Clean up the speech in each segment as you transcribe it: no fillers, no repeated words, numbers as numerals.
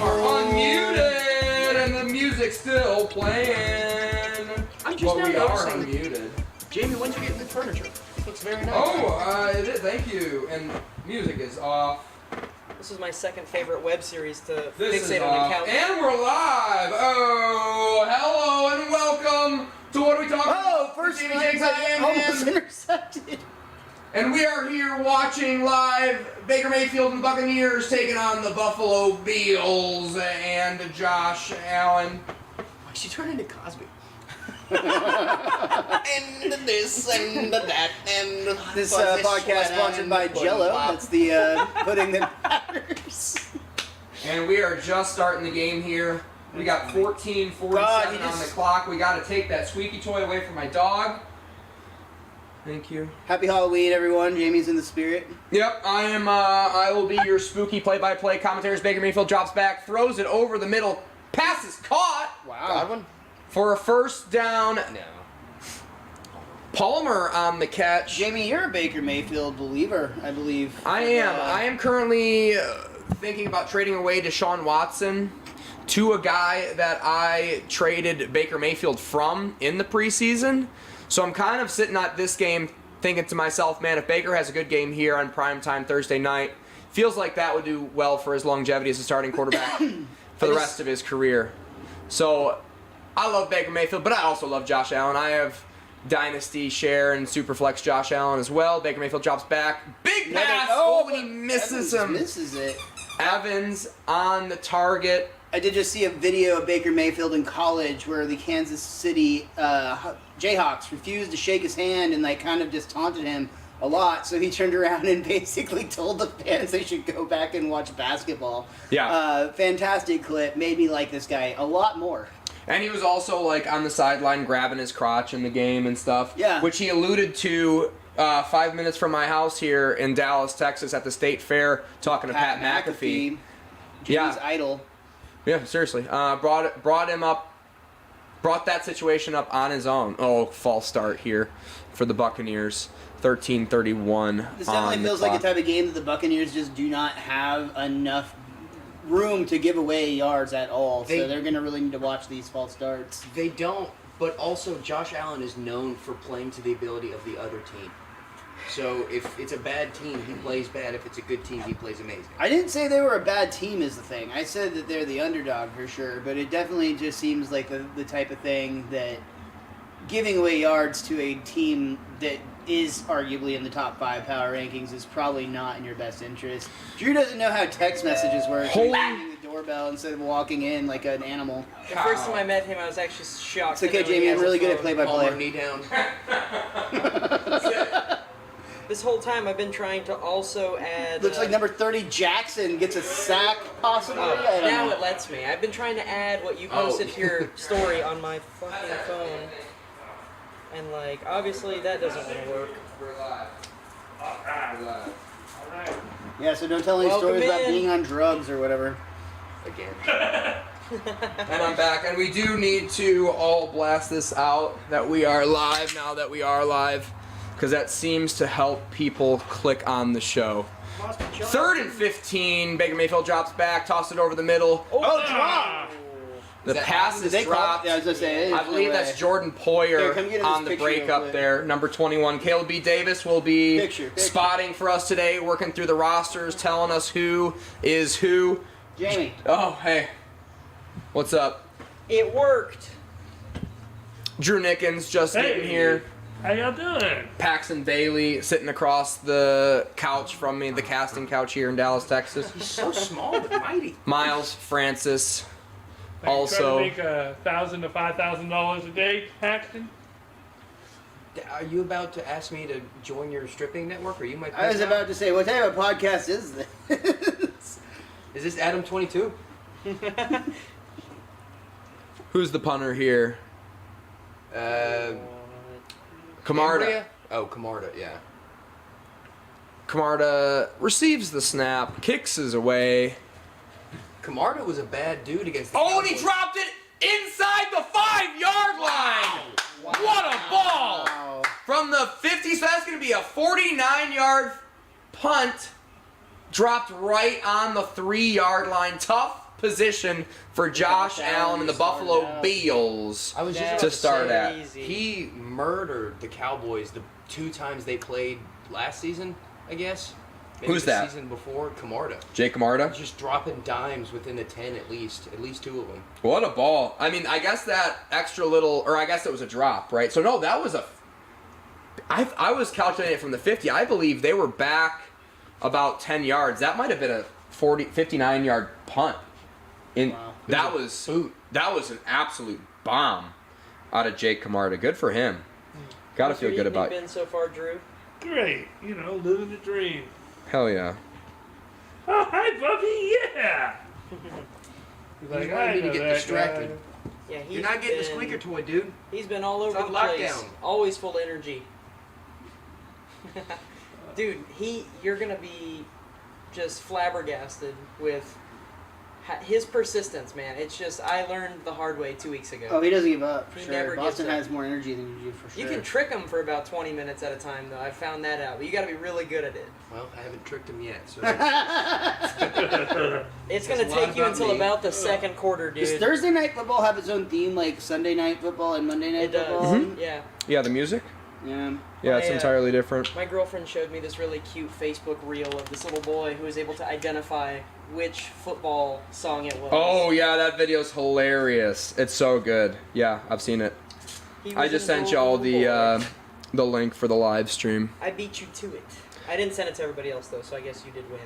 Unmuted, and the music's still playing. I'm just now noticing. Unmuted. Jamie, when did you get new furniture? This looks very nice. Oh, it is. Thank you. And music is off. This is my second favorite web series to This fixate is on off. a couch. And we're live. Oh, hello and welcome to What Are We Talking About? Oh, first Jamie leg, Jakes, I am almost him. intercepted. And we are here watching live Baker Mayfield and the Buccaneers taking on the Buffalo Bills and Josh Allen. Why'd she turn into Cosby? And this and that and This podcast sponsored by Jello. That's the pudding that matters. And we are just starting the game here. We got 14:47 God, on the clock. We got to take that squeaky toy away from my dog. Thank you. Happy Halloween, everyone. Jamie's in the spirit. Yep, I am. I will be your spooky play-by-play commentator. Baker Mayfield drops back, throws it over the middle. Pass is caught. Wow. Godwin? For a first down. No. Palmer on the catch. Jamie, you're a Baker Mayfield believer, I believe. I am. I am currently thinking about trading away Deshaun Watson to a guy that I traded Baker Mayfield from in the preseason. So I'm kind of sitting at this game thinking to myself, man, if Baker has a good game here on primetime Thursday night, feels like that would do well for his longevity as a starting quarterback for the rest of his career. So I love Baker Mayfield, but I also love Josh Allen. I have Dynasty share and Superflex Josh Allen as well. Baker Mayfield drops back. Big pass! Oh, and he misses him. Misses it. Evans on the target. I did just see a video of Baker Mayfield in college where the Kansas City Jayhawks refused to shake his hand and kind of just taunted him a lot. So he turned around and basically told the fans they should go back and watch basketball. Yeah. Fantastic clip. Made me like this guy a lot more. And he was also on the sideline grabbing his crotch in the game and stuff. Yeah. Which he alluded to 5 minutes from my house here in Dallas, Texas at the State Fair talking to Pat McAfee. Jamie's idol. Yeah, seriously. Brought that situation up on his own. Oh, false start here for the Buccaneers. 13:31. This definitely feels like a type of game that the Buccaneers just do not have enough room to give away yards at all. So they're going to really need to watch these false starts. They don't, but also Josh Allen is known for playing to the ability of the other team. So if it's a bad team, he plays bad. If it's a good team, he plays amazing. I didn't say they were a bad team is the thing. I said that they're the underdog for sure, but it definitely just seems like the type of thing that giving away yards to a team that is arguably in the top 5 power rankings is probably not in your best interest. Drew doesn't know how text messages work. He's ringing the doorbell instead of walking in like an animal. The first time I met him, I was actually shocked. It's okay, Jamie. I'm really good at play-by-play. Palmer, knee down. This whole time, I've been trying to also add. Looks like number 30 Jackson gets a sack, possibly. I don't Now know. it lets me. I've been trying to add what you posted to your story on my fucking phone. And, obviously that doesn't want to work. We're live. We're live. Yeah, so don't tell any Welcome stories about in. being on drugs or whatever. Again. And I'm back, and we do need to all blast this out that we are live now that we are live, because that seems to help people click on the show. 3rd and 15, Baker Mayfield drops back, tossed it over the middle. Oh, drop! The pass is dropped. Yeah, I was going to say. I believe that's Jordan Poyer Here, come get in on this the picture real breakup quick. there. Number 21, Caleb B. Davis will be Picture. spotting for us today, working through the rosters, telling us who is who. Jamie. Oh, hey. What's up? It worked. Drew Nickens just getting here. How y'all doing? Paxton Bailey sitting across the couch from me, the casting couch here in Dallas, Texas. He's so small but mighty. Miles Francis. Are you Also, trying to make $1,000 to $5,000 a day, Paxton? Are you about to ask me to join your stripping network, or you might? I was about to say, what type of podcast is this? Is this Adam 22? Who's the punter here? Camarda. Camarda. Oh, Camarda, yeah. Camarda receives the snap, kicks his away. Camarda was a bad dude against the Oh, and he Cowboys. dropped it inside the 5-yard line. What a ball! Wow. From the 50, so that's going to be a 49-yard punt, dropped right on the 3-yard line. Tough position for Josh Allen and the Buffalo Bills I was just That's to start at. crazy. He murdered the Cowboys the 2 times they played last season, I guess. Maybe Who's the that? season before, Camarda. Jake Camarda? Just dropping dimes within the 10 at least 2 of them. What a ball. I mean, I guess that extra little, or I guess it was a drop, right? So, no, that was I was calculating it from the 50. I believe they were back about 10 yards. That might have been a 59-yard punt. Wow. That was an absolute bomb out of Jake Camarda. Good for him. Got to How's feel your good evening about it. been so far, Drew? Great. You know, living the dream. Hell yeah. Oh, hi, Bubby. Yeah. You Like, wanted I me to know get that distracted. guy. Yeah, he's You're not getting the been- squeaker toy, dude. He's been all over It's the on place. lockdown. Always full energy. Dude, you're gonna be just flabbergasted with his persistence, man. It's just, I learned the hard way 2 weeks ago. Oh, he doesn't give up. For He sure. never gives Boston up. has more energy than you do, for sure. You can trick him for about 20 minutes at a time, though. I found that out. But you got to be really good at it. Well, I haven't tricked him yet, so It's Says going a to lot take you about until me. about the second quarter, Does dude. Thursday night football have its own theme, like Sunday night football and Monday night It does. football? Mhm. Yeah. Yeah, the music? Yeah. Yeah, it's My, entirely different. My girlfriend showed me this really cute Facebook reel of this little boy who was able to identify which football song it was. Oh, yeah, that video's hilarious. It's so good. Yeah, I've seen it. He I was just a sent little y'all boy. the link for the live stream. I beat you to it. I didn't send it to everybody else, though, so I guess you did win.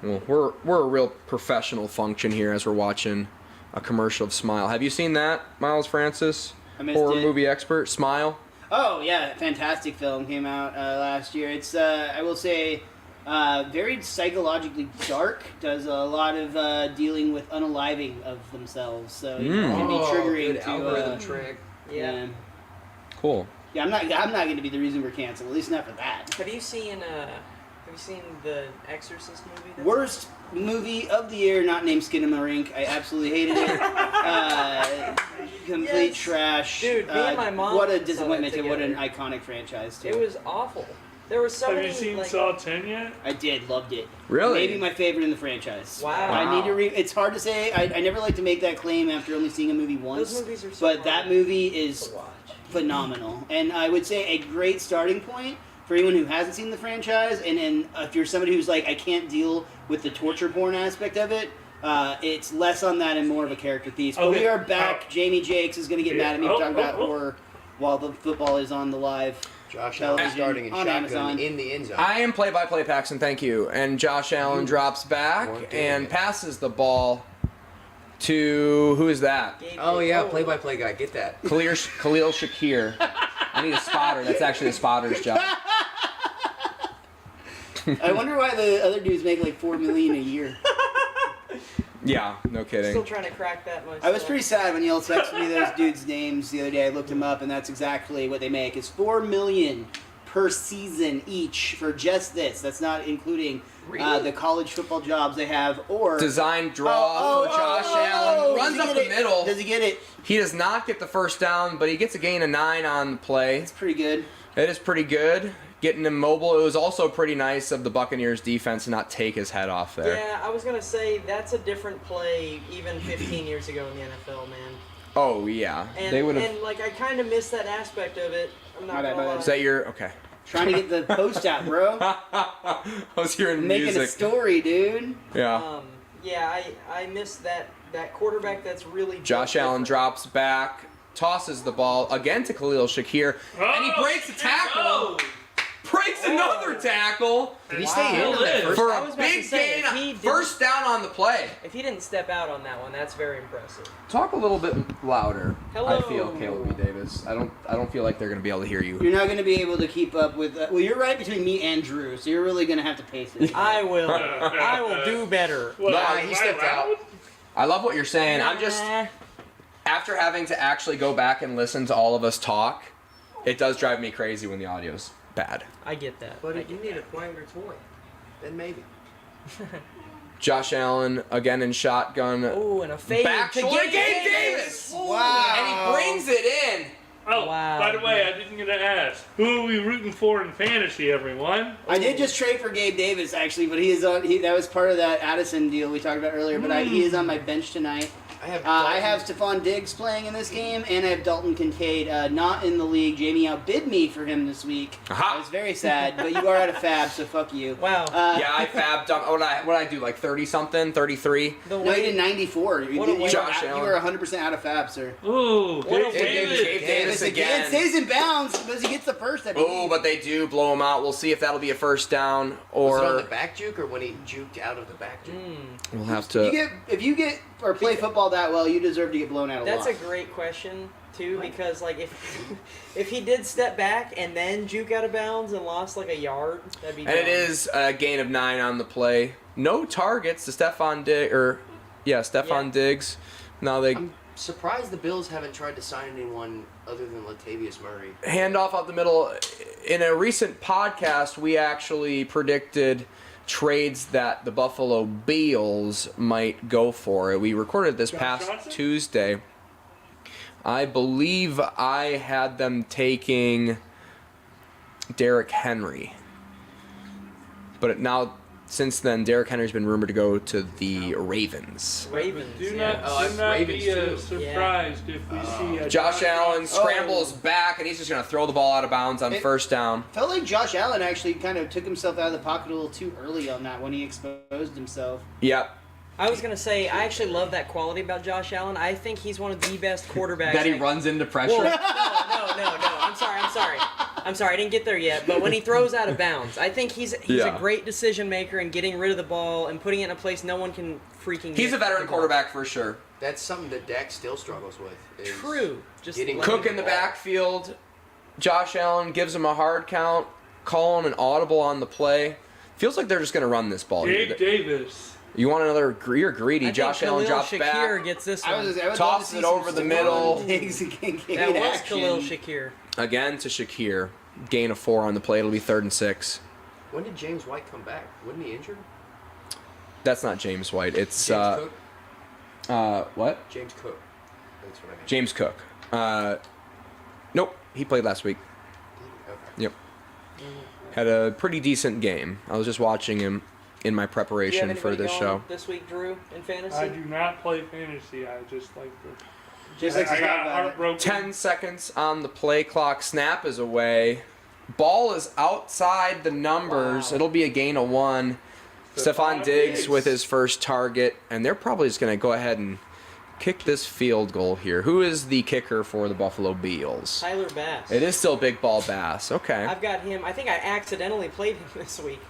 But Well, we're a real professional function here as we're watching a commercial of Smile. Have you seen that, Miles Francis? I missed Horror it. movie expert, Smile? Oh yeah, fantastic film came out last year. It's I will say very psychologically dark. Does a lot of dealing with unaliving of themselves. So it can be triggering good to. algorithm trick. yeah. Cool. Yeah, I'm not going to be the reason we're canceled. At least not for that. Have you seen the Exorcist movie? that's- Worst movie of the year, not named Skinamarink. I absolutely hated it. Complete Yes. trash. Dude, me and my mom What a saw disappointment that and what an together. iconic franchise too. It was awful. There were so Have many. you seen like, Saw 10 yet? I did, loved it. Really? Maybe my favorite in the franchise. Wow. I need to it's hard to say. I never like to make that claim after only seeing a movie once. Those movies are so But hard that movie is to watch. phenomenal. And I would say a great starting point for anyone who hasn't seen the franchise. And if you're somebody who's like, I can't deal with the torture porn aspect of it, it's less on that and more of a character piece. But Okay. we are back. Jamie Jakes is going to get mad at me for talking about horror while the football is on the live. Josh Allen Television starting in on shotgun Amazon. in the end zone. I am play-by-play Paxton, thank you. And Josh Allen drops back weren't doing and it. passes the ball to, who is that? Gabe Oh yeah, Dale. play-by-play guy. Get that. Khalil Shakir. I need a spotter. That's actually a spotter's job. I wonder why the other dudes make like $4 million a year. Yeah, no Still kidding. trying to crack that myself. I was pretty sad when y'all texted me those dudes' names the other day. I looked them up, and that's exactly what they make. It's $4 million per season each for just this. That's not including the college football jobs they have, or Design draw for Josh Allen. Runs up the middle. Does he get it? He does not get the first down, but he gets a gain of 9 on the play. It's pretty good. It is pretty good. Getting him mobile. It was also pretty nice of the Buccaneers defense to not take his head off there. Yeah, I was gonna say that's a different play even 15 years ago in the NFL, man. Oh, yeah. And, They would have. and like I kind of miss that aspect of it. I'm not My bad, gonna my lie. bad. Is that your. Okay. Trying to get the post out, bro. I was hearing Making a music. story, dude. Yeah. Yeah, I miss that quarterback that's really Josh different. Allen drops back, tosses the ball again to Khalil Shakir, and he breaks a tackle. Breaks another tackle Did he stay in Wow. that first? for I a was about to big say, if he gain. didn't- First down on the play. If he didn't step out on that one, that's very impressive. Talk a little bit louder. Hello. I feel Caleb B. Davis. I don't feel like they're gonna be able to hear you. You're not going to be able to keep up with. Well, you're right between me and Drew, so you're really going to have to pace it. I will do better. What, Nah, am he I stepped loud? out. I love what you're saying. I'm just Nah. after having to actually go back and listen to all of us talk, it does drive me crazy when the audio's bad. I get that. But I if you get need a that. quieter toy, then maybe. Josh Allen again in shotgun. Oh, and a fade Back to shoulder Gabe Gabe Davis. Davis. Wow. And he brings it in. Oh, Wow. by the way, I didn't get to ask. Who are we rooting for in fantasy, everyone? I did just trade for Gabe Davis actually, but he is on. That was part of that Addison deal we talked about earlier. But he is on my bench tonight. I have Stephon Diggs playing in this game, and I have Dalton Kincaid not in the league. Jamie outbid me for him this week. Aha. I was very sad, but you are out of fab, so fuck you. Wow. Yeah, I fabbed. What did I do? Like 30 something, 33. The No, way you did 94. You What a were way- Josh you Allen. were 100% out of fab, sir. Ooh, What a Gabe way- Davis. Gabe Davis It again. stays in bounds because he gets the first. I believe. Oh, but they do blow him out. We'll see if that'll be a first down Was it on or the back juke or when he juked out of the back juke? we'll have If you get or play football that well, you deserve to get blown out a That's lot. a great question too, because like if he did step back and then juke out of bounds and lost like a yard, that'd be. And it dumb. is a gain of 9 on the play. No targets to Stephon Diggs. Now they I'm surprised the Bills haven't tried to sign anyone other than Latavius Murray. hand off out the middle. In a recent podcast, we actually predicted trades that the Buffalo Bills might go for. We recorded this Josh past Johnson? Tuesday. I believe I had them taking Derrick Henry. But now, since then, Derrick Henry's been rumored to go to the Ravens. Ravens. Do yeah. not Ravens be too. surprised if we see Josh Allen scrambles back, and he's just going to throw the ball out of bounds on first down. Felt like Josh Allen actually kind of took himself out of the pocket a little too early on that when he exposed himself. Yep. I was gonna say I actually love that quality about Josh Allen. I think he's one of the best quarterbacks. That he runs into pressure. Well, no. I'm sorry. I didn't get there yet. But when he throws out of bounds, I think he's Yeah. a great decision maker in getting rid of the ball and putting it in a place no one can freaking. He's get a veteran the ball. quarterback for sure. That's something that Dak still struggles with. Is True. Just getting let him- Cook in the backfield. Josh Allen gives him a hard count, calling an audible on the play. Feels like they're just going to run this ball. Gabe Davis. You want another? You're greedy. I think Josh Allen Khalil drops Shakir back. gets this I one. would love Toss to see it some over the Stephon middle. Diggs and Kincaid That was action. Khalil Shakir. Again to Shakir. Gain of 4 on the play. It'll be 3rd and 6. When did James White come back? Wasn't he injured? That's not James White. It's James Cook? what? James Cook. That's what I mean. James Cook. Nope. He played last week. Okay. Yep. Had a pretty decent game. I was just watching him in my Do you have preparation for anybody this going show. this week, Drew, in fantasy? I do not play fantasy. I just like to. Just like to I talk got about it. heartbroken. 10 seconds on the play clock. Snap is away. Ball is outside the numbers. Wow. It'll be a gain of 1. Stephon Diggs with his first target, and they're probably just going to go ahead and kick this field goal here. Who is the kicker for the Buffalo Bills? Tyler Bass. It is still Big Ball Bass. Okay. I've got him. I think I accidentally played him this week.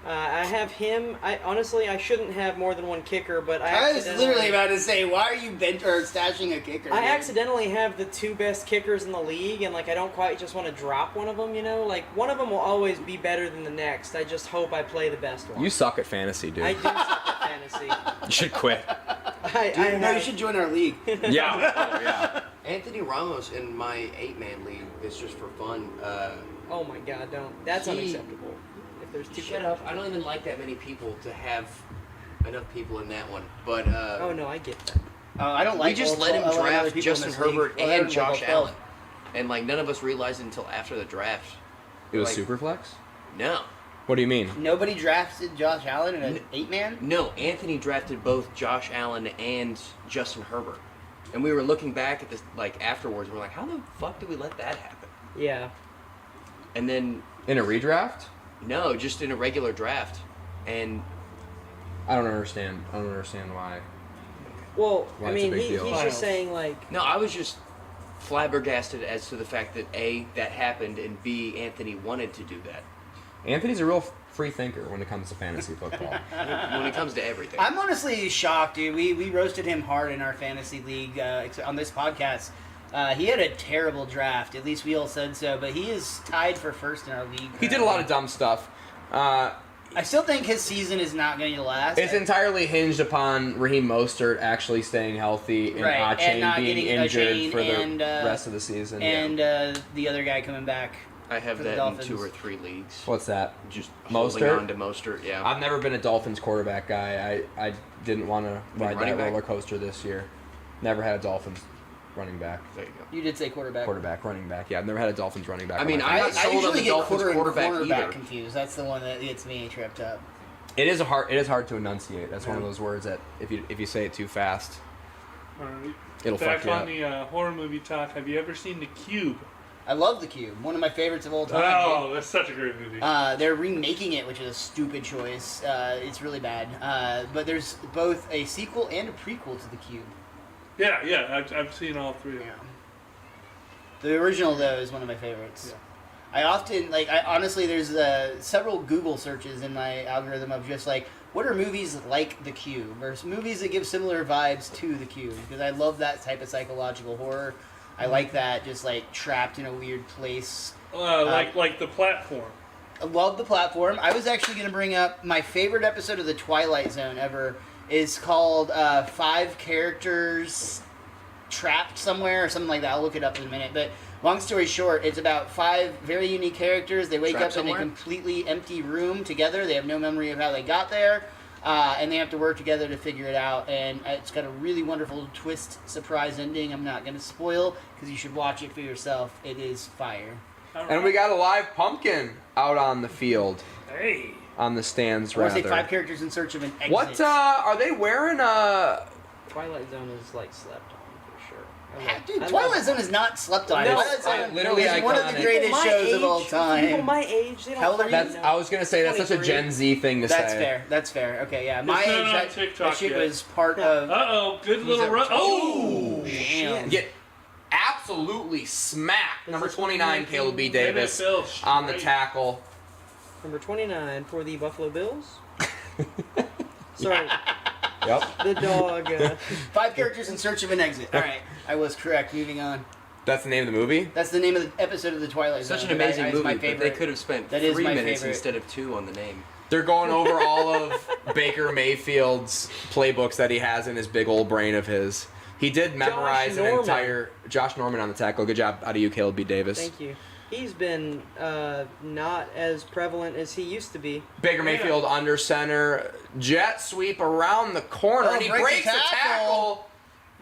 I have him. I shouldn't have more than one kicker, but I was literally about to say, why are you stashing a kicker? I dude? accidentally have the 2 best kickers in the league, and like I don't quite just want to drop one of them. You know, like one of them will always be better than the next. I just hope I play the best one. You suck at fantasy, dude. I do suck at fantasy. You should quit. Dude, no, you should join our league. Yeah. Oh, yeah. Anthony Ramos in my 8-man league is just for fun. Oh my God, don't. That's He- unacceptable. If there's 2. Shut up. I don't even like that many people to have enough people in that one. But Oh no, I get that. I don't we like. just all let him 12 other draft people in Justin this league. Herbert Well, I don't and know Josh about 12. Allen. And like none of us realized it until after the draft. It was Like- Superflex? No. What do you mean? Nobody drafted Josh Allen in an 8-man. No, Anthony drafted both Josh Allen and Justin Herbert. And we were looking back at this like afterwards, we're like, how the fuck did we let that happen? Yeah. And then In a redraft? no, just in a regular draft. And I don't understand. I don't understand why. Well, Why I it's a mean, big he's deal. just saying like. no, I was just flabbergasted as to the fact that A, that happened, and B, Anthony wanted to do that. Anthony's a real free thinker when it comes to fantasy football. When it comes to everything. I'm honestly shocked, dude. We roasted him hard in our fantasy league on this podcast. He had a terrible draft. At least we all said so. But he is tied for first in our league. He did a lot of dumb stuff. I still think his season is not going to last. It's entirely hinged upon Raheem Mostert actually staying healthy and Right, and Achane not being getting injured Achane for the and, rest of the season. and the other guy coming back. I have For the that in Dolphins. 2 or 3 leagues. What's that? Just Mostert? holding on to Mostert, yeah. I've never been a Dolphins quarterback guy. I didn't want to ride running that back? roller coaster this year. Never had a Dolphins running back. There you go. You did say quarterback. Running back. Yeah, I've never had a Dolphins running back. I on mean, my I'm team. not I sold on usually the get Dolphins quarter and quarterback cornerback either. confused. That's the one that gets me tripped up. It is hard to enunciate. That's one of those words that if you say it too fast, All right. it'll Back fuck you on up. the horror movie talk. Have you ever seen The Cube? I love The Cube. One of my favorites of all time. Oh, that's such a great movie. They're remaking it, which is a stupid choice. It's really bad. But there's both a sequel and a prequel to The Cube. Yeah, I've seen all 3 of them. The original, though, is one of my favorites. Yeah. I often, honestly, there's several Google searches in my algorithm of just what are movies like The Cube? Or movies that give similar vibes to The Cube? Because I love that type of psychological horror. I like that, just trapped in a weird place. Like The Platform. I love The Platform. I was actually going to bring up my favorite episode of The Twilight Zone ever is called 5 Characters Trapped Somewhere or something like that. I'll look it up in a minute. But long story short, it's about 5 very unique characters. They wake Trapped up somewhere? in a completely empty room together. They have no memory of how they got there. And they have to work together to figure it out. And it's got a really wonderful twist, surprise ending. I'm not going to spoil because you should watch it for yourself. It is fire. All And we right. got a live pumpkin out on the field, Hey. on the stands I want to say 5 rather. characters in search of an exit. What are they wearing? Twilight Zone is slept on for sure. Dude, I Twilight love- Zone is not slept on. No, Twilight Zone literally is one of iconic. the greatest People my shows of all age- People time. my age, they don't How old are you? fucking That's. know. I was gonna say that's such a 23. Gen Z thing to That's say. fair. That's fair. Okay, yeah. My It's not age, on that TikTok shit yet. was part of. Uh-oh, good little that- run. Oh! Damn. Get absolutely smacked. This Number is 29, Caleb B. Davis NFL on the straight. tackle. Number 29 for the Buffalo Bills. Sorry, Yep. the dog. 5 characters in search of an exit. All right, I was correct. Moving on. That's the name of the movie. That's the name of the episode of the Twilight Zone. Such an that amazing is movie, my but favorite. they could have spent That is 3 my minutes favorite. instead of 2 on the name. They're going over all of Baker Mayfield's playbooks that he has in his big old brain of his. He did memorize an Norman. entire Josh Norman on the tackle. Good job out of you, Caleb B. Davis. Thank you. He's been not as prevalent as he used to be. Baker Mayfield under center, jet sweep around the corner, Oh, and he breaks breaks the the tackle.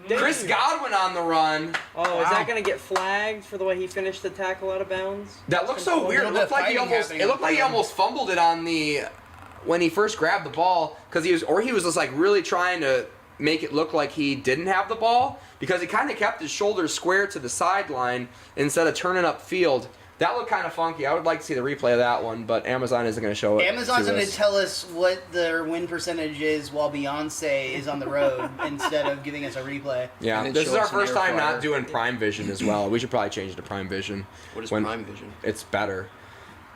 Dang. Chris Godwin on the run. Oh, is Wow. that going to get flagged for the way he finished the tackle out of bounds? That looks so weird. It little looked bit of like he fighting almost. happening It looked like he on the almost fumbled it on the when he first grabbed the ball because he was just like really trying to make it look like he didn't have the ball because he kind of kept his shoulders square to the sideline instead of turning upfield. That looked kind of funky. I would like to see the replay of that one, but Amazon isn't going to show it. Amazon's to going us. to tell us what their win percentage is while Beyonce is on the road instead of giving us a replay. Yeah, And then this is show our us an first air time fryer. not doing Prime Vision as well. We should probably change it to Prime Vision. What is When- Prime Vision? It's better.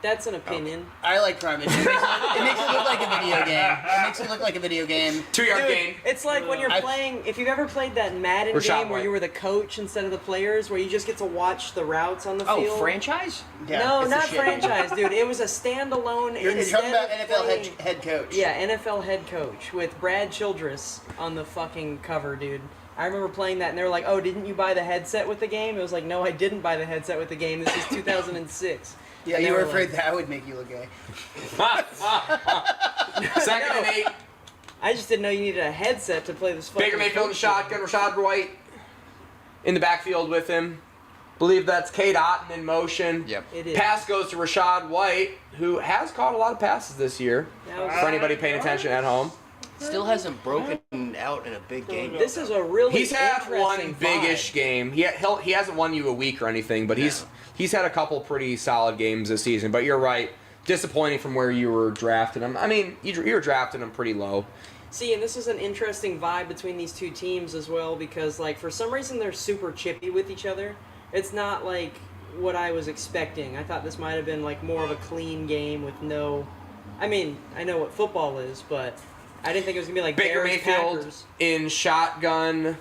That's an opinion. I like Prime Vision. It makes it look like a video game. It makes it look like a video game. 2-yard Dude, gain. it's like when you're I- playing. If you've ever played that Madden Rashad game where White. you were the coach instead of the players, where you just get to watch the routes on the Oh, field. franchise? Yeah, No, it's the not shit. franchise, dude. It was a standalone. You're instead talking about of NFL playing- head coach. Yeah, NFL head coach with Brad Childress on the fucking cover, dude. I remember playing that, and they were like, "Oh, didn't you buy the headset with the game?" It was like, "No, I didn't buy the headset with the game. This is 2006." Yeah, And you they were like- afraid that would make you look gay. Second and 8. I just didn't know you needed a headset to play this fucking. Baker Mayfield in coach shotgun. Rashad White in the backfield with him. Believe that's Kate Otten in motion. Yep. It is. Pass goes to Rashad White, who has caught a lot of passes this year. That was- For anybody paying attention at home, Still hasn't broken out in a big game. This is a really he's had interesting one big-ish vibe. game. He hasn't won you a week or anything, but he's had a couple pretty solid games this season. But you're right, disappointing from where you were drafting him. I mean, you were drafting him pretty low. See, and this is an interesting vibe between these two teams as well because, like, for some reason they're super chippy with each other. It's not like what I was expecting. I thought this might have been like more of a clean game with no. I mean, I know what football is, but I didn't think it was gonna be like Baker Bears, Mayfield Packers. in shotgun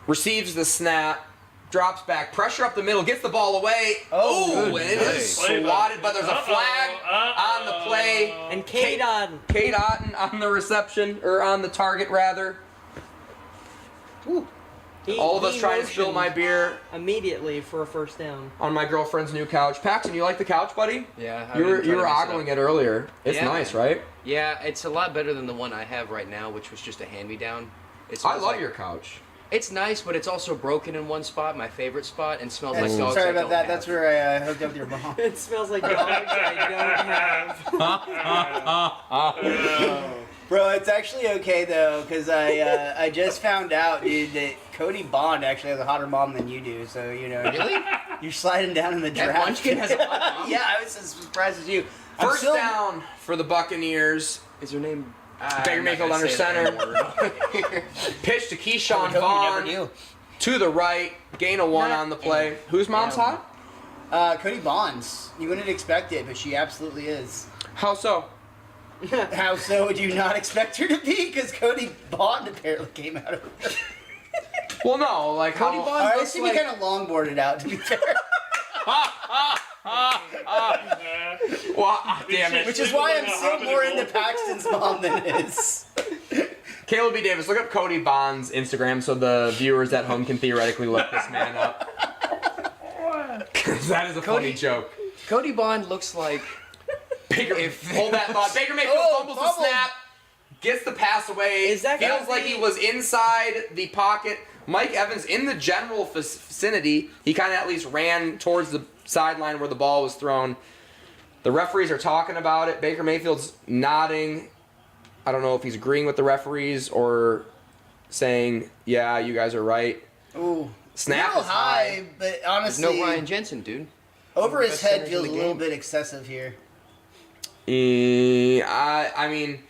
receives the snap, drops back, pressure up the middle, gets the ball away. Oh, and it is swatted, but there's a flag on the play. And Kate Otten. Kate Otten on the reception, or on the target rather. All of us trying to spill my beer immediately for a first down. on my girlfriend's new couch. Paxton, you like the couch, buddy? Yeah. You were ogling it earlier. It's Yeah. nice, right? Yeah, it's a lot better than the one I have right now, which was just a hand-me-down. I love your couch. It's nice, but it's also broken in one spot, my favorite spot, and smells like That's- dogs. sorry I about don't that. have. That's where I hooked up with your mom. It smells like dogs I don't have. Bro, it's actually okay though, because I just found out, dude, that Cody Bond actually has a hotter mom than you do. So Really? you're sliding down in the That draft. Munchkin has a hot mom? Yeah, I was as surprised as you. I'm First still- down for the Buccaneers. Is her name? Baker Mayfield under center. Pitch to I Keyshawn would hope you Vaughn never to the right. Gain of 1 on the play. Whose mom's hot? do. Cody Bonds. You wouldn't expect it, but she absolutely is. How so? How so would you not expect her to be? Because Cody Bond apparently came out of her. Well, no, like Cody how, Bond Alright, looks she like... kind of longboarded out, to be fair. Well, damn it. Which is why I'm still more into Paxton's mom than his. Caleb B. Davis, look up Cody Bond's Instagram so the viewers at home can theoretically look this man up. 'Cause that is a funny joke. Cody Bond looks like... Baker, hold that thought. Baker Mayfield fumbles the fumbled. snap, gets the pass away. Is that feels gonna like be- he was inside the pocket. Mike Evans in the general vicinity. He kind of at least ran towards the sideline where the ball was thrown. The referees are talking about it. Baker Mayfield's nodding. I don't know if he's agreeing with the referees or saying, "Yeah, you guys are right." Ooh. Snap a little is high. but There's honestly, no Ryan Jensen, dude. over his Best head centers feels a in the little game. bit excessive here. I mean,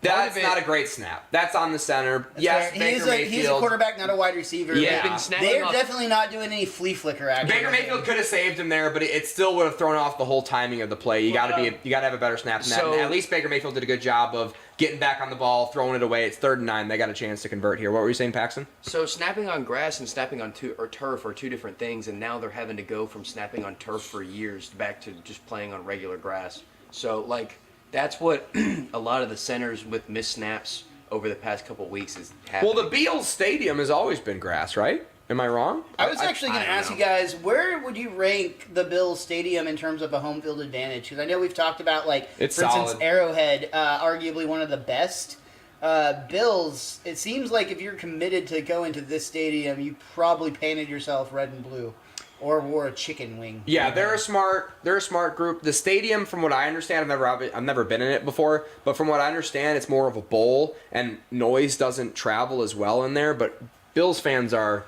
that's of it- not a great snap. That's on the center. Yes, Fair. Baker he's a Mayfield. quarterback, not a wide receiver. Yeah. They've been snapping They're off- definitely not doing any flea flicker action. Baker Mayfield could have saved him there, but it still would have thrown off the whole timing of the play. You got to have a better snap than that. So- And at least Baker Mayfield did a good job of getting back on the ball, throwing it away. It's 3rd and 9. They got a chance to convert here. What were you saying, Paxton? So snapping on grass and snapping on turf are two different things, and now they're having to go from snapping on turf for years back to just playing on regular grass. So, like, that's what a lot of the centers with missed snaps over the past couple weeks is happening. Well, the Beals Stadium has always been grass, right? Am I wrong? I was actually going I to don't ask know. you guys, where would you rank the Bills Stadium in terms of a home field advantage? Because I know we've talked about, like, It's for instance, solid. Arrowhead, arguably one of the best. Bills, it seems like if you're committed to go into this stadium, you probably painted yourself red and blue, or wore a chicken wing. Yeah, they're a smart group. The stadium, from what I understand, I've never been in it before, but from what I understand, it's more of a bowl, and noise doesn't travel as well in there. But Bills fans are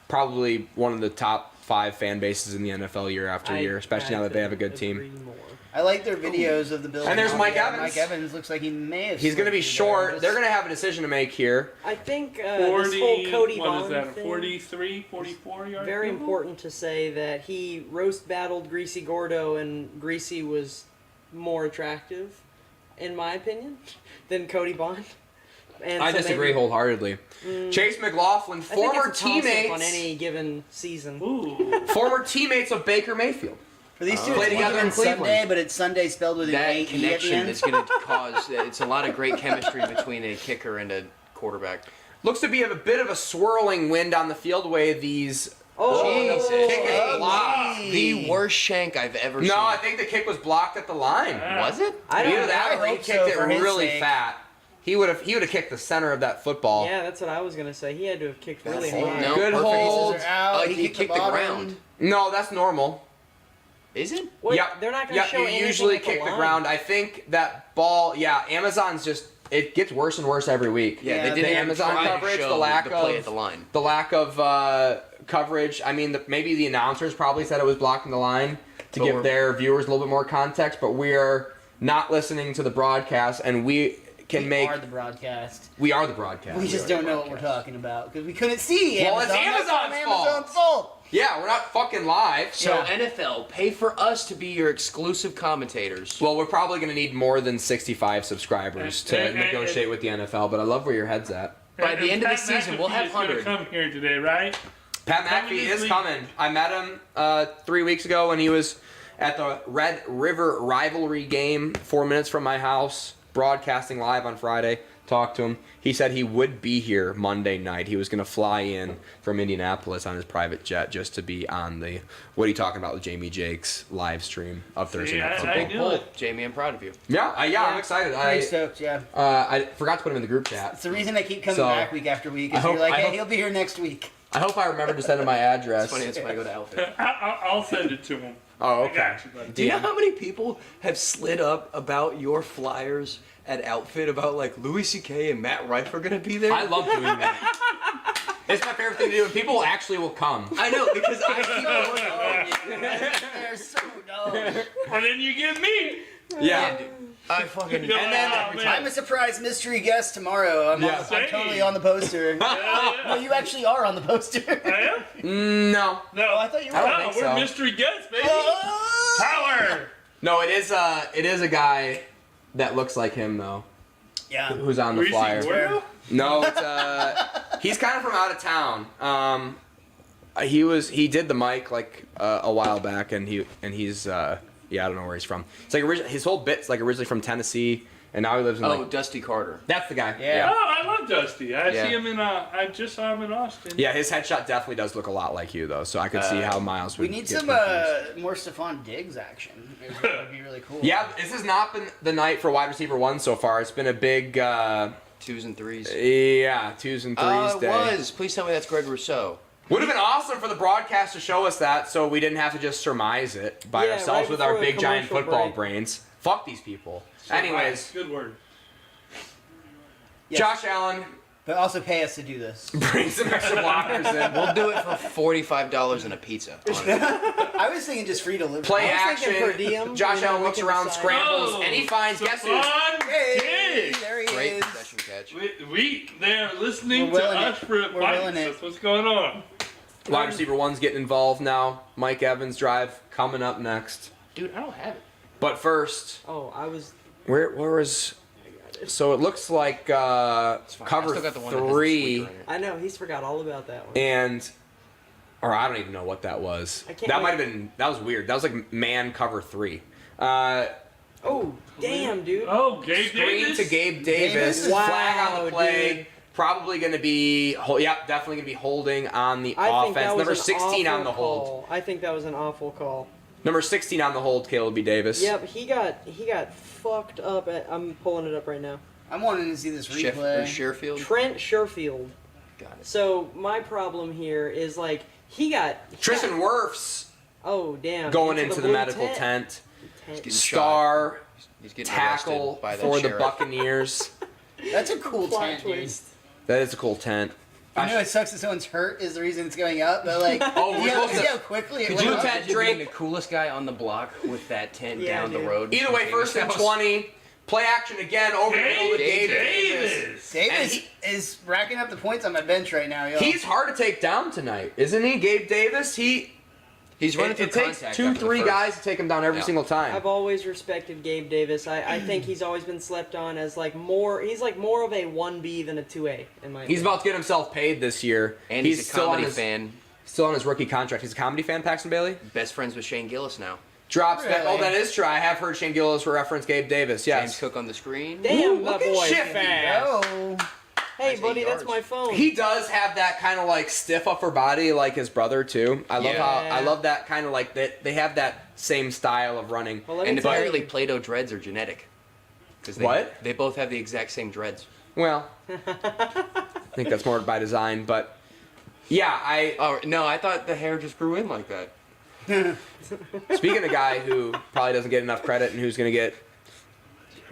probably one of the top 5 fan bases in the NFL year after year, especially now that they have a good team. I like their videos of the Bills. And there's Mike Evans. Mike Evans looks like he may have. He's going to be slipped through there. short. They're going to have a decision to make here. I think 40, this whole Cody what is Bond that, thing, 43, 44 yard very field goal? important to say that he roast battled Greasy Gordo, and Greasy was more attractive, in my opinion, than Cody Bond. And I so disagree maybe- wholehardly. Chase McLaughlin, I think former it's a toss-up teammates, on any given season. Ooh. former teammates of Baker Mayfield. For these two, Play it's together in Sunday, Cleveland. but it's Sunday spelled with an that A-E at the connection end. is going to cause... It's a lot of great chemistry between a kicker and a quarterback. Looks to be a bit of a swirling wind on the field way these. Jesus. Kick is blocked. The worst shank I've ever seen. No, I think the kick was blocked at the line. Was it? I don't Either know. that I or he hope kicked so it for his really sake. fat. He would have kicked the center of that football. Yeah, that's what I was gonna say. He had to have kicked really That's- high. no. Good perfect. hold. Pieces are out, He deep could kick to the bottom. ground. No, that's normal. Is it? What? Yep. They're not gonna Yep, show you anything usually at kick the line. ground. I think that ball. Yeah, Amazon's just. It gets worse and worse every week. Yeah, Yeah, they the didn't even Amazon try to coverage, show the lack play of- at the line. The lack of coverage. I mean, maybe the announcers probably said it was blocking the line to But give we're- their viewers a little bit more context, but we're not listening to the broadcast, and we can We make. are the broadcast. We are the broadcast. We just don't know what we're talking about because we couldn't see. Well, it's Amazon. That's Amazon's fault. Amazon's fault. Yeah, we're not fucking live. So Yeah. NFL, pay for us to be your exclusive commentators. Well, we're probably going to need more than 65 subscribers to negotiate with the NFL, but I love where your head's at. By the end of the Pat season, we'll McAfee have is gonna 100. come here today, right? Pat Coming McAfee this is week. coming. I met him 3 weeks ago when he was at the Red River rivalry game 4 minutes from my house, broadcasting live on Friday. Talked to him. He said he would be here Monday night. He was going to fly in from Indianapolis on his private jet just to be on the What Are You Talking About with Jamie Jakes live stream of Thursday Night I Football. knew Pull. it. Jamie, I'm proud of you. Yeah, I'm excited. Pretty stoked, yeah. I forgot to put him in the group chat. It's the reason I keep coming So, back week after week. I Is hope- you're like, I hey, hope- he'll be here next week. I hope I remember to send him my address. It's funny, that's when I go to Outfit. I'll send it to him. Oh, I okay. got you, buddy. Do you know how many people have slid up about your flyers at Outfit about like Louis C.K. and Matt Rife are gonna be there? I love doing that. It's my favorite thing to do, and people actually will come. I know because I keep going. They're so dumb. And then you get me. Yeah. I fucking. No, And then oh, man. I'm a surprise mystery guest tomorrow. I'm, Yeah. I'm totally on the poster. No, you actually are on the poster. I am? No. No. Oh, I thought you were. I don't No, think we're so. mystery guests, baby. Oh! Power. No, it is a guy that looks like him though, Yeah. who's on the Greasy flyer. Gordo? No, it's he's kind of from out of town. He did the mic like a while back, and he's I don't know where he's from. It's like his whole bit's like originally from Tennessee, and now he lives in Oh, like Dusty Carter. that's the guy. Yeah. Oh, I love Dusty. I Yeah. see him in. I just saw him in Austin. Yeah, his headshot definitely does look a lot like you though, so I could see how Miles would. We need get some confused. more Stephon Diggs action. It would be really cool. Yeah, this has not been the night for wide receiver one so far. It's been a big, 2s and 3s. 2s and 3s It day. was. Please tell me that's Greg Rousseau. Would have been awesome for the broadcast to show us that, so we didn't have to just surmise it by Yeah, ourselves right with our before the big giant commercial football break. brains. Fuck these people. Anyways, Good word. Yes. Josh Allen But also pay us to do this. brings some extra blockers in. We'll do it for $45 and a pizza. honestly. I was thinking just free delivery. Play I was thinking action. per diem, Josh you know, Allen we looks can around, decide. scrambles, Oh, and he finds guess who? Stephon Hey, Diggs. there he Great is. possession catch. They're listening We're to willing us it. for We're advice. willing it. That's what's going on. Wide receiver one's getting involved now. Mike Evans drive coming up next. Dude, I don't have it. But first, Oh, I was. where was? So it looks like It's fine. I cover still got the one that has the 3 squeaker in it. I know he's forgot all about that one. and. Or I don't even know what that was. I can't That wait. might have been. That was weird. That was like man cover 3. Oh, damn, dude. Oh, Gabe Screen Davis. to Gabe Davis. Davis? Flag on the Wow, play. dude. Probably going to be. Yep, definitely going to be holding on the I think that offense. was Number an 16 on awful the hold. call. I think that was an awful call. Number 16 on the hold, Caleb B. Davis. Yep, he got fucked up. I'm pulling it up right now. I'm wanting to see this replay. Sherfield. Trent Sherfield. Got it. So my problem here is like he got Tristan Wirfs Oh damn! going into the blue medical tent. Getting Star He's getting tackle arrested by for the sheriff. Buccaneers. That's a cool Plot tent, dude. twist. That is a cool tent. I know it sucks that someone's hurt is the reason it's going up, but like, Oh, we're see how, supposed to- see how quickly it Could went you up? tent imagine Drake. being the coolest guy on the block with that tent Yeah, down the dude. road? Either way, first and 20. Play action again over the middle with Gabe Gabe Davis. Davis. Davis And is racking up the points on my bench right now, yo. He's hard to take down tonight, isn't he? Gabe Davis. He's running through It takes contact 2, after the 3 first. guys to take him down every Yeah. single time. I've always respected Gabe Davis. I think he's always been slept on as like more. He's like more of a 1B than a 2A in my. He's opinion. about to get himself paid this year. And he's a still on comedy his, fan. Still on his rookie contract. He's a comedy fan, Paxton Bailey? Best friends with Shane Gillis now. Drops that. Oh, Really? that is true. I have heard Shane Gillis reference Gabe Davis. Yes. James Cook on the screen. Damn, Ooh, that look at boy Shifty, fast. Yo. Hey, That's buddy, 8 that's yards. my phone. He does have that kind of like stiff upper body like his brother too. I love how Yeah. I love that kind of like that they have that same style of running. Well, let me And tell apparently you- Play-Doh dreads are genetic. 'Cause they, What? They both have the exact same dreads. Well, I think that's more by design, but yeah, Oh, no, I thought the hair just grew in like that. speaking of a guy who probably doesn't get enough credit and who's going to get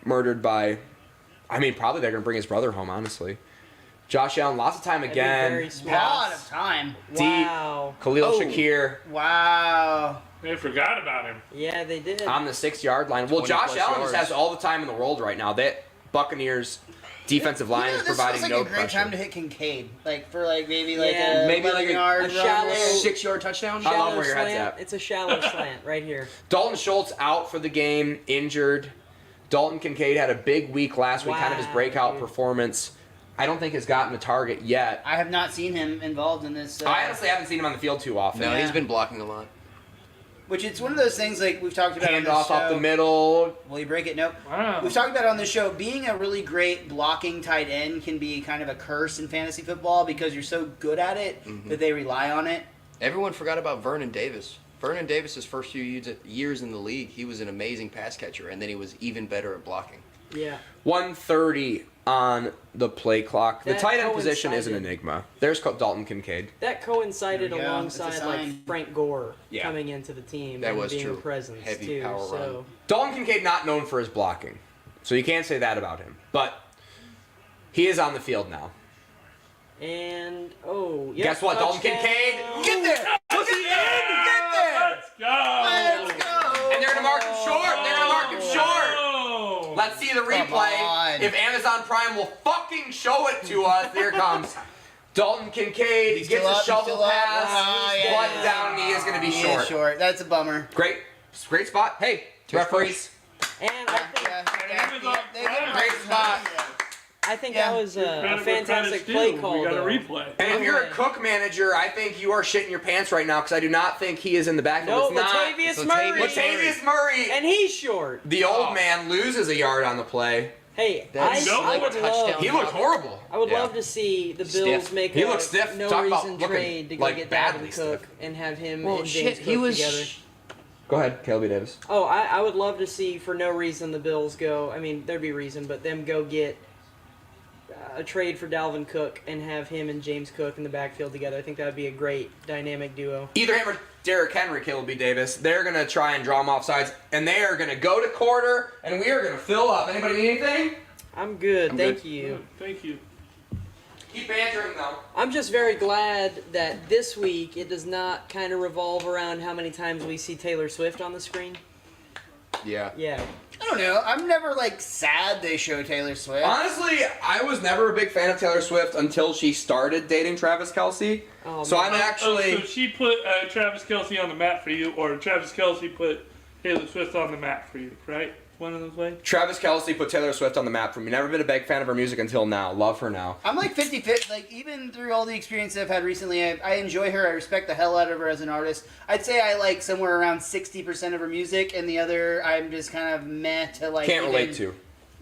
murdered by, I mean, probably they're going to bring his brother home, honestly. Josh Allen, lots of time That'd be very again. smart. lot of time. Wow. Khalil Oh. Shakir Wow. They forgot about him. Yeah, they did. on the 6-yard line. Well, 20 Josh plus Allen just yards. has all the time in the world right now. That Buccaneers defensive line You know, is this providing feels like no a great pressure. time to hit Kincaid, like for like maybe like Yeah. a Maybe like a- 11-yard a run. shallow- 6-yard touchdown? I love Shallow where your head's slant. at. It's a shallow slant right here. Dalton Schultz out for the game, injured. Dalton Kincaid had a big week last week, kind of his Wow, breakout dude. performance. I don't think has gotten a target yet. I have not seen him involved in this. I honestly haven't seen him on the field too often. No, Yeah. he's been blocking a lot. Which it's one of those things like we've talked about on Hand this off show. up the middle. Will you break it? Nope. Wow. We've talked about it on this show. Being a really great blocking tight end can be kind of a curse in fantasy football because you're so good at it that they rely on it. Everyone forgot about Vernon Davis. Vernon Davis's first few years in the league, he was an amazing pass catcher, and then he was even better at blocking. Yeah. 1:30 on the play clock. The That tight end position is an coincided. enigma. There's Dalton Kincaid. That coincided There we go. alongside That's a like sign. Frank Gore Yeah. coming into the team That and was being true. a presence Heavy too. power so run. Dalton Kincaid not known for his blocking, so you can't say that about him. But he is on the field now. and yep, Guess what, Dalton touchdown. Kincaid? Get there! Look at him! Get there! Let's go. Let's go! And they're gonna mark him short. They're gonna mark him short. Oh. Let's see the on. replay. If Amazon Prime will fucking show it to us, here it comes. Dalton Kincaid He's gets still a up, he's shovel still up. pass, Oh, yeah. but down knee is gonna be He short. is short. That's a bummer. Great spot. Hey, referees. And I think, Great spot. I think Yeah. that was a Credit where fantastic credit's play due. call. We got a though. replay. And if you're a Okay. Cook manager, I think you are shitting your pants right now because I do not think he is in the backfield. No, It's not. Latavius It's Murray. Latavius Murray. And he's short. The old man loses a yard on the play. Hey, That's no I would touchdown. love. He looked horrible. I would Yeah. love to see the Stiff. Bills make He a looks stiff. no Talk about reason looking, trade to go like, get badly Dalvin Cook stiff. and have him Well, and shit, James he Cook was. together. Go ahead, Kelby Davis. Oh, I would love to see for no reason the Bills go. I mean, there'd be reason, but them go get a trade for Dalvin Cook and have him and James Cook in the backfield together. I think that would be a great dynamic duo. Either him or Derrick Henry, Kelby Davis. They're gonna try and draw him off sides, and they are gonna go to quarter, and we are gonna fill up. Anybody need anything? I'm good, I'm thank good. you. Thank you. Keep answering though. I'm just very glad that this week it does not kind of revolve around how many times we see Taylor Swift on the screen. Yeah. Yeah. I don't know. I'm never like sad they show Taylor Swift. Honestly, I was never a big fan of Taylor Swift until she started dating Travis Kelce. Oh, So man. I'm actually. So she put Travis Kelce on the map for you, or Travis Kelce put Taylor Swift on the map for you, right? One of those ways? Travis Kelce put Taylor Swift on the map for me. Never been a big fan of her music until now. Love her now. I'm like 50-50. Like, even through all the experience I've had recently, I enjoy her. I respect the hell out of her as an artist. I'd say I like somewhere around 60% of her music, and the other I'm just kind of meh to like. Can't even- relate to.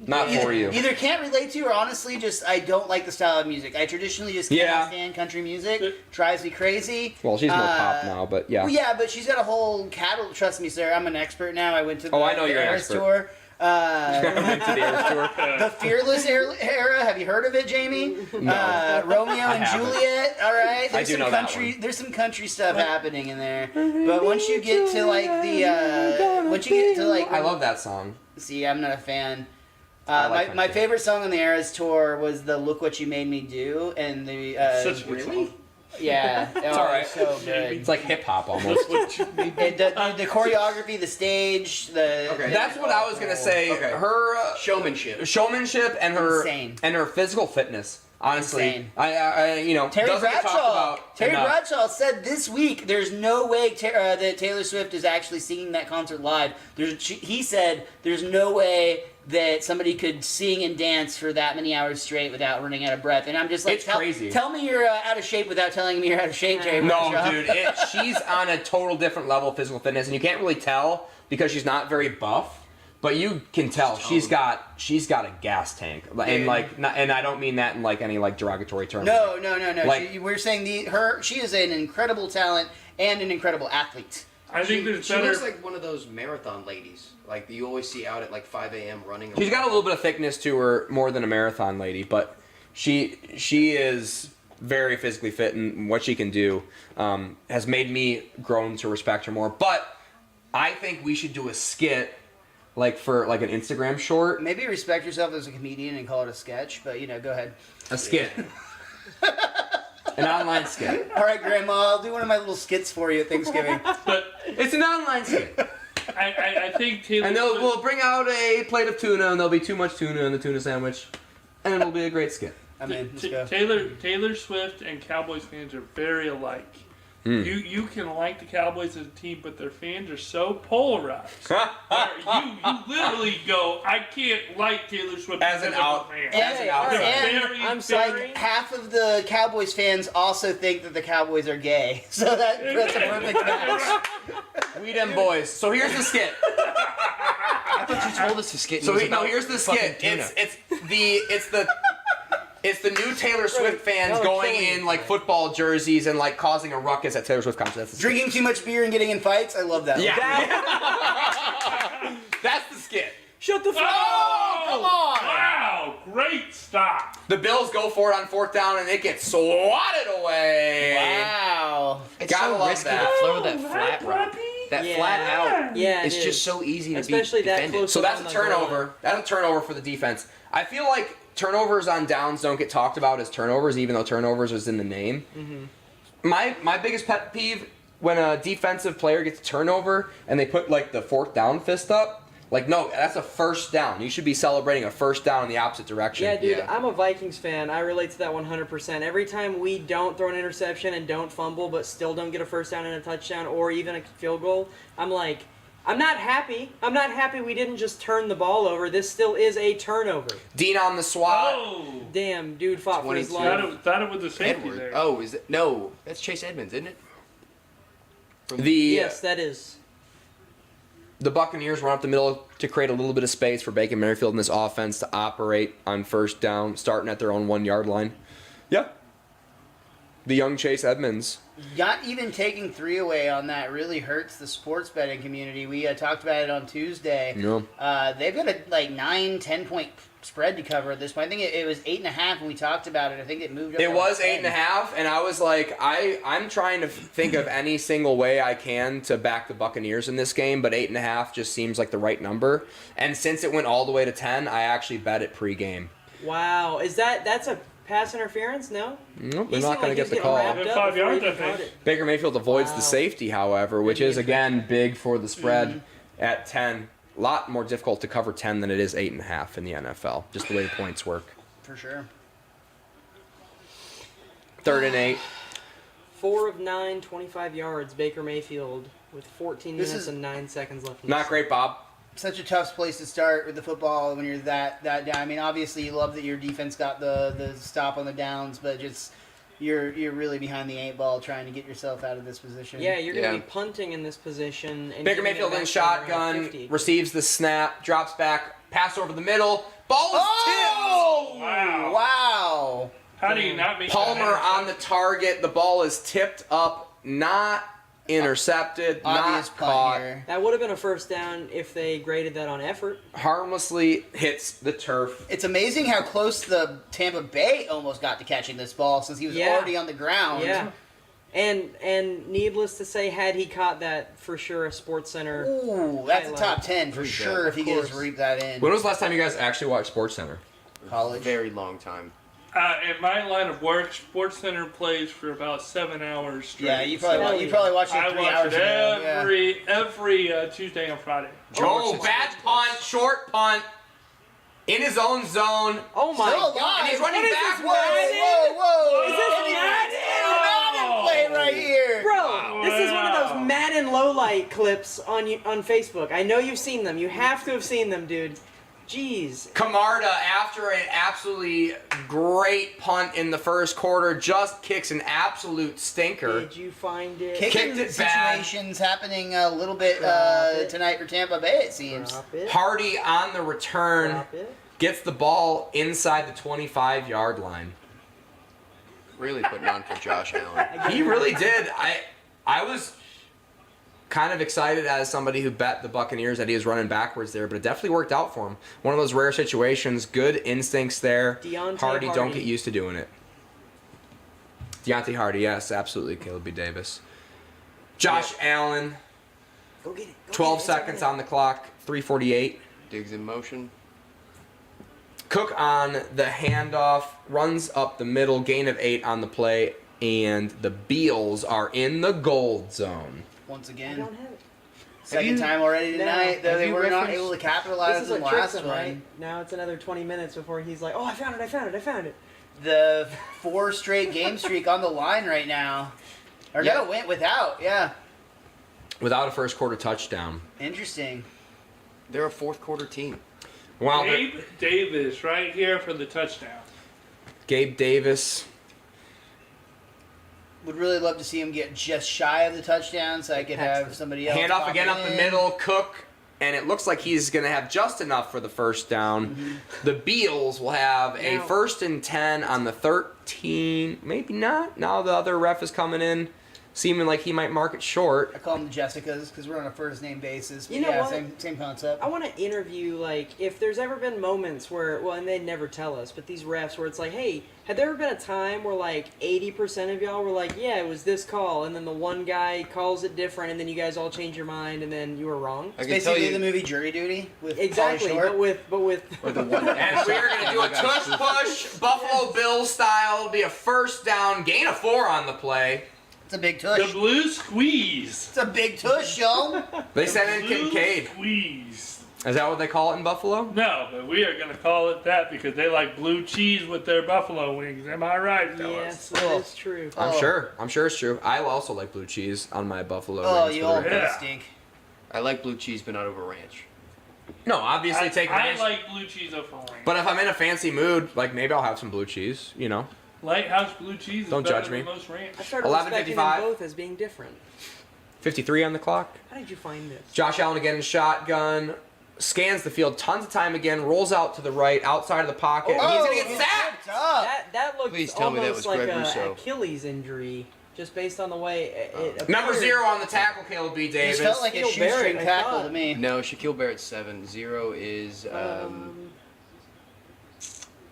Not for you. Either can't relate to, or honestly just I don't like the style of music. I traditionally just can't Yeah. stand country music. Drives me crazy. Well, she's more pop now, but yeah. Well, yeah, but she's got a whole catalog. Trust me, sir. I'm an expert now. I went to the, Oh, I know the you're an Eras expert. tour. Went to the Eras tour. The Fearless era. Have you heard of it, Jamie? No. Romeo and haven't. Juliet. All right. There's do some know that country. one. There's some country stuff happening in there. But once you get to like the, once you get to like, I love that song. see, I'm not a fan. I like My country. favorite song on the Eras tour was the "Look What You Made Me Do," and the Such a good song. yeah, it's alright. so good. It's like hip hop almost. The choreography, the stage, the Okay. That's what I was gonna say. Okay. Her Showmanship. showmanship and her Insane. and her physical fitness. Honestly, Insane. I you know, Terry doesn't get talked Bradshaw. about Terry enough. Bradshaw said this week there's no way that Taylor Swift is actually singing that concert live. He said there's no way that somebody could sing and dance for that many hours straight without running out of breath. And I'm just like, It's crazy. Tell me you're out of shape without telling me you're out of shape, Terry No, Bradshaw. dude, she's on a total different level of physical fitness, and you can't really tell because she's not very buff. But you can tell she's got a gas tank, and and I don't mean that in like any like derogatory terms. No. Like- We're saying she is an incredible talent and an incredible athlete. I think there's She better. looks like one of those marathon ladies, like you always see out at like 5 a.m. running. She's got a little bit of thickness to her, more than a marathon lady, but she is very physically fit, and what she can do has made me grown to respect her more. But I think we should do a skit, like for like an Instagram short, Maybe respect yourself as a comedian and call it a sketch, but go ahead. a skit, an online skit. All right, Grandma, I'll do one of my little skits for you at Thanksgiving. But It's an online skit, I think Taylor and Swift- we'll bring out a plate of tuna, and there'll be too much tuna in the tuna sandwich, and it'll be a great skit. I'm in. Let's go. Taylor Swift and Cowboys fans are very alike. You can like the Cowboys as a team, but their fans are so polarized. Where you literally go, I can't like Taylor Swift As an because of her fans. as an outsider. And Very, I'm very- sorry. like half of the Cowboys fans also think that the Cowboys are gay, so that's a perfect match. We them boys. So here's the skit. I thought you told us to skit. So here's the skit. It's the new Taylor Swift fans Y'all are going killing in me. like football jerseys and like causing a ruckus at Taylor Swift concerts. That's the skit. Drinking too much beer and getting in fights, I love that. Yeah. That's the skit. Shut the fuck up! Oh, come on! Wow, great stop. The Bills go for it on 4th down and it gets swatted away. Wow. It's Gotta so love risky that. to throw that flat route. That Yeah. flat out. Yeah, It's it just is. so easy to Especially be that defended. close. So that's on a the turnover. goal. That's a turnover for the defense. I feel like turnovers on downs don't get talked about as turnovers, even though turnovers is in the name. My biggest pet peeve when a defensive player gets a turnover and they put like the 4th down fist up. Like, no, that's a first down. You should be celebrating a first down in the opposite direction. Yeah, dude, Yeah. I'm a Vikings fan. I relate to that 100%. Every time we don't throw an interception and don't fumble, but still don't get a first down and a touchdown or even a field goal, I'm like, I'm not happy. I'm not happy we didn't just turn the ball over. This still is a turnover. Dean on the swat. Oh, Damn, dude fought for his 22. life. thought it was the safety Edward. there. Oh, is it? No, that's Chase Edmonds, isn't it? Yes, that is. The Buccaneers run up the middle to create a little bit of space for Baker Mayfield and this offense to operate on first down, starting at their own 1 yard line. Yeah. The young Chase Edmonds. Not even taking 3 away on that really hurts the sports betting community. We talked about it on Tuesday. Yeah. They've got a 9-10 point spread to cover at this point. I think it was 8.5 when we talked about it. I think it moved up. It to was 10. 8.5, and I was like, I'm trying to think of any single way I can to back the Buccaneers in this game, but 8.5 just seems like the right number. And since it went all the way to 10, I actually bet it pregame. Wow. That's a pass interference? No? Nope, He they're not seemed going to like get he the was call. getting wrapped up 5 before he yards, I even caught think. it. Baker Mayfield avoids Wow. the safety, however, which is, again, big for the spread at 10. A lot more difficult to cover 10 than it is 8.5 in the NFL, just the way the points work. For sure. 3rd and 8. 4 of 9, 25 yards, Baker Mayfield, with 14 This minutes is and 9 seconds left. in Not the great, Bob. Such a tough place to start with the football when you're that down. I mean, obviously you love that your defense got the stop on the downs, but just you're really behind the 8 ball trying to get yourself out of this position. Yeah, you're going to Yeah. be punting in this position. And Baker giving it Mayfield in back to around shotgun, 50. receives the snap, drops back, pass over the middle. Ball is Oh! Wow. Wow! How do you not make tipped. Palmer that on the target. The ball is tipped up, not intercepted, Obvious not punt caught. here. That would have been a first down if they graded that on effort. Harmlessly hits the turf. It's amazing how close the Tampa Bay almost got to catching this ball since he was Yeah. already on the ground. Yeah. And needless to say, had he caught that, for sure a Sports Center. Ooh, that's a highlight. top 10 for Pretty sure good. if he Of gets to course. reap that in. When was the last time you guys actually watched SportsCenter? College. Very long time. In my line of work, Sports Center plays for about 7 hours straight. Yeah, you Hell probably yeah. watched it I 3 watch hours it ago. Yeah. every Tuesday and Friday. Oh, George bad is- punt, short punt, in his own zone. Oh my Still god. alive. And he's running What is this, backwards. Madden? Whoa! Is this Madden play right here? Bro, this is one of Wow. those Madden lowlight clips on Facebook. I know you've seen them. You have to have seen them, dude. Jeez. Camarda, after an absolutely great punt in the first quarter, just kicks an absolute stinker. Did you find it? Kicking Kicked it bad. situations happening a little bit Drop it. tonight for Tampa Bay, it seems. Drop it. Hardy on the return Drop it. gets the ball inside the 25-yard line. Really putting on for Josh Allen. He really did. I was kind of excited as somebody who bet the Buccaneers that he was running backwards there, but it definitely worked out for him. One of those rare situations, good instincts there. Deontay Hardy, don't Hardy. get used to doing it. Deontay Hardy, yes, absolutely, Caleb B. Davis. Josh Allen, Go get it. Go 12 get it. It's seconds okay. on the clock, 3:48. Diggs in motion. Cook on the handoff, runs up the middle, gain of 8 on the play, and the Beals are in the gold zone. Once I again. don't have it. Second time already tonight, though have they you were not referenced- able to This capitalize is on the what tricks last him, one. right? Now it's another 20 minutes before he's like, oh, I found it. The 4 straight game streak on the line right now. Or Yeah. no, went without. Yeah. Without a first quarter touchdown. Interesting. They're a fourth quarter team. Wow. Gabe Davis right here for the touchdown. Gabe Davis. Would really love to see him get just shy of the touchdown so I could have somebody else. Handoff pop again it up the in. middle. Cook. And it looks like he's going to have just enough for the first down. The Beals will have a Now- 1st and 10 on the 13. Maybe not. Now the other ref is coming in, seeming like he might mark it short. I call them the Jessicas because we're on a first name basis. But You know yeah, what? same concept. I want to interview, like, if there's ever been moments where, well, and they'd never tell us, but these refs where it's like, hey, had there ever been a time where, like, 80% of y'all were like, yeah, it was this call, and then the one guy calls it different, and then you guys all change your mind, and then you were wrong? I It's can tell basically you the movie Jury Duty with Exactly, Pauly Shore. but with or the one. And we're going to do a tush push, Buffalo Bills style. It'll be a first down, gain of 4 on the play. It's a big The tush. blue squeeze. It's a big tush, yo. They sent in Blue Kincaid. squeeze. Is that what they call it in Buffalo? No, but we are going to call it that because they like blue cheese with their buffalo wings. Am I right, fellas? yes, that Oh. is true. I'm Oh. sure. I'm sure it's true. I also like blue cheese on my buffalo Oh, wings you for all the- Yeah. stink. I like blue cheese, but not over ranch. No, obviously take I ranch. like blue cheese over ranch. But if I'm in a fancy mood, like maybe I'll have some blue cheese, you know. Lighthouse blue cheese is Don't better judge than me. most ranch. I started 11:55. respecting them both as being different. 53 on the clock. How did you find this? Josh Allen again in shotgun. Scans the field tons of time again. Rolls out to the right, outside of the pocket. and he's going to get sacked. That looks Please tell me that almost was like Greg an Rousseau. Achilles injury, just based on the way it Number appeared. 0 on the tackle, Caleb B. It Davis. just felt like a Shaquille shoestring Barrett, I tackle thought. to me. No, Shaquille Barrett's 7. 0 is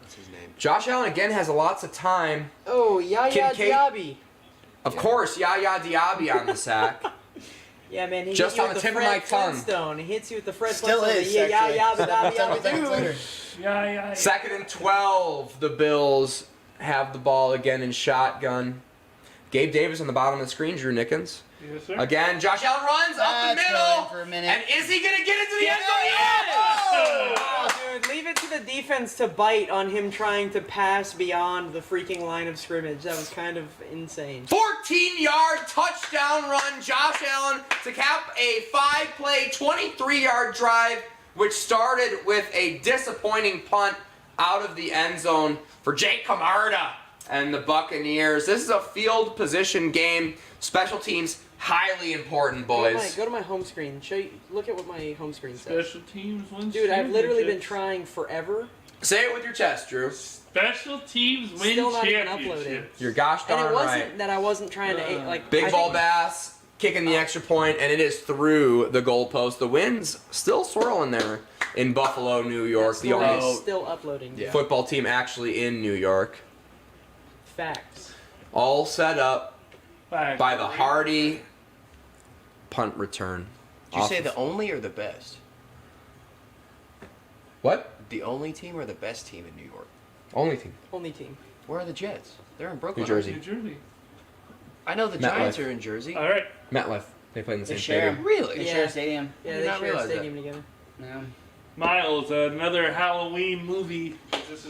what's his name? Josh Allen again has lots of time. Oh, Yaya Kincaid- Diaby. Of course, Yaya Diaby on the sack. Yeah, man, he Just hit you on with the tip of Fred my tongue. Flintstone. He hits you with the Fred Still Flintstone. is, Yeah, actually. yeah, Several seconds later. Yeah. 2nd and 12. The Bills have the ball again in shotgun. Gabe Davis on the bottom of the screen. Drew Nickens. Yes, sir. Again, Josh Allen runs up the That's middle. going for a minute. And is he going to get into the end zone? Yes! Oh, dude, leave it to the defense to bite on him trying to pass beyond the freaking line of scrimmage. That was kind of insane. 14-yard touchdown run. Josh Allen to cap a 5-play, 23-yard drive, which started with a disappointing punt out of the end zone for Jake Camarda and the Buccaneers. This is a field position game. Special teams, highly important, boys. Go to my home screen. Look at what my home screen says. Special teams win Dude, I've literally been championships. trying forever. Say it with your chest, Drew. Special teams win Still not even championships. You're gosh And darn it wasn't right. that I wasn't trying to like Big I ball think- bass, kicking the extra point, and it is through the goalpost. The wind's still swirling there in Buffalo, New York. That The story only is still uploading. Yeah. football team actually in New York. Facts. All set up Facts. by the Hardy punt return. Did you Off say of- the only or the best? What? The only team or the best team in New York? Only team. Only team. Where are the Jets? They're in Brooklyn. New Jersey. New Jersey. I know the MetLife. Giants are in Jersey. All right. MetLife. They play in the They same share stadium. 'em. Really? They Yeah. share a stadium. Yeah, did they not share a realize that. stadium together. No. Miles, another Halloween movie. This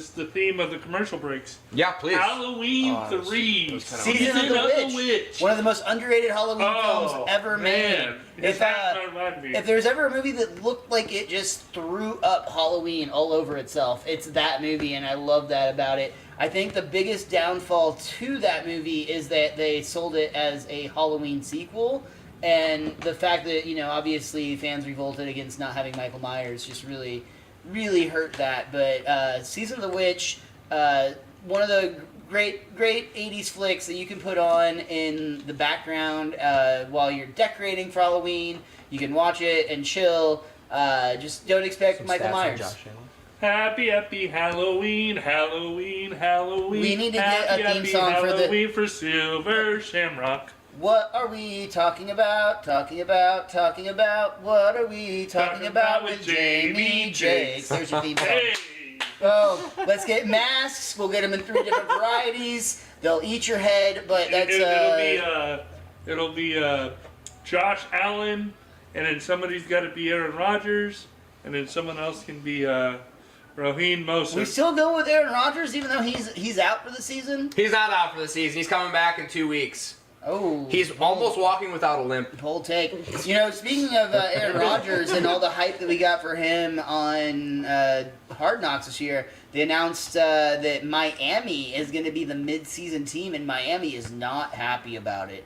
is the theme of the commercial breaks. Yeah, please. Halloween Oh, that was 3. kinda Season of the Witch. One of the most underrated Halloween films ever made. Man. If, if there's ever a movie that looked like it just threw up Halloween all over itself, it's that movie, and I love that about it. I think the biggest downfall to that movie is that they sold it as a Halloween sequel, and the fact that, obviously fans revolted against not having Michael Myers just really, really hurt that. But Season of the Witch, one of the great 80s flicks that you can put on in the background while you're decorating for Halloween. You can watch it and chill. Just don't expect Michael Myers. Happy Halloween, Halloween, Halloween. We need to get a happy, theme song happy for the- Halloween for Silver Shamrock. What are we talking about? Talking about. What are we talking about with Jamie Jakes? There's your theme song. Hey! Oh, let's get masks. We'll get them in 3 different varieties. They'll eat your head, but that's It'll be Josh Allen, and then somebody's got to be Aaron Rodgers, and then someone else can be Raheem Mostert. We still go with Aaron Rodgers, even though he's out for the season. He's not out for the season. He's coming back in 2 weeks. Oh, He's almost walking without a limp. bold take. Speaking of Aaron Rodgers and all the hype that we got for him on Hard Knocks this year, they announced that Miami is going to be the mid-season team, and Miami is not happy about it.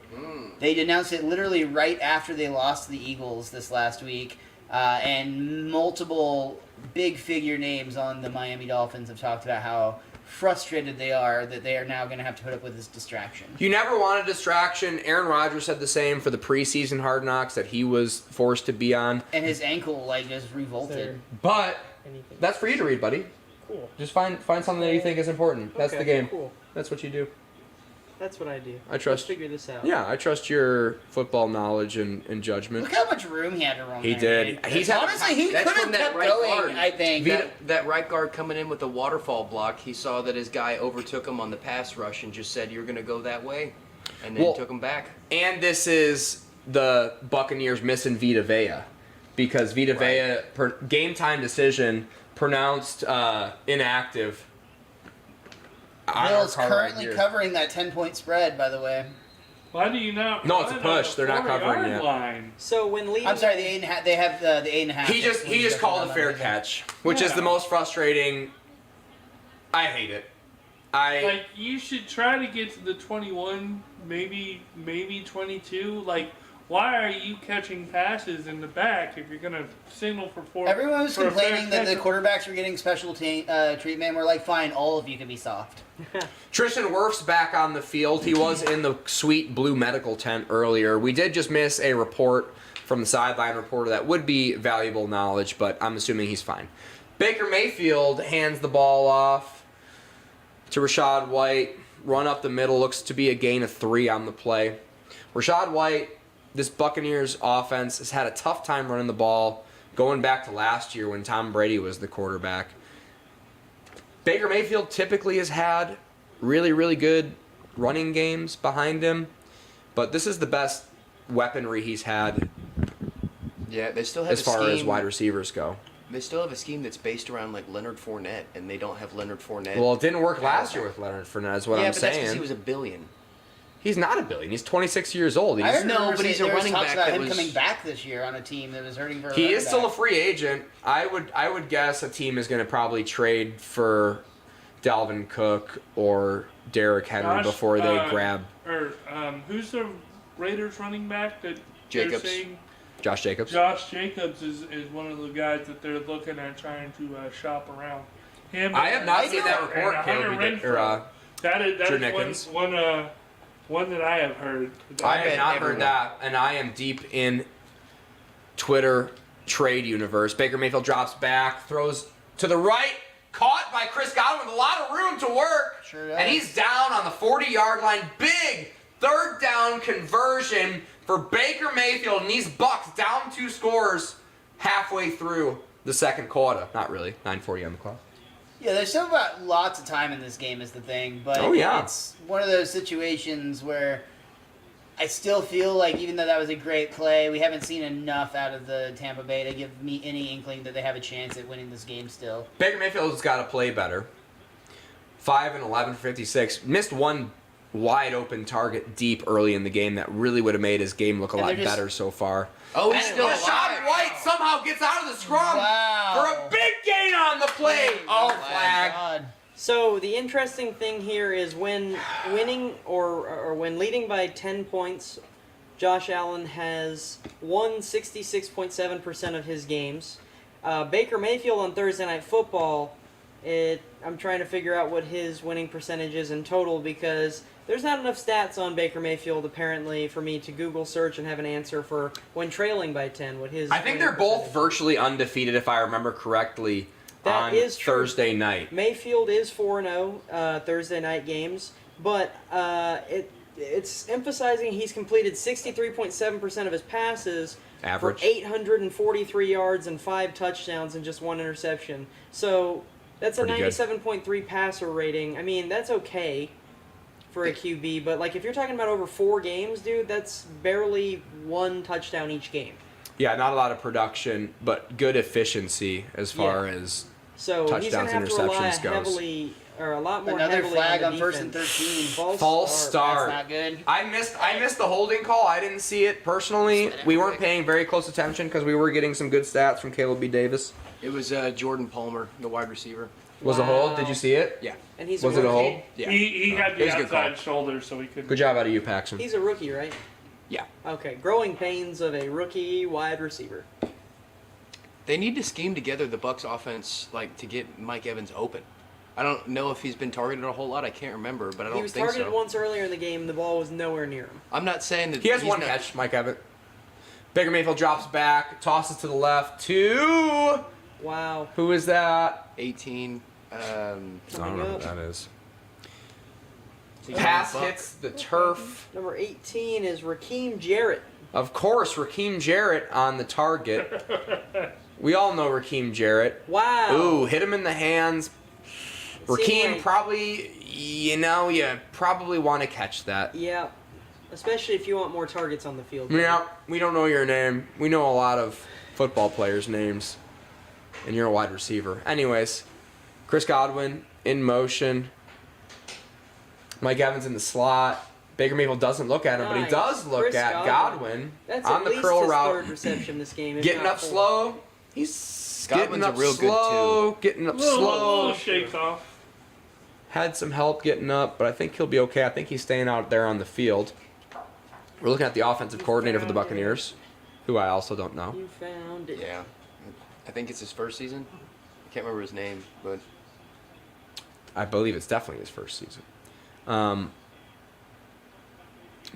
They announced it literally right after they lost to the Eagles this last week, and multiple big-figure names on the Miami Dolphins have talked about how frustrated they are that they are now going to have to put up with this distraction. You never want a distraction. Aaron Rodgers said the same for the preseason Hard Knocks that he was forced to be on. And his ankle, just revolted. But Anything. that's for you to read, buddy. Cool. Just find something that you think is important. That's Okay, the game. Cool. That's what you do. That's what I do. I trust- Let's figure this out. Yeah, I trust your football knowledge and judgment. Look how much room he had to run He there, did. man. He's had- Honestly, he could That's have from that kept right going, guard. I think. That right guard coming in with the waterfall block, he saw that his guy overtook him on the pass rush and just said, "You're going to go that way," and then Well, took him back. And this is the Buccaneers missing Vita Vea because Vita Vea, game time decision, pronounced inactive. on our Bill's card currently right here. covering that 10-point spread, by the way. Why do you not? No, it's a run on push. the They're not 40-yard covering yet. line? So when leading, I'm sorry, the 8.5. They have the 8.5. He just called a fair catch, which is the most frustrating. I hate it. Like, you should try to get to the 21, maybe 22. Like, why are you catching passes in the back if you're gonna signal for 4? Everyone was for a fair complaining that the catch? quarterbacks were getting special treatment. We're like, fine, all of you can be soft. Tristan Wirf's back on the field. He was in the sweet blue medical tent earlier. We did just miss a report from the sideline reporter that would be valuable knowledge, but I'm assuming he's fine. Baker Mayfield hands the ball off to Rachaad White. Run up the middle. Looks to be a gain of 3 on the play. Rachaad White, this Buccaneers offense, has had a tough time running the ball going back to last year when Tom Brady was the quarterback. Baker Mayfield typically has had really, really good running games behind him, but this is the best weaponry he's had Yeah, they still have as a far as scheme- wide receivers go. They still have a scheme that's based around like Leonard Fournette, and they don't have Leonard Fournette. Well, it didn't work last year with Leonard Fournette, is what yeah, I'm but that's because saying. he was a billion. He's not a billion. He's 26 years old. I He's, heard No, rumors but he's that a there was running talks back about that him was- coming back this year on a team that was hurting for. he running is still a back. free agent. I would guess a team is going to probably trade for Dalvin Cook or Derrick Henry Josh, before they grab Or who's the Raiders running back that Jacobs. they're saying? Josh Jacobs. Josh Jacobs is one of the guys that they're looking at trying to shop around. Him. I have not and- seen that and report, Hunter Caleb. Renfrow. That Drew is Nickens. one that I have heard. I have not everyone. heard that, and I am deep in Twitter trade universe. Baker Mayfield drops back, throws to the right, caught by Chris Godwin with a lot of room to work, Sure does. and he's down on the 40-yard line. Big third down conversion for Baker Mayfield, and these Bucs down 2 scores halfway through the second quarter. Not really, 9:40 on the clock. Yeah, there's still about lots of time in this game is the thing, but Oh, yeah. it's one of those situations where I still feel like even though that was a great play, we haven't seen enough out of the Tampa Bay to give me any inkling that they have a chance at winning this game still. Baker Mayfield's got to play better. 5 and 11 for 56. Missed one wide open target deep early in the game that really would have made his game look a And lot they're just- better so far. Oh, he's And still Rachaad alive. White somehow gets out of the scrum Wow. for a big gain on the play. Oh, my flag. God. So the interesting thing here is when winning or when leading by 10 points, Josh Allen has won 66.7% of his games. Baker Mayfield on Thursday Night Football, I'm trying to figure out what his winning percentage is in total because there's not enough stats on Baker Mayfield apparently for me to Google search and have an answer for when trailing by 10. What his I think winning they're both percentage- virtually undefeated, if I remember correctly, That on is true. Thursday night. Mayfield is 4-0 Thursday night games, but it's emphasizing he's completed 63.7% of his passes Average. for 843 yards and 5 touchdowns and just 1 interception. So that's a Pretty good. 97.3 passer rating. I mean, that's okay for a QB, but like if you're talking about over 4 games, dude, that's barely 1 touchdown each game. Yeah, not a lot of production, but good efficiency as far as So he's going touchdowns, to have to rely interceptions goes. heavily are a lot more Another heavily flag on on the first and defense. 13. False start. That's not good. I missed the holding call. I didn't see it personally. We weren't paying very close attention because we were getting some good stats from Caleb B. Davis. It was Jordan Palmer, the wide receiver. Was a hold? Did you see it? Yeah. And he's Was a it a rookie. hold? Yeah. He had It the was a good outside call. shoulder, so he couldn't. Good job out of you, Paxton. He's a rookie, right? Yeah. Okay. Growing pains of a rookie wide receiver. They need to scheme together the Bucs offense like to get Mike Evans open. I don't know if he's been targeted a whole lot. I can't remember, but I He don't was think targeted so. once earlier in the game. The ball was nowhere near him. I'm not saying that He has he's one not- catch, Mike Evans. Baker Mayfield drops back, tosses to the left to... Wow. Who is that? 18. I don't know who that is. He's Pass on the hits the turf. Number 18 is Raheem Jarrett. Of course, Raheem Jarrett on the target. We all know Raheem Jarrett. Wow. Ooh, hit him in the hands. It seemed Raheem like- probably, you probably want to catch that. Yeah. Especially if you want more targets on the field. Yeah, we don't know your name. We know a lot of football players' names. And you're a wide receiver. Anyways, Chris Godwin in motion. Mike Evans in the slot. Baker Mayfield doesn't look at him, but he Nice. does look Chris at Godwin That's on at the least curl his route. third reception this game. if Getting not up four. slow. He's Godwin's getting a up real good, slow. Getting up Little slow. shakes off. Had some help getting up, but I think he'll be okay. I think he's staying out there on the field. We're looking at the offensive coordinator for the Buccaneers, who I also don't know. You found it. Yeah. I think it's his first season. I can't remember his name, but I believe it's definitely his first season.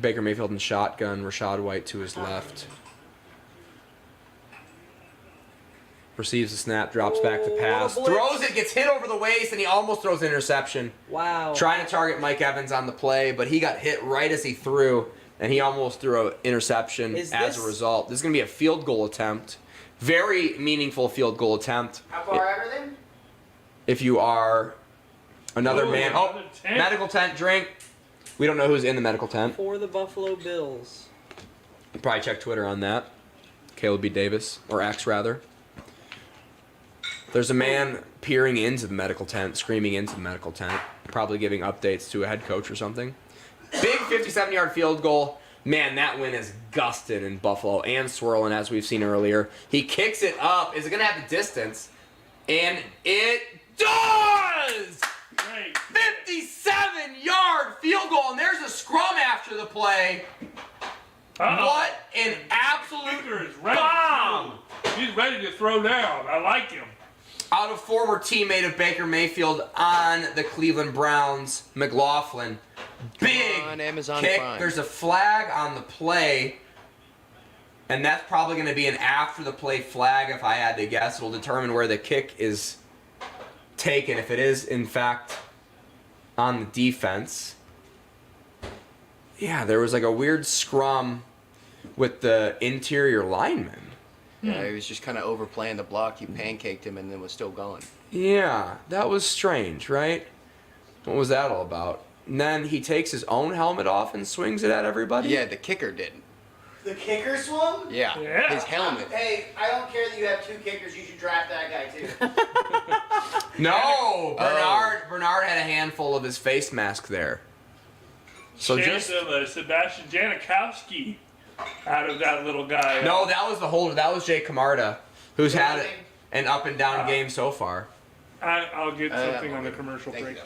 Baker Mayfield in shotgun, Rashad White to his left. Receives the snap, drops back to pass. what a blitz. Throws it, gets hit over the waist, and he almost throws an interception. Wow. Trying to target Mike Evans on the play, but he got hit right as he threw, and he almost threw an interception Is as a this- result. This is going to be a field goal attempt. Very meaningful field goal attempt. How far everything? If you are another Ooh, man. another Oh, tent. medical tent, drink. We don't know who's in the medical tent. For the Buffalo Bills. Probably check Twitter on that. Caleb B. Davis, or X rather. There's a man peering into the medical tent, screaming into the medical tent, probably giving updates to a head coach or something. Big 57-yard field goal. Man, that wind is gusted in Buffalo and swirling, as we've seen earlier. He kicks it up. Is it going to have the distance? And it does! Great. 57-yard field goal, and there's a scrum after the play. Uh-oh. What an Kicker absolute is ready. bomb! He's ready to throw down. I like him. Out of former teammate of Baker Mayfield on the Cleveland Browns, McLaughlin. Big on Amazon kick. Prime. There's a flag on the play, and that's probably going to be an after-the-play flag if I had to guess. It'll determine where the kick is taken, if it is, in fact, on the defense. Yeah, there was like a weird scrum with the interior lineman. yeah, he was just kind of overplaying the block. He pancaked him and then was still going. Yeah, that was strange, right? What was that all about? And then he takes his own helmet off and swings it at everybody? Yeah, the kicker didn't. The kicker swung? Yeah, Yeah. his helmet. Hey, I don't care that you have two kickers. You should draft that guy too. No! Bernard had a handful of his face mask there. So Chance just... of Sebastian Janikowski out of that little guy. No, that was the holder. That was Jay Camarda, who's had Really? an up and down game so far. I'll get something on the okay. commercial Thank break. you.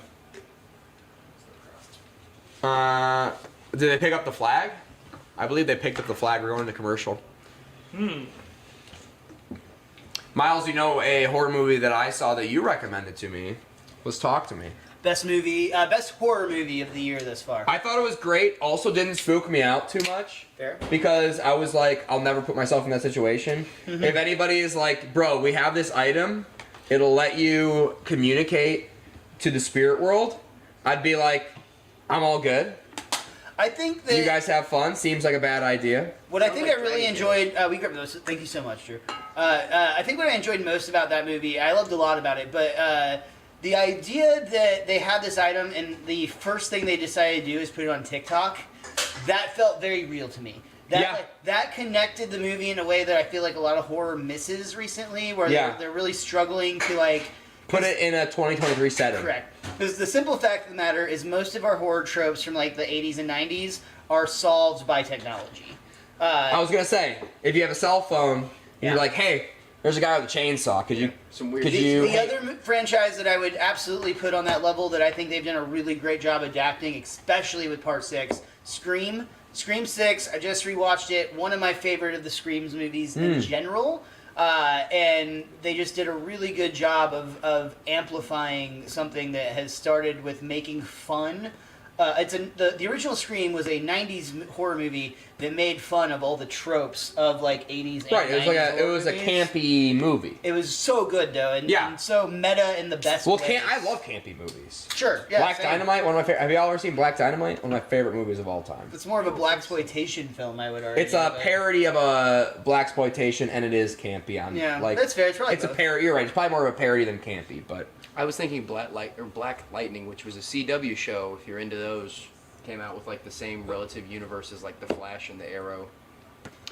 Did they pick up the flag? I believe they picked up the flag. We're going to commercial. Miles, you know a horror movie that I saw that you recommended to me. Let's talk to me. Best horror movie of the year thus far. I thought it was great. Also didn't spook me out too much. Fair. Because I was like, I'll never put myself in that situation. If anybody is like, bro, we have this item, it'll let you communicate to the spirit world, I'd be like, I'm all good. I think that You guys have fun. Seems like a bad idea. what I Sounds think like I really Dragon enjoyed. We grabbed those. Thank you so much, Drew. I think what I enjoyed most about that movie, I loved a lot about it, but the idea that they had this item and the first thing they decided to do is put it on TikTok, that felt very real to me. That Yeah. that connected the movie in a way that I feel like a lot of horror misses recently, where Yeah. they're really struggling to like put it in a 2023 setting. Correct. Because the simple fact of the matter is most of our horror tropes from like the 80s and 90s are solved by technology. I was gonna say, if you have a cell phone, and Yeah. you're like, hey, there's a guy with a chainsaw. Could you? Some weird. Could The, you? the other franchise that I would absolutely put on that level that I think they've done a really great job adapting, especially with Part 6, Scream. Scream 6, I just rewatched it. One of my favorite of the Screams movies in general. And they just did a really good job of amplifying something that has started with making fun. The original Scream was a 90s horror movie that made fun of all the tropes of like 80s and Right, 90s it was a movies. campy movie. It was so good though, and, Yeah. and so meta in the best Well, ways. I love campy movies. Sure, yeah. Black same. Dynamite, one of my favorite. Have you all ever seen Black Dynamite? One of my favorite movies of all time. It's more of a blaxploitation film, I would argue. It's a but- parody of a blaxploitation, and it is campy. Yeah, like, that's fair. It's probably It's a both. parody. You're right. It's probably more of a parody than campy, but I was thinking Black Lightning, which was a CW show. If you're into those, came out with like the same relative universe as like the Flash and the Arrow.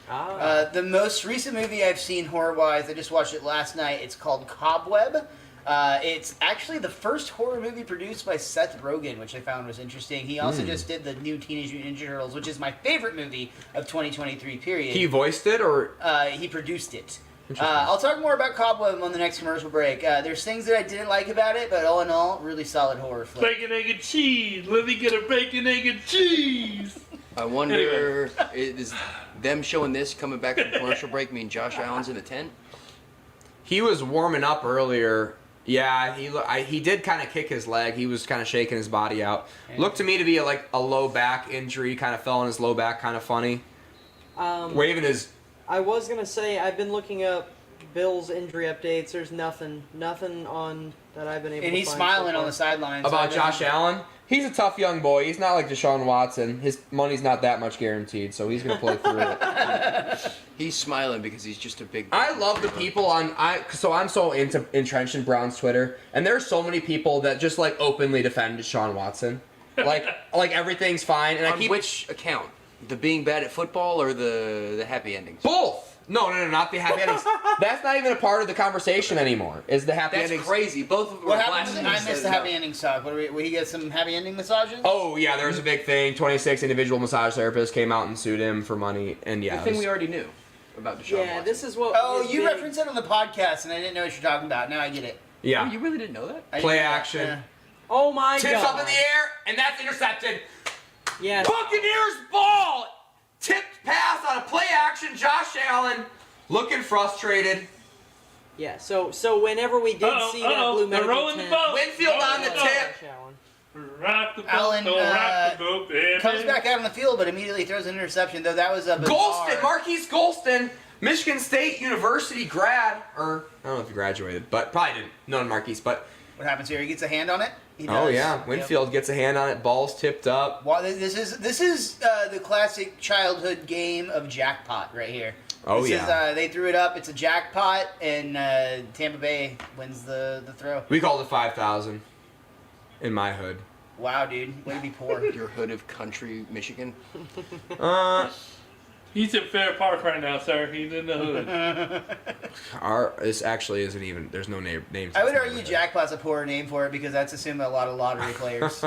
The most recent movie I've seen horror-wise, I just watched it last night. It's called Cobweb. It's actually the first horror movie produced by Seth Rogen, which I found was interesting. He also just did the new Teenage Mutant Ninja Turtles, which is my favorite movie of 2023, period. he voiced it, or He produced it. I'll talk more about Cobweb on the next commercial break. There's things that I didn't like about it, but all in all, really solid horror flick. Bacon, egg, and cheese. Let me get a bacon, egg, and cheese. I wonder, is them showing this coming back from commercial break mean Josh Allen's in a tent? he was warming up earlier. Yeah, he did kind of kick his leg. He was kind of shaking his body out. Looked to me to be like a low back injury. Kind of fell on his low back. Kind of funny. Waving his. I was gonna say I've been looking up Bill's injury updates. There's nothing on that I've been able. And to he's find smiling so on the far. sidelines. About Josh Allen. He's a tough young boy. He's not like Deshaun Watson. His money's not that much guaranteed, so he's gonna play through it. He's smiling because he's just a big. I love the people on so I'm so entrenched in Browns Twitter, and there's so many people that just like openly defend Deshaun Watson, like everything's fine, and I On keep which account? The being bad at football or the happy endings? both. No, not the happy endings. That's not even a part of the conversation anymore. Is the happy That's endings? crazy. Both of them What are happened? blasphemy. I missed the happy ending talk. Will he get some happy ending massages? Oh yeah, there was a big thing. 26 individual massage therapists came out and sued him for money, and yeah, The it thing was- we already knew about Deshaun Yeah, Watson. this is what. Oh, his you big- referenced it on the podcast, and I didn't know what you're talking about. Now I get it. yeah. Oh, you really didn't know that? I Play didn't know that. action. Yeah. Oh my Tips god! up in the air, and that's intercepted. Yeah. Buccaneers ball! Tipped pass on a play action. Josh Allen looking frustrated. Yeah. So whenever we did see that blue They're medical rolling the tent, boat. Winfield Rolling on the boat. tip. Josh Allen. Rock the boat. Allen, Don't rock the boat, baby. Comes back out on the field, but immediately throws an interception. Though that was a Golston, Marquise Golston, Michigan State University grad, or I don't know if he graduated, but probably didn't. Known Marquise, but What happens here? He gets a hand on it. He oh does. yeah, Yep. Winfield gets a hand on it. Ball's tipped up. Well, this is the classic childhood game of jackpot right here. Oh, This yeah. is, they threw it up. It's a jackpot, and Tampa Bay wins the throw. We called it 5,000 in my hood. Wow, dude, way to be poor. Your hood of country, Michigan. He's at Fair Park right now, sir. He's in the hood. This actually isn't even. There's no name. I would argue jackpot's a poor name for it because that's assuming a lot of lottery players.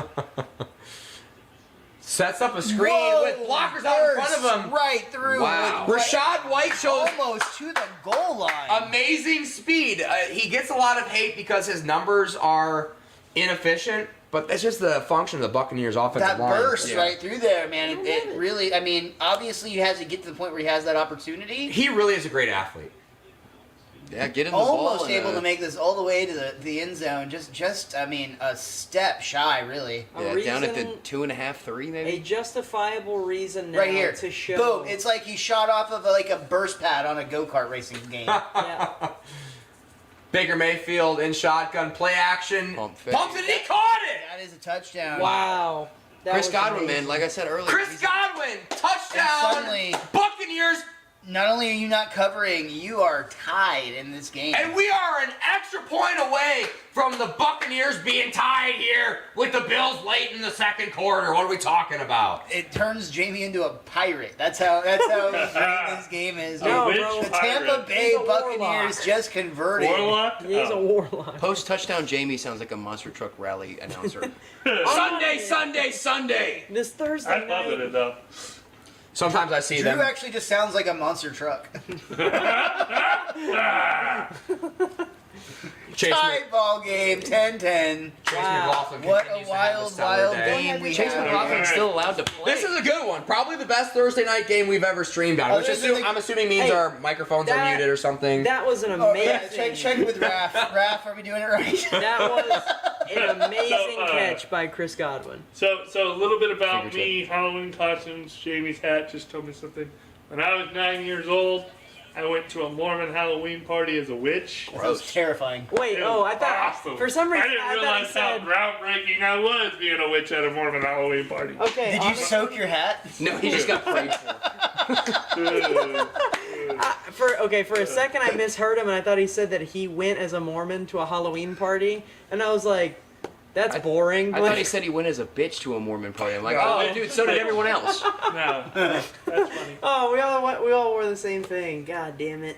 Sets up a screen Whoa, with blockers out in front of burst him. right through. Wow. with- Rashad White shows almost to the goal line. amazing speed. He gets a lot of hate because his numbers are inefficient, but that's just the function of the Buccaneers' offensive That line. burst Yeah. right through there, man. It really, I mean, obviously he has to get to the point where he has that opportunity. He really is a great athlete. Yeah, get him the ball. Almost and, able to make this all the way to the end zone. Just I mean, a step shy, really. A Yeah, down at the reason- 2.5, 3 maybe. A justifiable reason now Right here. to show. Boom. It's like he shot off of like a burst pad on a go-kart racing game. Yeah. Baker Mayfield in shotgun play action. Pump fake. Pumps it and he caught it! That is a touchdown. Wow. That Chris was Godwin, amazing. man, like I said earlier. Chris he's- Godwin, touchdown! And suddenly- Buccaneers not only are you not covering, you are tied in this game. And we are an extra point away from the Buccaneers being tied here with the Bills late in the second quarter. What are we talking about? It turns Jamie into a pirate. That's how great this game is. No, bro. The Tampa Bay He's a Buccaneers warlock. just converted. Warlock? He's a warlock. Post touchdown, Jamie sounds like a monster truck rally announcer. Sunday, Sunday, Sunday. This Thursday I'm loving night. it though. Sometimes I see Drew them. actually just sounds like a monster truck. Chase, Tie ball game, 10-10. Chase Wow. McLaughlin What continues a to have wild, stellar wild day. game we Chase have. McLaughlin's still allowed to play. This is a good one. Probably the best Thursday night game we've ever streamed on. Which Other than I'm assuming means Hey, our microphones are that- muted or something. That was an Oh, amazing. yeah, check with Raph. Raph, are we doing it right? That was an amazing So, catch by Chris Godwin. So a little bit about Fingertip. me, Halloween costumes. Jamie's hat just told me something. When I was 9 years old, I went to a Mormon Halloween party as a witch. That was terrifying. Wait, It oh, was I thought awesome. for some reason I didn't I thought realize he how said. groundbreaking I was being a witch at a Mormon Halloween party. Okay. Did you soak your hat? No, he just got prayed for. For a second I misheard him and I thought he said that he went as a Mormon to a Halloween party and I was like, that's boring. I Like- thought he said he went as a bitch to a Mormon party. I'm like, Oh. oh, dude, so did everyone else. No, that's funny. Oh, we all wore the same thing. God damn it.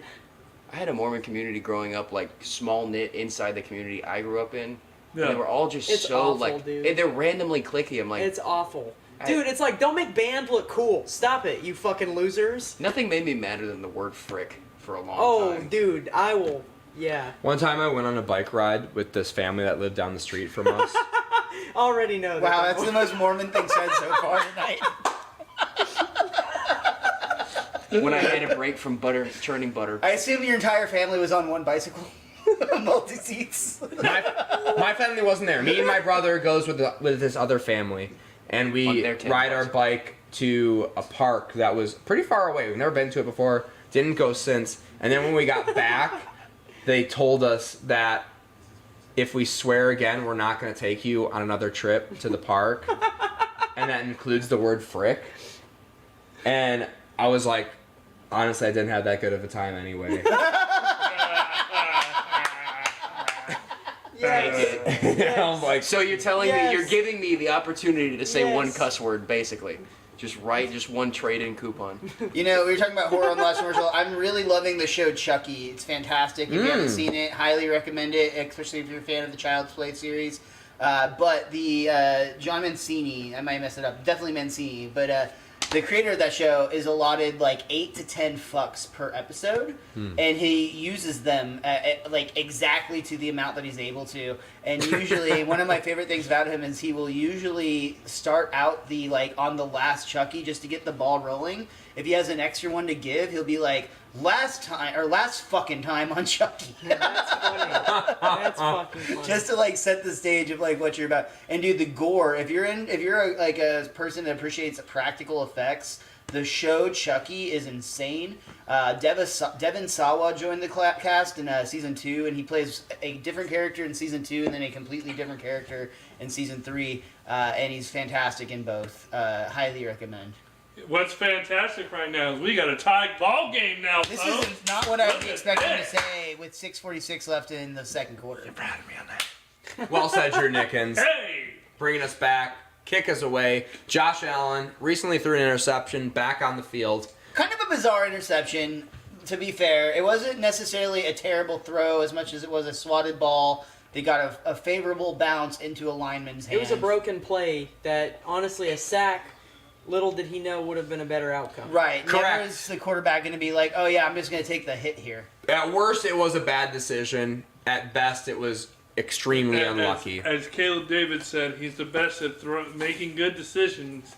I had a Mormon community growing up, like small knit inside the community I grew up in. Yeah. And they were all just It's so awful, like dude. they're randomly clicky. I'm like, It's awful. Dude, it's like, don't make band look cool. Stop it, you fucking losers. nothing made me madder than the word frick for a long Oh, time. dude, I will. Yeah. One time I went on a bike ride with this family that lived down the street from us. Already know that. Wow, that's the most Mormon thing said so far tonight. When I had a break from churning butter. I assume your entire family was on one bicycle. Multi-seats. My family wasn't there. Me and my brother goes with this other family, and On we their 10 ride our bicycle. bike to a park that was pretty far away. We've never been to it before. Didn't go since. And then when we got back, they told us that if we swear again, we're not going to take you on another trip to the park, and that includes the word frick. And I was like, honestly, I didn't have that good of a time anyway. I'm like, So you're telling me Yes. you're giving me the opportunity to say one Yes. cuss word, basically. Just write just one trade-in coupon. You know, we were talking about horror on the last commercial. I'm really loving the show Chucky. It's fantastic. If you haven't seen it, highly recommend it, especially if you're a fan of the Child's Play series. But the John Mancini, I might mess it up, definitely Mancini, but the creator of that show is allotted like 8 to 10 fucks per episode, and he uses them like exactly to the amount that he's able to. And usually, one of my favorite things about him is he will usually start out on the last Chucky just to get the ball rolling. If he has an extra one to give, he'll be like, last fucking time on Chucky. That's funny. That's fucking funny. Just to like set the stage of like what you're about. And dude, the gore. If you're a person that appreciates practical effects, the show Chucky is insane. Devin Sawa joined the cast in season 2, and he plays a different character in season 2, and then a completely different character in season 3. And he's fantastic in both. Highly recommend. What's fantastic right now is we got a tied ball game now, This folks. is not what I Look was at expecting to this. say with 6:46 left in the second quarter. proud of me on that. Well said, Drew Nickens. Hey! Bringing us back, kick us away. Josh Allen recently threw an interception back on the field. Kind of a bizarre interception, to be fair. It wasn't necessarily a terrible throw as much as it was a swatted ball. They got a favorable bounce into a lineman's hand. It was a broken play that, honestly, a sack, little did he know, would have been a better outcome. Right. Correct. Never is the quarterback going to be like, oh yeah, I'm just going to take the hit here. At worst, it was a bad decision. At best, it was extremely unlucky. As Caleb David said, he's the best at making good decisions.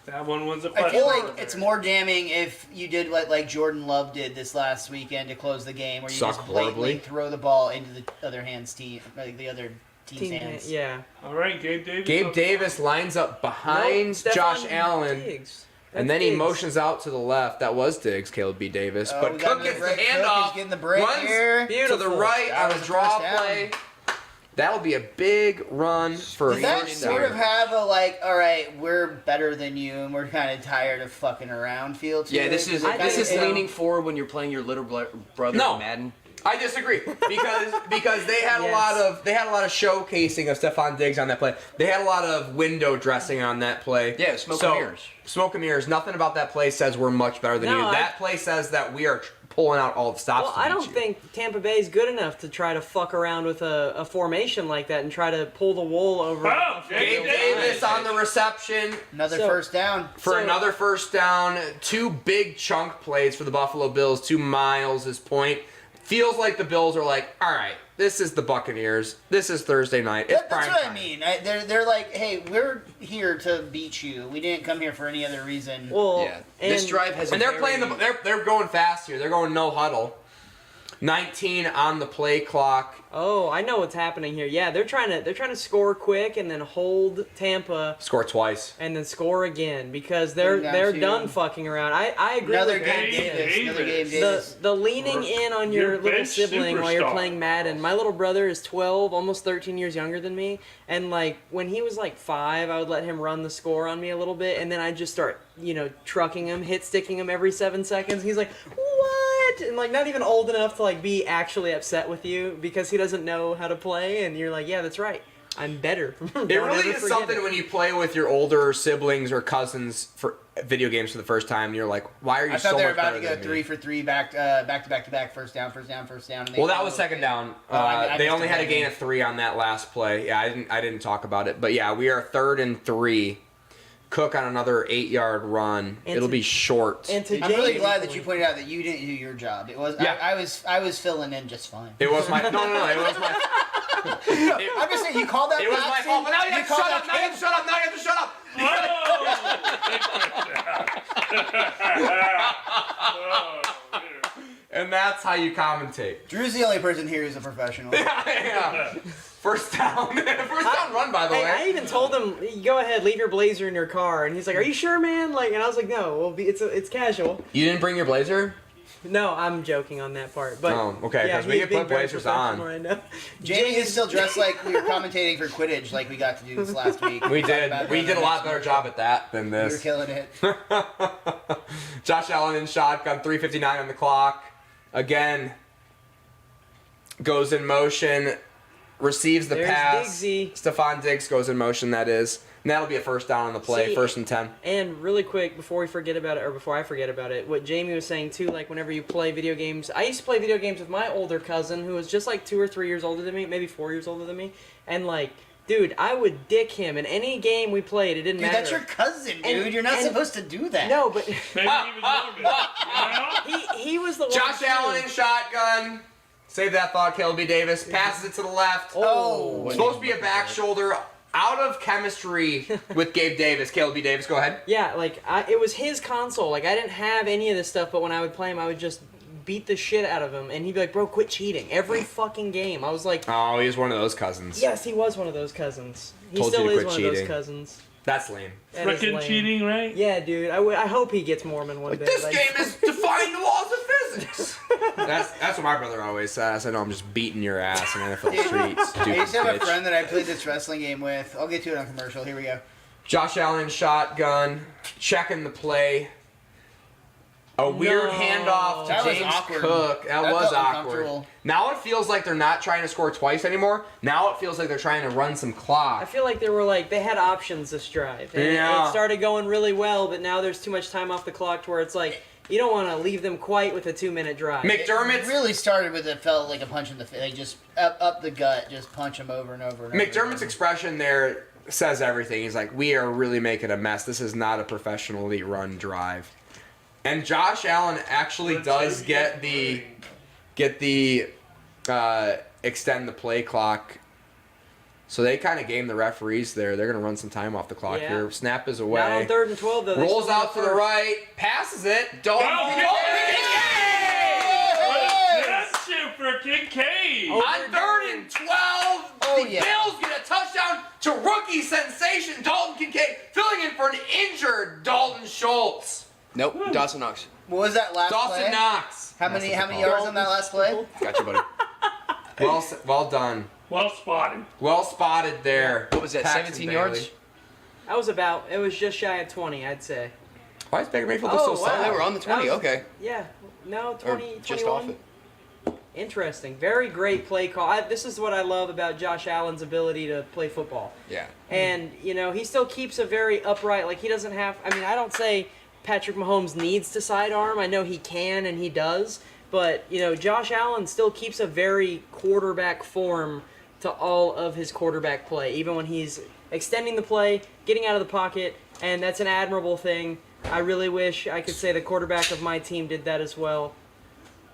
That one was a I feel question. like it's more damning if you did what like Jordan Love did this last weekend to close the game, where you Suck just blatantly horribly. throw the ball into the other the other team's Team, hands. yeah. All right, Gabe Davis. Gabe Davis lines up behind Nope, Josh Stephon Allen, Diggs. and That's then he Diggs. motions out to the left. That was Diggs, Caleb B. Davis. Oh, but we got Cook gets the break. Cook handoff, is getting the break runs here. to the Beautiful. right That on a was the draw first down. play. That'll be a big run for Does that first sort down. of have a like, all right, we're better than you, and we're kind of tired of fucking around feel to Yeah, it? this is I this is think so. leaning forward when you're playing your little brother No. in Madden. I disagree because they had Yes. a lot of showcasing of Stephon Diggs on that play. They had a lot of window dressing on that play. Yeah, smoke and mirrors. Smoke and mirrors. Nothing about that play says we're much better than No, you. That play says that we are pulling out all the stops. Well, to I beat don't you. think Tampa Bay is good enough to try to fuck around with a formation like that and try to pull the wool over. Oh, Gabe Gabe Davis on the reception Another So- first down. for another first down. 2 big chunk plays for the Buffalo Bills. 2 Miles' point. Feels like the Bills are like, all right, this is the Buccaneers. This is Thursday night. It's That's prime what time. I mean. They're like, hey, we're here to beat you. We didn't come here for any other reason. Well, Yeah, and this drive has. And a they're playing very- they're going fast here. They're going no huddle. 19 on the play clock. Oh, I know what's happening here. Yeah, they're trying to score quick and then hold Tampa Score twice. and then score again because they're Bring down they're two. done fucking around. I agree Another with Gabe Gabe Davis. Davis. Another Gabe The Davis. the leaning in on your Your little bench sibling while you're superstar. playing Madden. My little brother is 12, almost 13 years younger than me, and like when he was like 5, I would let him run the score on me a little bit, and then I'd just start trucking him, hit sticking him every 7 seconds. He's like, what? And like not even old enough to like be actually upset with you because he doesn't know how to play, and you're like, yeah, that's right. I'm better. It really is something when you play with your older siblings or cousins for video games for the first time. And you're like, why are you I so thought they were much about better to go than 3 me? for 3 back to back, first down. And they Well, that was second down. I They missed only it. had a gain of 3 on that last play. Yeah, I didn't talk about it, but yeah, we are 3rd and 3. Cook on another 8-yard run. And It'll to- be short. And to I'm really James' glad that point- you pointed out that you didn't do your job. It was Yeah. I was filling in just fine. It was my no. It was my. I'm just saying you called that. It was my Paxton, fault. But now you have to called shut up. that Now you have to shut up. Now you have to shut up. Oh, dear. And that's how you commentate. Drew's the only person here who's a professional. Yeah. First down. First down run, by the I way. even told him, "Go ahead, leave your blazer in your car." And he's like, "Are you sure, man?" Like, and I was like, "No, it's casual." You didn't bring your blazer? No, I'm joking on that part. But Oh, okay, yeah, 'cause we he's could being put very blazers on. professional right now. Jamie is still dressed like we were commentating for Quidditch, like we got to do this last week. We Talked did. about We that did a on lot the better next job at that than one. We were this. killing it. Josh Allen in shotgun, 3:59 on the clock. Again, goes in motion, receives the There's pass. Diggsy. Stephon Diggs goes in motion, that is. And that'll be a first down on the play, See, 1st and 10. And really quick, before I forget about it, what Jamie was saying too, like whenever you play video games, I used to play video games with my older cousin who was just like 2 or 3 years older than me, maybe 4 years older than me, and like, dude, I would dick him in any game we played. It didn't Dude, matter. that's your cousin, dude. And- You're not and- supposed to do that. No, but Maybe he was morbid. You know? he was the one. Josh too. Allen in shotgun. Save that thought, Kelby Davis. Passes it to the left. Oh. Supposed to be a back shoulder. Out of chemistry with Gabe Davis. Kelby Davis, go ahead. Yeah, like it was his console. Like I didn't have any of this stuff, but when I would play him, I would just beat the shit out of him, and he'd be like, "Bro, quit cheating!" Every fucking game. I was like, Oh, he's one of those cousins. "Yes, he was one of those cousins. He Told you still to is quit one of cheating. those cousins." That's lame. That is Frickin' lame. cheating, right? Yeah, dude. I hope he gets Mormon one Like, day. this Like, game is defying the laws of physics. that's what my brother always says. I know I'm just beating your ass in NFL streets. I Stupid used to have a bitch. friend that I played this wrestling game with. I'll get to it on commercial. Here we go. Josh Allen in shotgun, checking the play. A weird No. handoff to That was James awkward. Cook. That That was felt awkward. uncomfortable. Now it feels like they're not trying to score twice anymore. Now it feels like they're trying to run some I clock. feel like they had options this drive. And Yeah. it started going really well, but now there's too much time off the clock to where it's like you don't want to leave them quite with a 2-minute drive. McDermott's It really started with it felt like a punch in the face. Like just up the gut, just punch him over and over and over. McDermott's expression there says everything. He's like, we are really making a mess. This is not a professionally run drive. And Josh Allen actually does get the extend the play clock. So they kind of game the referees there. They're going to run some time off the clock Yeah. here. Snap is Not on away. 3rd and 12 though. They Rolls still have out to the first. right. Passes it. Dalton Dalton That's super Kincaid. Oh. On 3rd and 12, Oh, the yeah. Bills get a touchdown to rookie sensation Dalton Kincaid, filling in for an injured Dalton Schultz. Nope, Dawson Knox. What was that last Dawson play? Knox. How many That's what they yards call on that last play? Got you, buddy. it. Well done. Well spotted. Well spotted there. What was that, Paxton 17 Bailey. yards? It was just shy of 20, I'd say. Why is Baker Mayfield look so Oh, wow. Oh, sad? they were on the 20. That was- Okay. Yeah, no, Or 20, just 21. off it. Interesting. Very great play call. This is what I love about Josh Allen's ability to play football. Yeah. And, he still keeps a very upright, like he doesn't have, I don't say Patrick Mahomes needs to sidearm. I know he can and he does. But, Josh Allen still keeps a very quarterback form to all of his quarterback play, even when he's extending the play, getting out of the pocket, and that's an admirable thing. I really wish I could say the quarterback of my team did that as well,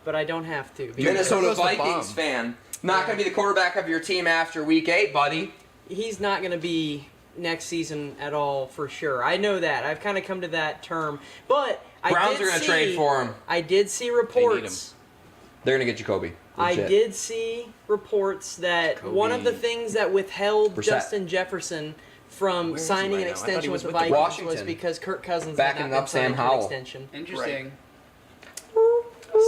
but I don't have to. Minnesota There goes the Vikings bomb. fan. Not going to be the quarterback of your team after week 8, buddy. He's not going to be next season at all for sure. I know that. I've kind of come to that term. But Browns are going to trade for him. I did see him. reports. They're going to get Jacoby. I Legit. did see reports that Jacoby. one of the things that withheld Brissett. Justin Jefferson from Where is he signing right an now? I thought extension he with was the with the Vikings was Washington. because Kirk Cousins Backing had not up been Sam signed to an Howell. extension. Interesting.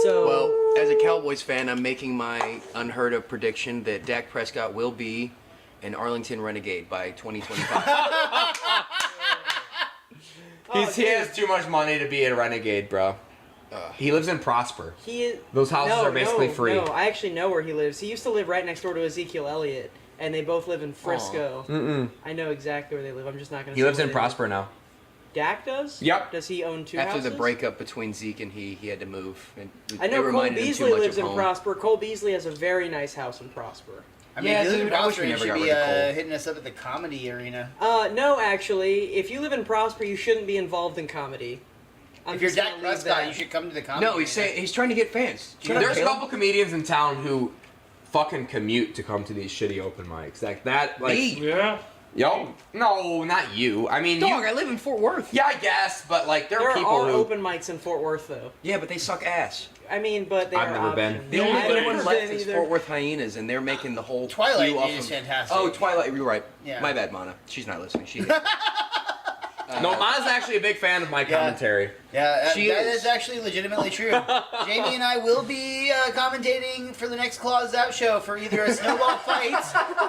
So Well, as a Cowboys fan, I'm making my unheard of prediction that Dak Prescott will be an Arlington Renegade by 2025. He has too much money to be a renegade, bro. He lives in Prosper. he is, Those houses are basically free. No, I actually know where he lives. He used to live right next door to Ezekiel Elliott, and they both live in Frisco. Mm-mm. I know exactly where they live. I'm just not going to. He lives in Prosper now. Dak does? Yep. Does he own two After houses? the breakup between Zeke and he had to move. And I it know Cole reminded him too Beasley much lives of in home. Prosper. Cole Beasley has a very nice house in Prosper. I mean, Yeah, if you live in dude, I wish Prosper, we you never should got be rid of Cole. hitting us up at the comedy arena. No, actually, if you live in Prosper, you shouldn't be involved in comedy. I'm If you're just Dak gonna leave Prescott, that. you should come to the comedy No, arena. he's trying to get fans. Shut up, There's a Caleb. couple comedians in town who fucking commute to come to these shitty open mics. Like that, like Me? Yeah. yo, no, not you. I mean, Dog, you. I live in Fort Worth. Yeah, I guess, but like there There are people are who. open mics in Fort Worth, though. Yeah, but they suck ass. I mean, but they I've are never been. options. The only I've good one never left been is either. Fort Worth Hyenas, and they're making the whole Twilight queue off is of- fantastic. Oh, Twilight, you're right. Yeah. My bad, Mana. She's not listening. She No, Ma's actually a big fan of my commentary. Yeah, She that is. is actually legitimately true. Jamie and I will be commentating for the next Claws Out show for either a snowball fight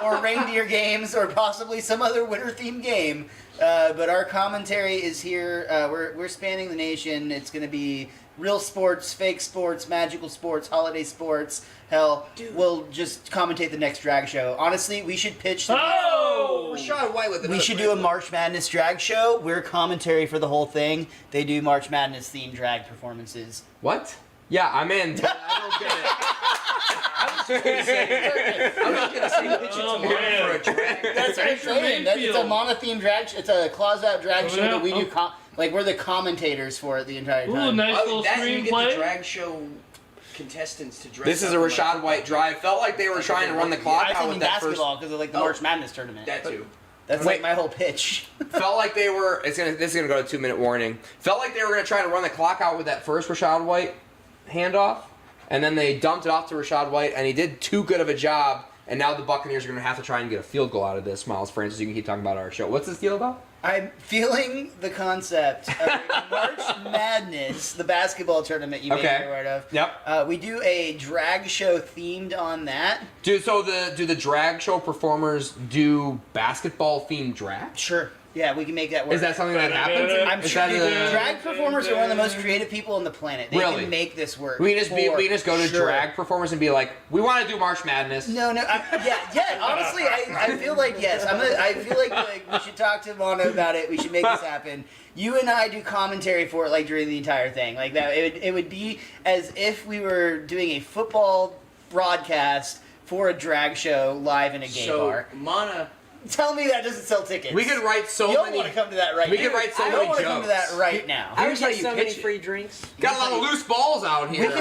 or reindeer games or possibly some other winter-themed game. But our commentary is here. We're spanning the nation. It's going to be real sports, fake sports, magical sports, holiday sports. Hell, we'll just commentate the next drag show. Honestly, we should pitch the... Oh! Rashad White with We should do a March Madness drag show. We're commentary for the whole thing. They do March Madness themed drag performances. What? Yeah, I'm in. I don't get it. I was gonna say pitch it Oh, tomorrow man. for a drag. That's what I'm Baker saying. It's a Mayfield. mono-themed drag. It's a claws out drag Oh, show yeah. that we do. Like we're the commentators for it the entire Ooh, time. nice Oh, little that you get the screenplay. drag show contestants to dress. This is up a in, Rashad like, White drive. Felt like they were trying to run the clock I out think with in that first. basketball because of like the Oh. March Madness tournament. That too. That's Wait. like my whole pitch. Felt like they were. This is gonna go to 2-minute warning. Felt like they were gonna try to run the clock out with that first Rashad White handoff, and then they dumped it off to Rashad White, and he did too good of a job. And now the Buccaneers are gonna have to try and get a field goal out of this. Miles Francis, you can keep talking about our show. What's this deal about? I'm feeling the concept of a March Madness, the basketball tournament you may Okay. be aware of. Yep. We do a drag show themed on that. Do the drag show performers do basketball themed drag? Sure. Yeah, we can make that work. Is that something that happens? I'm Is sure that a- drag performers are one of the most creative people on the planet. They Really? can make this work. We can just go to Sure. drag performers and be like, we want to do March Madness. No. Yeah. Honestly, I feel like yes. I feel like we should talk to Mono about it. We should make this happen. You and I do commentary for it like during the entire thing, like that. It would be as if we were doing a football broadcast for a drag show live in a gay bar. Mana. Tell me that doesn't sell tickets. We could write so You don't many. want to come to that right We now. could write so I many don't want to come to jokes. that right now. I would Here's how get you so many pitch it. free drinks. Got a lot of loose balls out here. We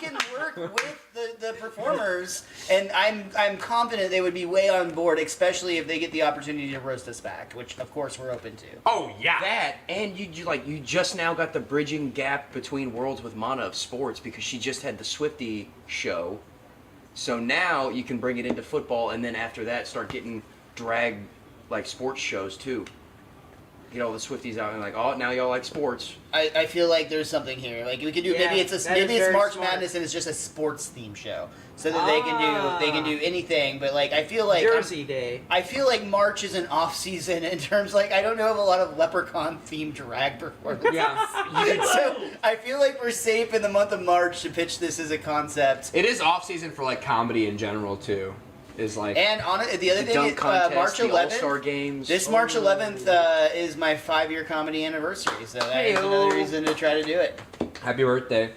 can work with the performers, and I'm confident they would be way on board, especially if they get the opportunity to roast us back, which of course we're open to. Oh yeah. That and you just now got the bridging gap between worlds with Mana of sports because she just had the Swiftie show. So now you can bring it into football and then after that start getting drag like sports shows too. get all the Swifties out and like, oh, now y'all like sports. I feel like there's something here. Like we could do Yeah, maybe that it's is March very smart. Madness and it's just a sports theme show, so that they can do anything. But like I feel like Jersey Day. I feel like March is an off season in terms like I don't know of a lot of leprechaun themed drag performances. Yeah. So I feel like we're safe in the month of March to pitch this as a concept. It is off season for like comedy in general too. Is like And on it, the other The thing, dunk contest, March the 11th. All-Star games. This March 11th is my 5-year comedy anniversary, so that is Hey-o. another reason to try to do it. happy birthday.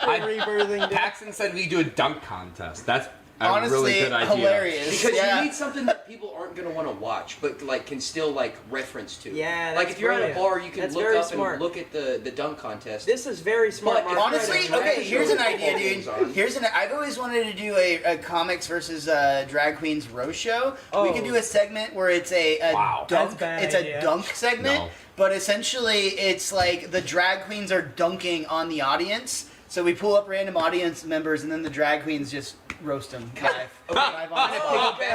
Rebirthing day. Paxton said we do a dunk contest. That's a Honestly, really good idea. hilarious. Because Yeah. you need something that people aren't going to want to watch, but like can still like reference to. Yeah, like that's if you're at a brilliant. bar, you can That's look very up smart. and look at the dunk contest. This is very smart. But Mark. Honestly, Drag okay, here's an show idea, games dude. on. I've always wanted to do a comics versus drag queens roast show. We Oh. could do a segment where it's a Wow. That's dunk. bad It's a idea. dunk segment, No. but essentially it's like the drag queens are dunking on the audience. So we pull up random audience members, and then the drag queens just roast them live. Live on stage.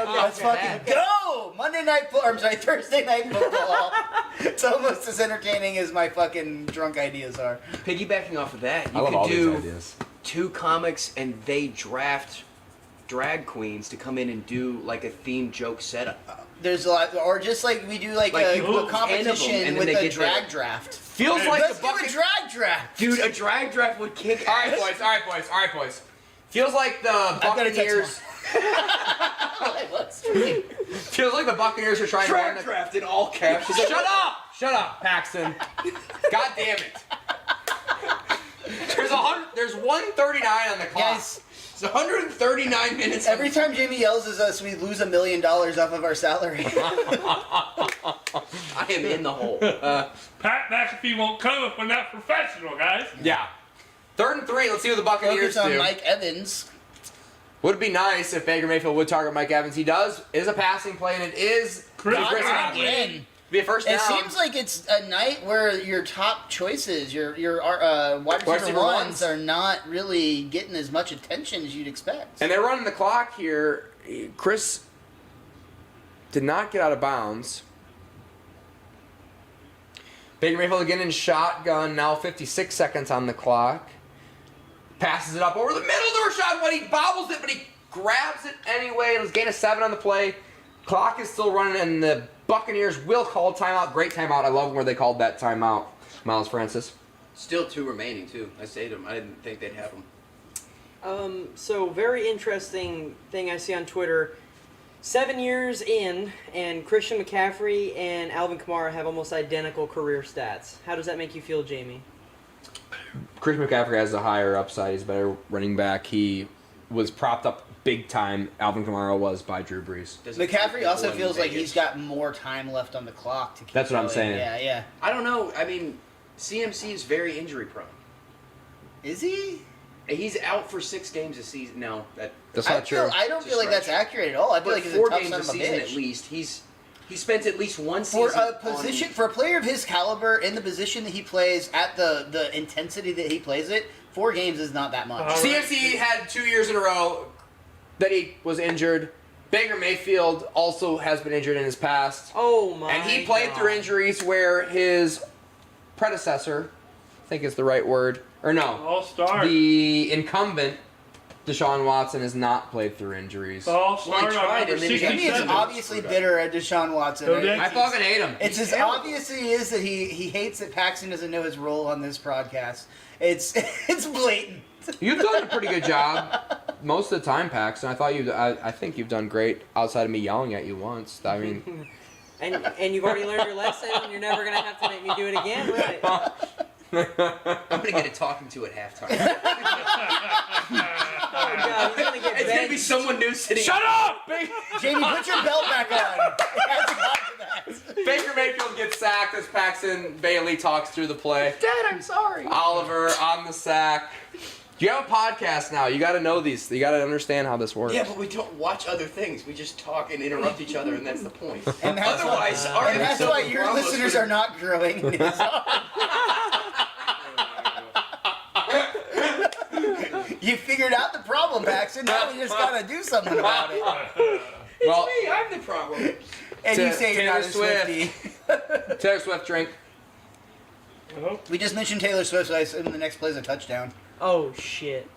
Let's fucking go! Thursday night football. It's almost as entertaining as my fucking drunk ideas are. Piggybacking off of that, I you love all could these do ideas. 2 comics and they draft drag queens to come in and do like a themed joke setup. There's a lot, or just like we do like, Like, you a put 10 of them, competition and then with they a get drag the- draft. Feels like Let's the do a Buccaneers. drag draft. Dude, a drag draft would kick All right, ass. boys. All right, boys. All right, boys. Feels like the gotta text Buccaneers. Feels like the Buccaneers are trying to run Drag the. draft in all caps. Shut up! Shut up, Paxton. God damn it. There's 139 on the clock. Guys, It's 139 minutes. every time Jamie yells at us, we lose $1 million off of our salary. I am in the hole. Pat McAfee won't come if we're not professional, guys. Yeah. 3rd and 3. Let's see what the Buccaneers Focus on do. Mike Evans. Would be nice if Baker Mayfield would target Mike Evans. He does. Is a passing play, and it is Chris be Chris Godwin. Again. be a first down. It seems like it's a night where your top choices, your wide receiver receiver ones, ones. are not really getting as much attention as you'd expect. And they're running the clock here. Chris did not get out of bounds. Baker Mayfield again in shotgun. Now 56 seconds on the clock. Passes it up over the middle to Rashad White. He bobbles it, but he grabs it anyway. It was gain of 7 on the play. Clock is still running, and the Buccaneers will call timeout. Great timeout. I love where they called that timeout. Miles Francis. Still 2 remaining too. I saved them. I didn't think they'd have them. So very interesting thing I see on Twitter. 7 years in, and Christian McCaffrey and Alvin Kamara have almost identical career stats. How does that make you feel, Jamie? Chris McCaffrey has a higher upside. He's a better running back. He was propped up big time. Alvin Kamara was by Drew Brees. Does it McCaffrey feel also in feels like Vegas? he's got more time left on the clock to keep That's what I'm going. saying. Yeah, yeah. I don't know. I mean, CMC is very injury prone. Is he? He's out for 6 games a season. No, That's I not true. don't It's a feel like that's stretch. accurate at all. I feel but like he's 4 a tough games son a of a season bitch. at least. He spent at least one For season a position, for a player of his caliber in the position that he plays at the intensity that he plays it, 4 games is not that much. CMC had 2 years in a row that he was injured. Baker Mayfield also has been injured in his past. Oh my! And he played God. through injuries where his predecessor, I think is the right word, or no, All-star. the incumbent, Deshaun Watson, has not played through injuries. All-star Well, he tried on number and then he got Jamie is 67. obviously bitter at Deshaun Watson. Go right? Yankees. I fucking hate him. It's He's as terrible. obvious as he is that he hates that Paxton doesn't know his role on this podcast. It's it's blatant. You've done a pretty good job most of the time, Paxton. I think you've done great outside of me yelling at you once. I mean, And you've already learned your lesson, and you're never gonna have to make me do it again, right? I'm gonna get a talking to at halftime. Oh God, he's gonna get It's gonna be benched. someone new sitting. shut up! Baker Jamie, put your belt back on. It hasn't gotten to that. Baker Mayfield gets sacked as Paxton Bailey talks through the play. Dad, I'm sorry. Oliver on the sack. You have a podcast now. You got to know these. You got to understand how this works. Yeah, but we don't watch other things. We just talk and interrupt each other, and that's the point. And that's Otherwise, why, our and that's episode why with your Ramos listeners would- are not growing. and his are. You figured out the problem, Paxton. Now we just gotta do something about it. Well, Me, I'm the problem. And you say you're Taylor not a Swift. Swiftie. Taylor Swift drink. Oh, We just mentioned Taylor Swift, so I assume the next play is a touchdown. Oh shit.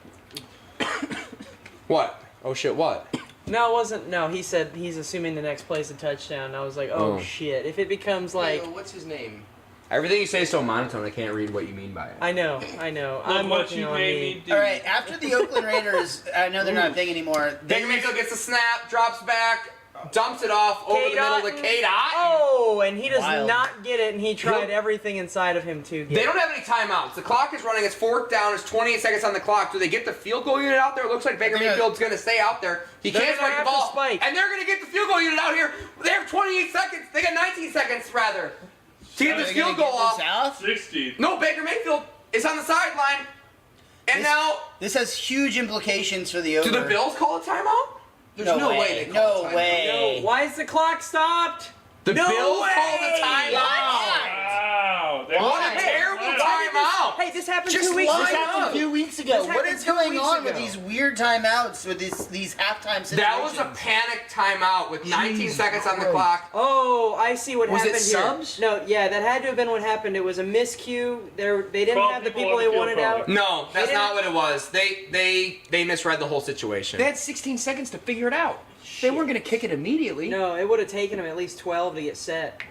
What? Oh shit, what? No, it wasn't. No, he said he's assuming the next play is a touchdown. I was like, oh Oh. shit. If it becomes like, what's his name? Everything you say is so monotone, I can't read what you mean by it. I know. look I'm what working you on made me. me do. All right, after the Oakland Raiders, I know they're not a thing anymore. Baker Mayfield gets the snap, drops back, dumps it off over the middle to K-Dot. Oh, and he does Wild. not get it, and he tried He'll- everything inside of him to get They it. don't have any timeouts. The clock is running. It's 4th down. It's 28 seconds on the clock. Do they get the field goal unit out there? It looks like Baker Yeah. Mayfield's going to stay out there. He They're can't gonna spike the have to ball. spike. And they're going to get the field goal unit out here. They have 28 seconds. They got 19 seconds, rather, to get Are this they field gonna goal get off. this out? 60. No, Baker Mayfield is on the sideline. And now, This has huge implications for the over. do the Bills call a timeout? There's no way they call No a timeout. way. No, why is the clock stopped? The No Bills way! called a timeout. Wow. They're What a right. terrible Wow. timeout. Hey, this happened Just 2 weeks line This ago. up. happened a few weeks ago. This What happened is 2 going weeks on with ago. these weird timeouts, with these halftime situations? That was a panic timeout with 19 seconds on the Christ. clock. Oh, I see what Was it happened here. subs? No, yeah, that had to have been what happened. It was a miscue. They didn't 12 have the people people on they the field wanted probably. out. No, that's They not what it was. They misread the whole situation. They had 16 seconds to figure it out. They weren't going to kick it immediately. No, it would have taken them at least 12 to get set.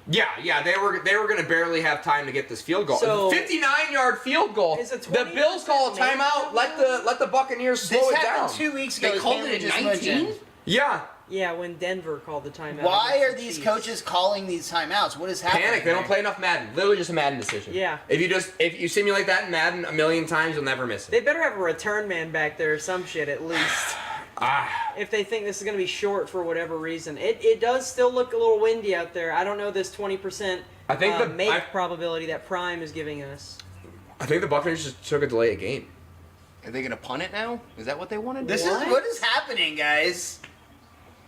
Yeah, they were gonna barely have time to get this field goal. So- 59-yard field goal. Is a The Bills call a 20% timeout. Let the Buccaneers slow This it happened down. 2 weeks ago. They as called Cameron it at just 19? mentioned. Yeah, Yeah, when Denver called the timeout. Why against are the these Chiefs. coaches calling these timeouts? What is happening? panic. They don't here? play enough Madden. Literally just a Madden decision. Yeah. If you simulate that in Madden a million times, you'll never miss They it. better have a return man back there or some shit at least. If they think this is going to be short for whatever reason. It does still look a little windy out there. I don't know this 20% I think probability that Prime is giving us. I think the Buccaneers just took a delay of game. Are they going to punt it now? Is that what they want to do? This is what is happening, guys.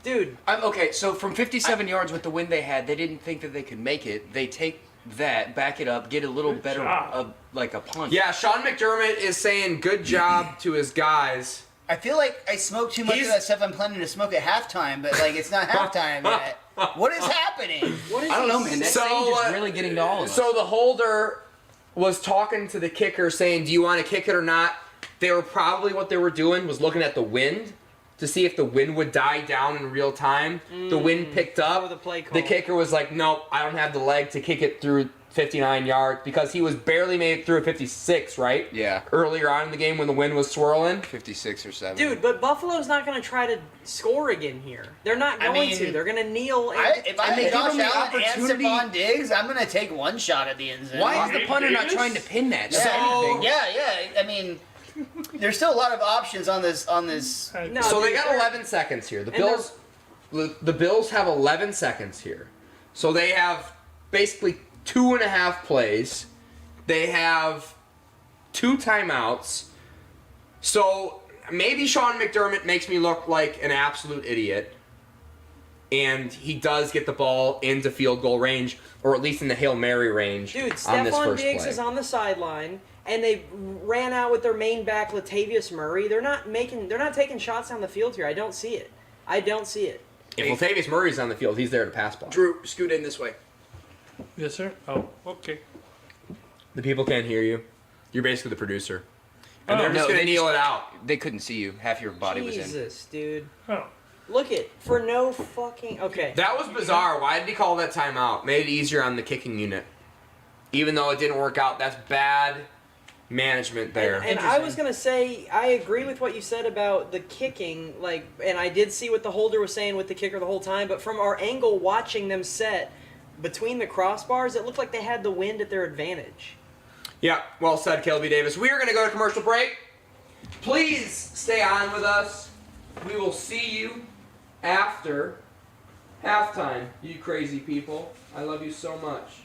Dude, Okay, so from 57 yards with the wind they had, they didn't think that they could make it. They take that, back it up, get a little Good better, job. like a punt. Yeah, Sean McDermott is saying good job to his guys. I feel like I smoked too much He's- of that stuff I'm planning to smoke at halftime, but like it's not halftime yet. What is happening? what is I don't he know, man. That So, sage is really getting to all of us. So the holder was talking to the kicker saying, do you want to kick it or not? They were probably, what they were doing was looking at the wind to see if the wind would die down in real time. The wind picked up. for the play call. The kicker was like, nope, I don't have the leg to kick it through 59 yards because he was barely made it through at 56, right? Yeah. Earlier on in the game when the wind was swirling. 56 or 7. Dude, but Buffalo's not going to try to score again here. They're not I going mean, to. They're going to kneel. If I And they had give Josh him the Allen and opportunity- Stephon Diggs, I'm gonna take one shot at the end zone. Why is the Hey, punter not Davis? trying to pin that? Yeah, So- yeah. I mean, there's still a lot of options on this. No, So they dude, got they're- 11 seconds here. The and Bills have 11 seconds here. So they have basically 2.5 plays. They have 2 timeouts. So maybe Sean McDermott makes me look like an absolute idiot. And he does get the ball into field goal range, or at least in the Hail Mary range Dude, on this Stephon first Diggs play. is on the sideline, and they ran out with their main back, Latavius Murray. They're not taking shots down the field here. I don't see it. If Latavius Murray's on the field, he's there to pass block. Drew, scoot in this way. Yes, sir. Oh, okay. The people can't hear you. You're basically the producer. And they're Oh. just No, going to they kneel just- it out. They couldn't see you. Half your body was in. Jesus, dude. Oh. Look it for no fucking okay. That was bizarre. Why did he call that timeout? Made it easier on the kicking unit. Even though it didn't work out, that's bad management there. And I was gonna say I agree with what you said about the kicking, like, and I did see what the holder was saying with the kicker the whole time. But from our angle, watching them set between the crossbars, it looked like they had the wind at their advantage. Yeah, well said, Kelby Davis. We are going to go to commercial break. Please stay on with us. We will see you after halftime, you crazy people. I love you so much.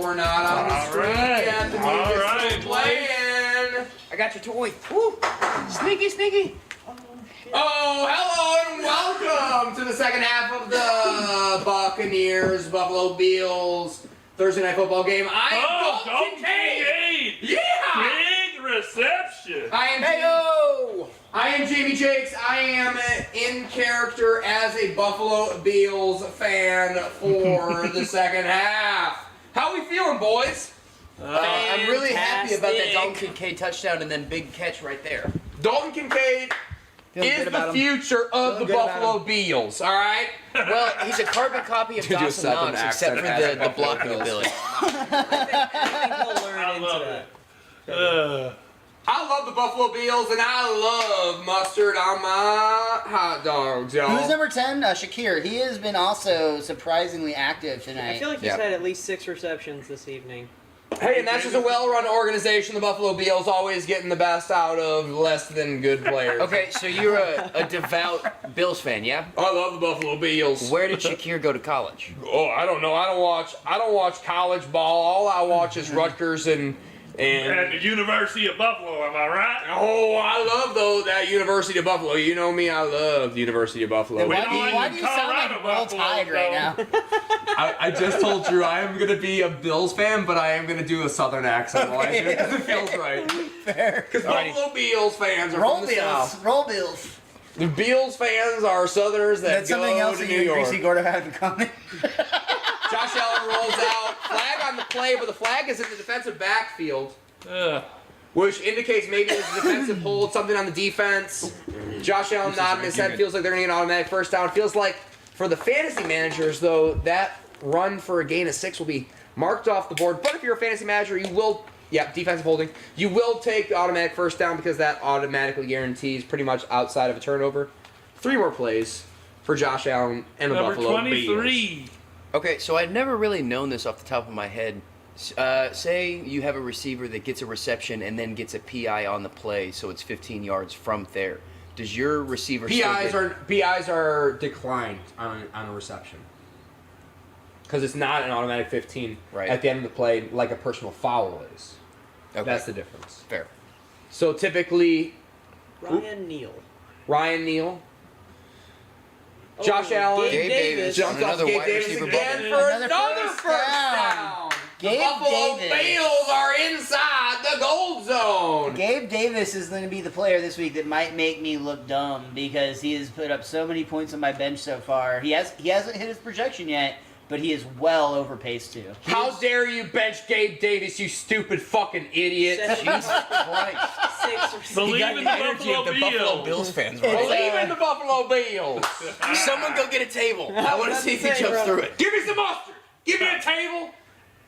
but we're not on the street yet. The music's still playing. I got your toy. Woo. Sneaky. Oh, hello and welcome to the second half of the Buccaneers Buffalo Bills Thursday night football game. I am Dalton Kincaid. Yeah. Big reception. I am Jamie Jakes. I am in character as a Buffalo Bills fan for the second half. How we feeling, boys? I'm really happy about that Fantastic. Dalton Kincaid touchdown and then big catch right there. Dalton Kincaid Feeling is good about the him. future of the Feeling good about Buffalo Bills, all right? Well, he's a carbon copy of To do a Dawson southern Knox, except accent for as a the Buffalo blocking Bills. ability. I think he'll learn I into love that. it. I love the Buffalo Bills, and I love mustard on my hot dogs, y'all. Who's number 10? Shakir. He has been also surprisingly active I tonight. feel like he's Yeah. had at least 6 receptions this evening. Hey, and that's just a well-run organization. The Buffalo Bills always getting the best out of less than good players. Okay, so you're a devout Bills fan, yeah? I love the Buffalo Bills. Where did Shakir go to college? Oh, I don't know. I don't watch college ball. All I watch is Rutgers and At the University of Buffalo, am I right? oh, I love that University of Buffalo. You know me, I love the University of Buffalo. Why don't do you, like why the do you sound like Colorado Roll Buffalo, Tide right now? I just told Drew I am going to be a Bills fan, but I am going to do a southern accent while I do it because it feels right. Fair. Because Buffalo Bills fans are Roll from the South. Bills. Roll Bills. The Bills fans are Southerners that That's go something else to that New you and York. Greasy Gordo have in common. Josh Allen rolls out, flag on the play, but the flag is in the defensive backfield, which indicates maybe it's a defensive hold, something on the defense. Josh Allen nodding his head, feels like they're going to get an automatic first down. Feels like for the fantasy managers, though, that run for a gain of 6 will be marked off the board. But if you're a fantasy manager, you will, defensive holding, you will take the automatic first down because that automatically guarantees pretty much outside of a turnover. 3 more plays for Josh Allen and the Number Buffalo 23. Bills. Okay, so I've never really known this off the top of my head. Say you have a receiver that gets a reception and then gets a PI on the play, so it's 15 yards from there. Does your receiver PIs are declined on a reception because it's not an automatic 15 Right. at the end of the play like a personal foul is. Okay. That's the difference. Fair. So typically, Ryan Neal. Ryan Neal, Josh Allen, Gabe Davis. jumps off Another Gabe wide Davis receiver again bump. for Another another first first down. down. The Gabe Buffalo Davis. Bills are inside the gold zone. Gabe Davis is going to be the player this week that might make me look dumb because he has put up so many points on my bench so far. He hasn't hit his projection yet, but he is well over pace too. How dare you bench Gabe Davis, you stupid fucking idiot. Jesus Christ. 6 receivers. Believe in the Buffalo Bills. Bills fans. Believe in the Buffalo Bills. Someone go get a table. I want to see if he That's jumps right, through bro. it. Give me some mustard. Give me a table.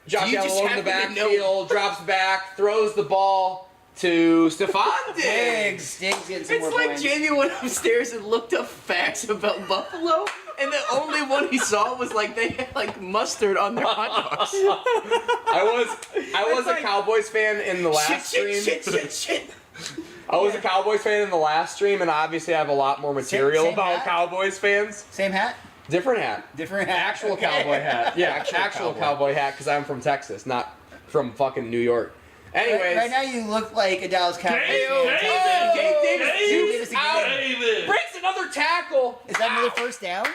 Josh You Allen just over the happen to know- backfield, drops back, throws the ball to Stephon Diggs. Diggs getting some It's more like points. Jamie went upstairs and looked up facts about Buffalo, and the only one he saw was like they had like mustard on their hot dogs. I was a Cowboys fan in the last stream. Shit. I was a Cowboys fan in the last stream, and obviously I have a lot more material Same about hat? Cowboys fans. Same hat? Different hat. Different hat. Actual Okay. cowboy hat. Yeah, actual cowboy. cowboy hat because I'm from Texas, not from fucking New York. Anyways. Right now you look like a Dallas Cowboys Gabe fan. Gabe Davis Davis. jukes out, Davis. breaks another tackle. Is that another first down?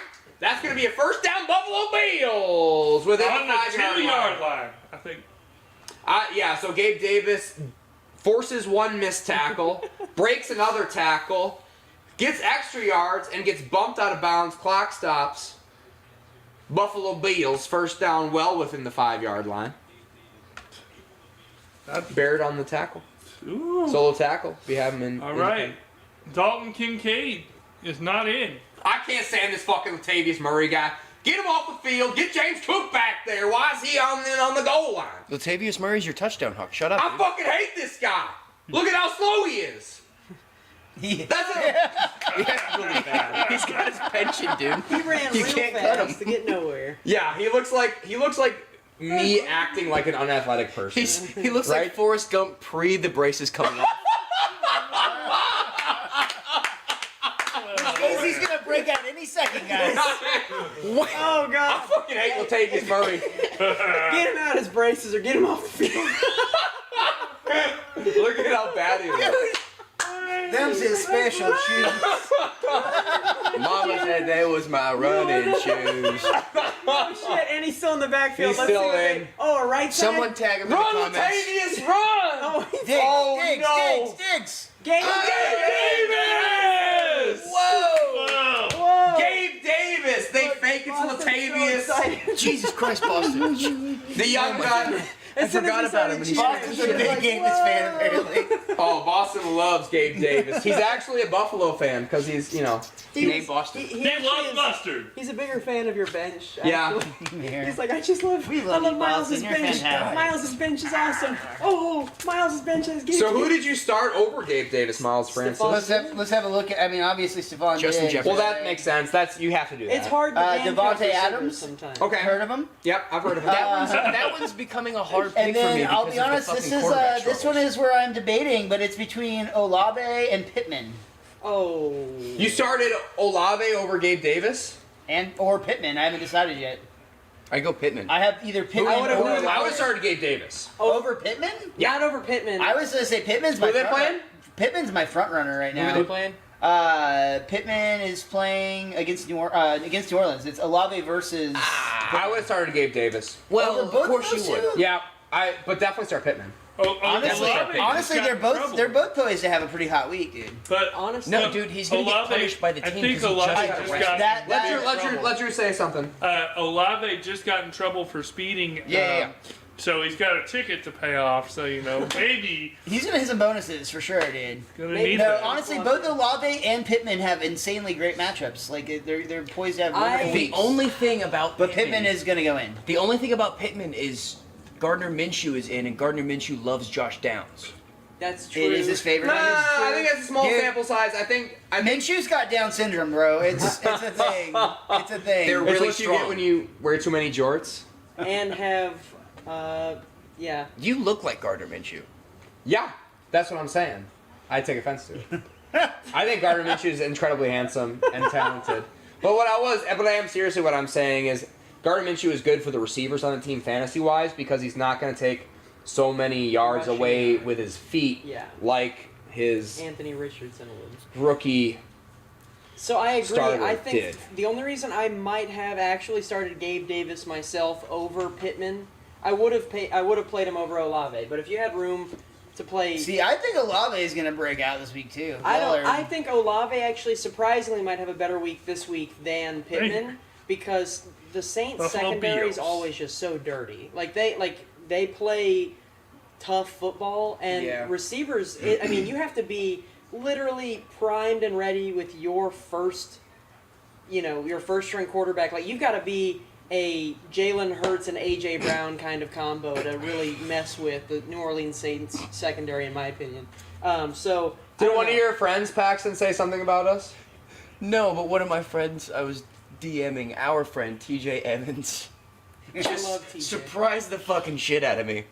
That's going to be a first down Buffalo Bills within On the the 5-yard 2-yard line. line, I think. So Gabe Davis forces one missed tackle, breaks another tackle, gets extra yards, and gets bumped out of bounds. Clock stops. Buffalo Bills first down well within the 5-yard line. Barrett on the tackle. Ooh. Solo tackle. We have him in. All right. Dalton Kincaid is not in. I can't stand this fucking Latavius Murray guy. Get him off the field. Get James Cook back there. Why is he on the goal line? Latavius Murray's your touchdown hawk. Shut up. I dude. fucking hate this guy. Look at how slow he is. That's a, really bad. He's got his pension, dude. He ran You real can't cut him. fast to get nowhere. yeah. He looks like me acting like an unathletic person. He looks Right? like Forrest Gump pre the braces coming off. Casey's gonna break break out any second, guys. Oh I God! fucking hate Latavius Murray. Get him out of his braces or get him off the field. Look at how bad he looks. Them's his special shoes. Mama said that was my running shoes. Oh shit! And he's still in the backfield. He's Let's still see what in. they- Oh, a right side. Someone tag him in the Run, comments. Latavius, run! Oh, he's Diggs, Oh, Diggs, no. Diggs. Gabe. Davis! Whoa! Whoa! Gabe Davis! They fake it to Boston's so Latavius. excited. Jesus Christ, Boston. The young guy. As soon as forgot he about started him when he cheering, Boston's he a was big like, Davis fan, "Whoa." apparently. Oh, Boston loves Gabe Davis. He's actually a Buffalo fan because he's, you know. Name Boston. He They actually love is- mustard. He's a bigger fan of your bench. Yeah. Actually. He's like, I just love. We I love love you, Miles' Boston. You're bench. fantastic. Miles' bench is awesome. Oh, Miles' bench is good. So who did you start over Gabe Davis, Miles Francis? Stephon- Let's have a look at. I mean, obviously Stephon Justin Diggs. Jefferson. Well, that makes sense. That's you have to do that. It's hard to handcuff Devontae receivers Adams? sometimes. Okay. Heard of him? Yep, I've heard of him. That one's becoming a hard pick And for me then I'll because be of the honest, fucking this is quarterback this one struggles. is where I'm debating, but it's between Olave and Pittman, Oh. You started Olave over Gabe Davis? or Pittman. I haven't decided yet. I go Pittman. I have either Pittman I would've or moved- I would Olave. have started Gabe Davis. Over Pittman. Not over Pittman. I was gonna say Pittman's my Who they front playing? Pittman's my front runner right Who are now. they playing? Pittman is playing against New Orleans. It's Olave versus. I would have started Gabe Davis. Well, Over of both course those you would. two? Yeah, but definitely start Pittman. Honestly, Olave just honestly, got they're in both trouble. they're both poised to have a pretty hot week, dude. But Honestly. No, dude, he's gonna get Olave- punished by the I team think because he Olave just just got got arrested. That- Let that- Drew, let Drew say something. Olave just got in trouble for speeding. Yeah. So he's got a ticket to pay off. So maybe He's gonna hit some bonuses for sure, dude. gonna Maybe- need No, that. honestly, both Olave and Pittman have insanely great matchups. Like they're poised to have wonderful The weeks. only thing about But Pittman is gonna go in. the only thing about Pittman is Gardner Minshew is in, and Gardner Minshew loves Josh Downs. That's true. It is his favorite. Nah, I think that's a small Dude. sample size. I think Minshew's got Down syndrome, bro. It's a thing. It's a thing. They're it's really what you get strong. when you wear too many jorts. And have, yeah. You look like Gardner Minshew. Yeah, that's what I'm saying. I take offense to it. I think Gardner Minshew is incredibly handsome and talented. But I am seriously what I'm saying is Gardner Minshew is good for the receivers on the team fantasy wise because he's not going to take so many yards Rushing away yards. with his feet Yeah. like his Anthony Richardson would. rookie. So I agree. Starter I think did. the only reason I might have actually started Gabe Davis myself over Pittman, I would have played him over Olave. But if you had room to play, See, I think Olave is gonna break out this week too. I think Olave actually surprisly might have a better week this week than Pittman because the Saints Buffalo secondary is Bills. always just so dirty. They play tough football and Yeah. receivers. I mean, you have to be literally primed and ready with your first string quarterback. Like you've got to be a Jalen Hurts and AJ Brown kind of combo to really mess with the New Orleans Saints secondary, in my opinion. So I Did don't one of know. your friends, Paxton, say something about us? No, but one of my friends, I was DMing our friend TJ Evans. I love TJ. Surprised the fucking shit out of me.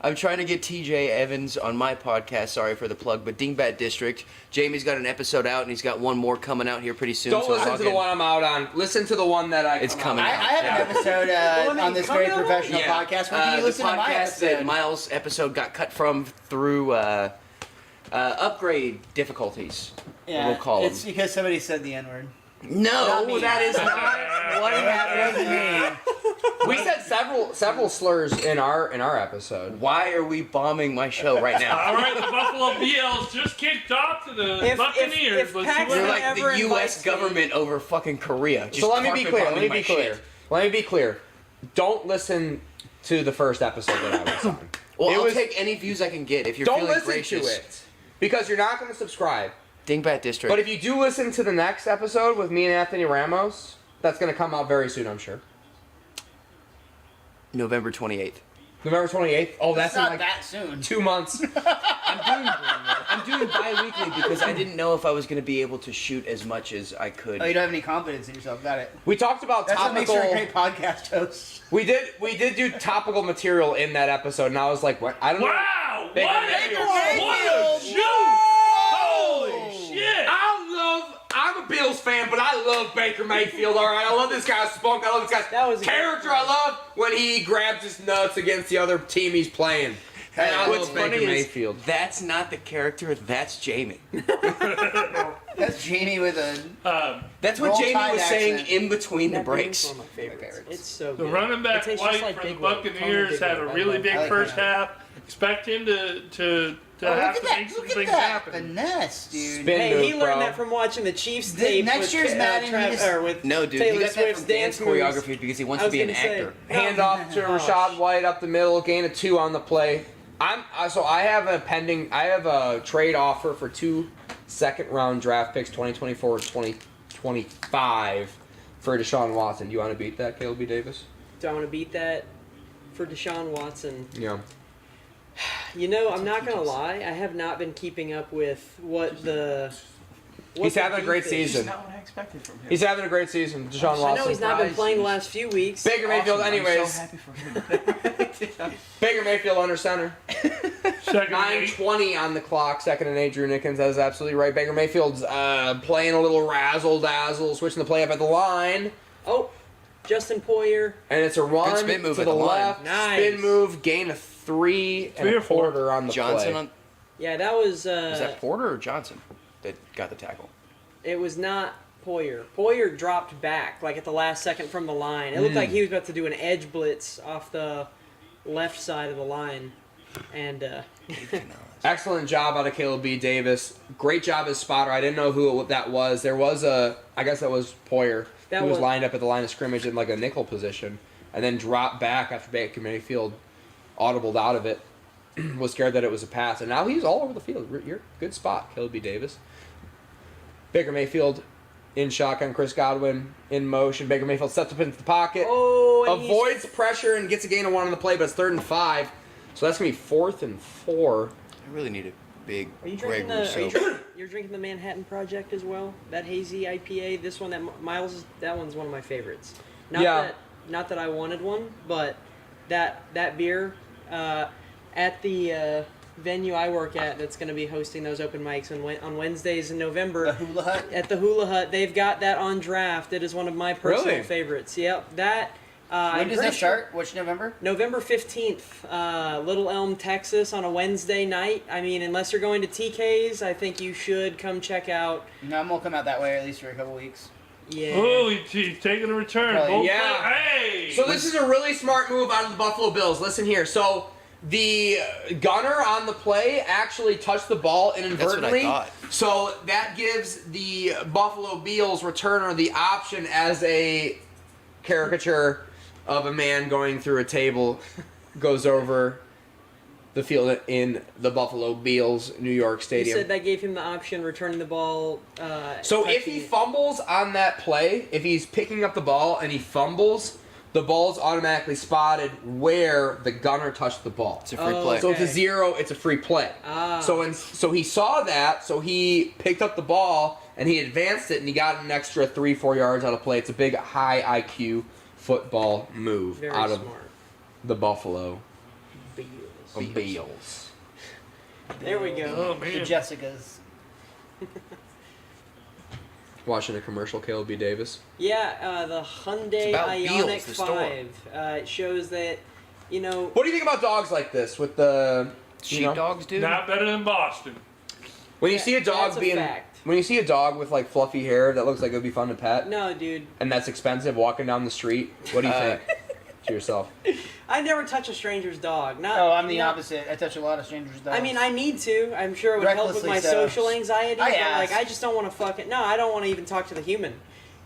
I'm trying to get TJ Evans on my podcast. Sorry for the plug, but Dingbat District. Jamie's got an episode out, and he's got one more coming out here pretty soon. Don't so listen to the one I'm out on. Listen to the one that I. It's come coming out out. on. I have an episode Well, I mean, on this come very on. professional podcast. Where can you the listen to my podcast episode? that Miles' episode got cut from through upgrade difficulties. Yeah, we'll call it's them. because somebody said the N-word. No, that is not what happened. We said several slurs in our episode. Why are we bombing my show right now? All right, the Buffalo BLs just kicked off to the If Buccaneers. Let's see Paxton what We're Whoever like ever the U.S. invites me- government over fucking Korea. Just So let me be carpet clear. bombing my shit. Let me be clear. Don't listen to the first episode that I was on. Well, It I'll was- take any views I can get if you're Don't feeling listen gracious. to it because you're not going to subscribe. Dingbat District. But if you do listen to the next episode with me and Anthony Ramos, that's going to come out very soon, I'm sure. November 28th. November 28th. Oh, that's It's in not like that soon. 2 months. I'm doing bi-weekly because I didn't know if I was going to be able to shoot as much as I could. Oh, you don't have any confidence in yourself. Got it. We talked about That's what makes topical. you a great podcast host. We did do topical material in that episode, and I was like, what? I don't know. Wow! Baker What Mayfield. a shoot! Holy shit! I'm a a Bills fan, but I love Baker Mayfield, all right? I love this guy's spunk. I love this That was guy's a good character. one. I love when he grabs his nuts against the other team he's playing. And I What's love Baker funny is Mayfield. that's not the character. That's Jamie. That's Jamie with a. That's what Roll Jamie Tide was saying accent. in between the That being breaks. one of my favorites. favorites. It's so The good. running back It tastes White just like for the Big Boy. Buccaneers Call had him a Big really Boy. big I like first that. half. Expect him to Oh, have look to at make that! some Look at things that happen. finesse, dude. Spin Hey, move, he learned bro. that from watching the Chiefs The tape. next with, year's Madden, he just- or with No, dude, Taylor he got that Swift's from dance moves. choreography because he wants I to was be an gonna say, actor. Hand off to Rashad White up the middle, gain of 2 on the play. So I have a trade offer for 2 second-round draft picks, 2024 and 2025, for Deshaun Watson. Do you want to beat that, Caleb B. Davis? Do I want to beat that for Deshaun Watson? Yeah. You know, I'm not gonna lie. I have not been keeping up with what the. He's having a great beef is. season. not what I expected from him. He's having a great season, Deshaun I Watson. know he's not been surprised playing the he's- last few weeks. Baker Mayfield, Awesome. anyways. I'm so happy for him. Baker Mayfield under center. Second and 8. 9:20 on the clock. 2nd and 8. Drew Nickens, that is absolutely right. Baker Mayfield's playing a little razzle-dazzle, switching the play up at the line. Oh, Justin Poyer. And it's a run Good spin move to at the the line. left. Nice. Spin move, gain of 3 and 3 a or 4. quarter on the Johnson play. on. Yeah, that was. Was that Porter or Johnson that got the tackle? It was not Poyer. Poyer dropped back like at the last second from the line. It looked like he was about to do an edge blitz off the left side of the line, and Excellent job out of Caleb B. Davis. Great job as spotter. I didn't know who that was. There was I guess that was Poyer. That who was was- lined up at the line of scrimmage in like a nickel position, and then dropped back after Baker Mayfield audibled out of it. Was scared that it was a pass, and now he's all over the field. You're good spot, Caleb B. Davis. Baker Mayfield in shotgun, Chris Godwin in motion. Baker Mayfield steps up into the pocket, oh, and avoids pressure, and gets a gain of 1 on the play, but it's 3rd and 5. So that's going to be 4th and 4. I really need a big Are you Greg drinking the? Rousseau. You're drinking the Manhattan Project as well. That hazy IPA. This one that Miles. That one's one of my favorites. Not that I wanted one, but that beer at the venue I work at that's going to be hosting those open mics on Wednesdays in November. The Hula Hut. At the Hula Hut, they've got that on draft. It is one of my personal Really? favorites. Yep, that. When I'm does pretty that sure- start? Which November? November 15th, Little Elm, Texas, on a Wednesday night. I mean, unless you're going to TK's, I think you should come check out. No, I'm gonna come out that way at least for a couple weeks. Yeah. Oh, he's taking a return. Probably. Both Yeah. Hey. So this is a really smart move out of the Buffalo Bills. Listen here. So the gunner on the play actually touched the ball inadvertently. thought. So that gives the Buffalo Bills returner the option as a caricature of a man going through a table goes over the field in the Buffalo Bills New York You Stadium. said that gave him the option returning the ball. So if he touching- fumbles on that play, if he's picking up the ball and he fumbles, the ball's automatically spotted where the gunner touched the ball. It's a free Oh, play. So it's a Okay. 0, it's a free play. Ah. So he saw that, so he picked up the ball and he advanced it and he got an extra 3-4 yards out of play. It's a big high IQ football move Very out of smart. the Buffalo Bills. Bills. There we go. Oh The man. Jessicas. Watching a commercial, Caleb B. Davis. Yeah, the Hyundai It's about Ioniq Beals, the store. 5. It shows that, you know, What do you think about dogs like this with the Sheepdogs, dude. Not better than Boston. When you see a dog that's a being fact. when you see a dog with like fluffy hair that looks like it would be fun to pet no, dude. and that's expensive walking down the street, what do you think to yourself? I never touch a stranger's dog. Not. Oh, I'm the not- opposite. I touch a lot of strangers' dogs. I mean, I need to. I'm sure it would help with Recklessly my so. social anxiety. I But, asked. like, I just don't want to fucking. No, I don't want to even talk to the human.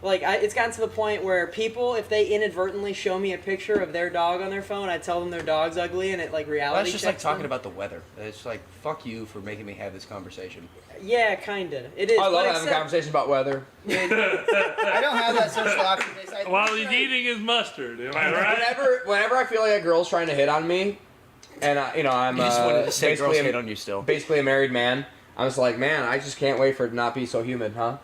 Like, it's gotten to the point where people, if they inadvertently show me a picture of their dog on their phone, I tell them their dog's ugly, and it like reality Well, that's just like checks talking them. about the weather. It's like, fuck you for making me have this conversation. Yeah, kinda. It is. I love but having except- conversations about weather. I don't have that social awkwardness. I While think he's I- eating his mustard, am I right? Whenever I feel like a girl's trying to hit on me, and I'm You just wanted to say girls hate on you still. basically a married man, I was like, man, I just can't wait for it to not be so humid, huh?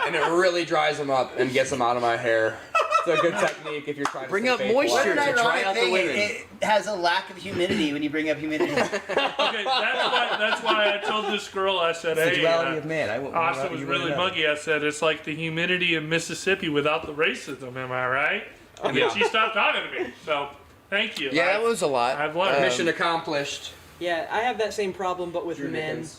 And it really dries them up and gets them out of my hair. It's a good technique if you're trying to Bring stay up faithful. moisture. What an to try ironic out the thing. women. It has a lack of humidity when you bring up humidity. Okay, that's why I told this girl, I said, It's the hey, duality of man. I won't Austin was really muggy. I said, it's like the humidity in Mississippi without the racism, am I right? And then she stopped talking to me. So, thank you. Yeah, that was a lot. I've learned. Mission accomplished. Yeah, I have that same problem, but with Drew men. Nickens.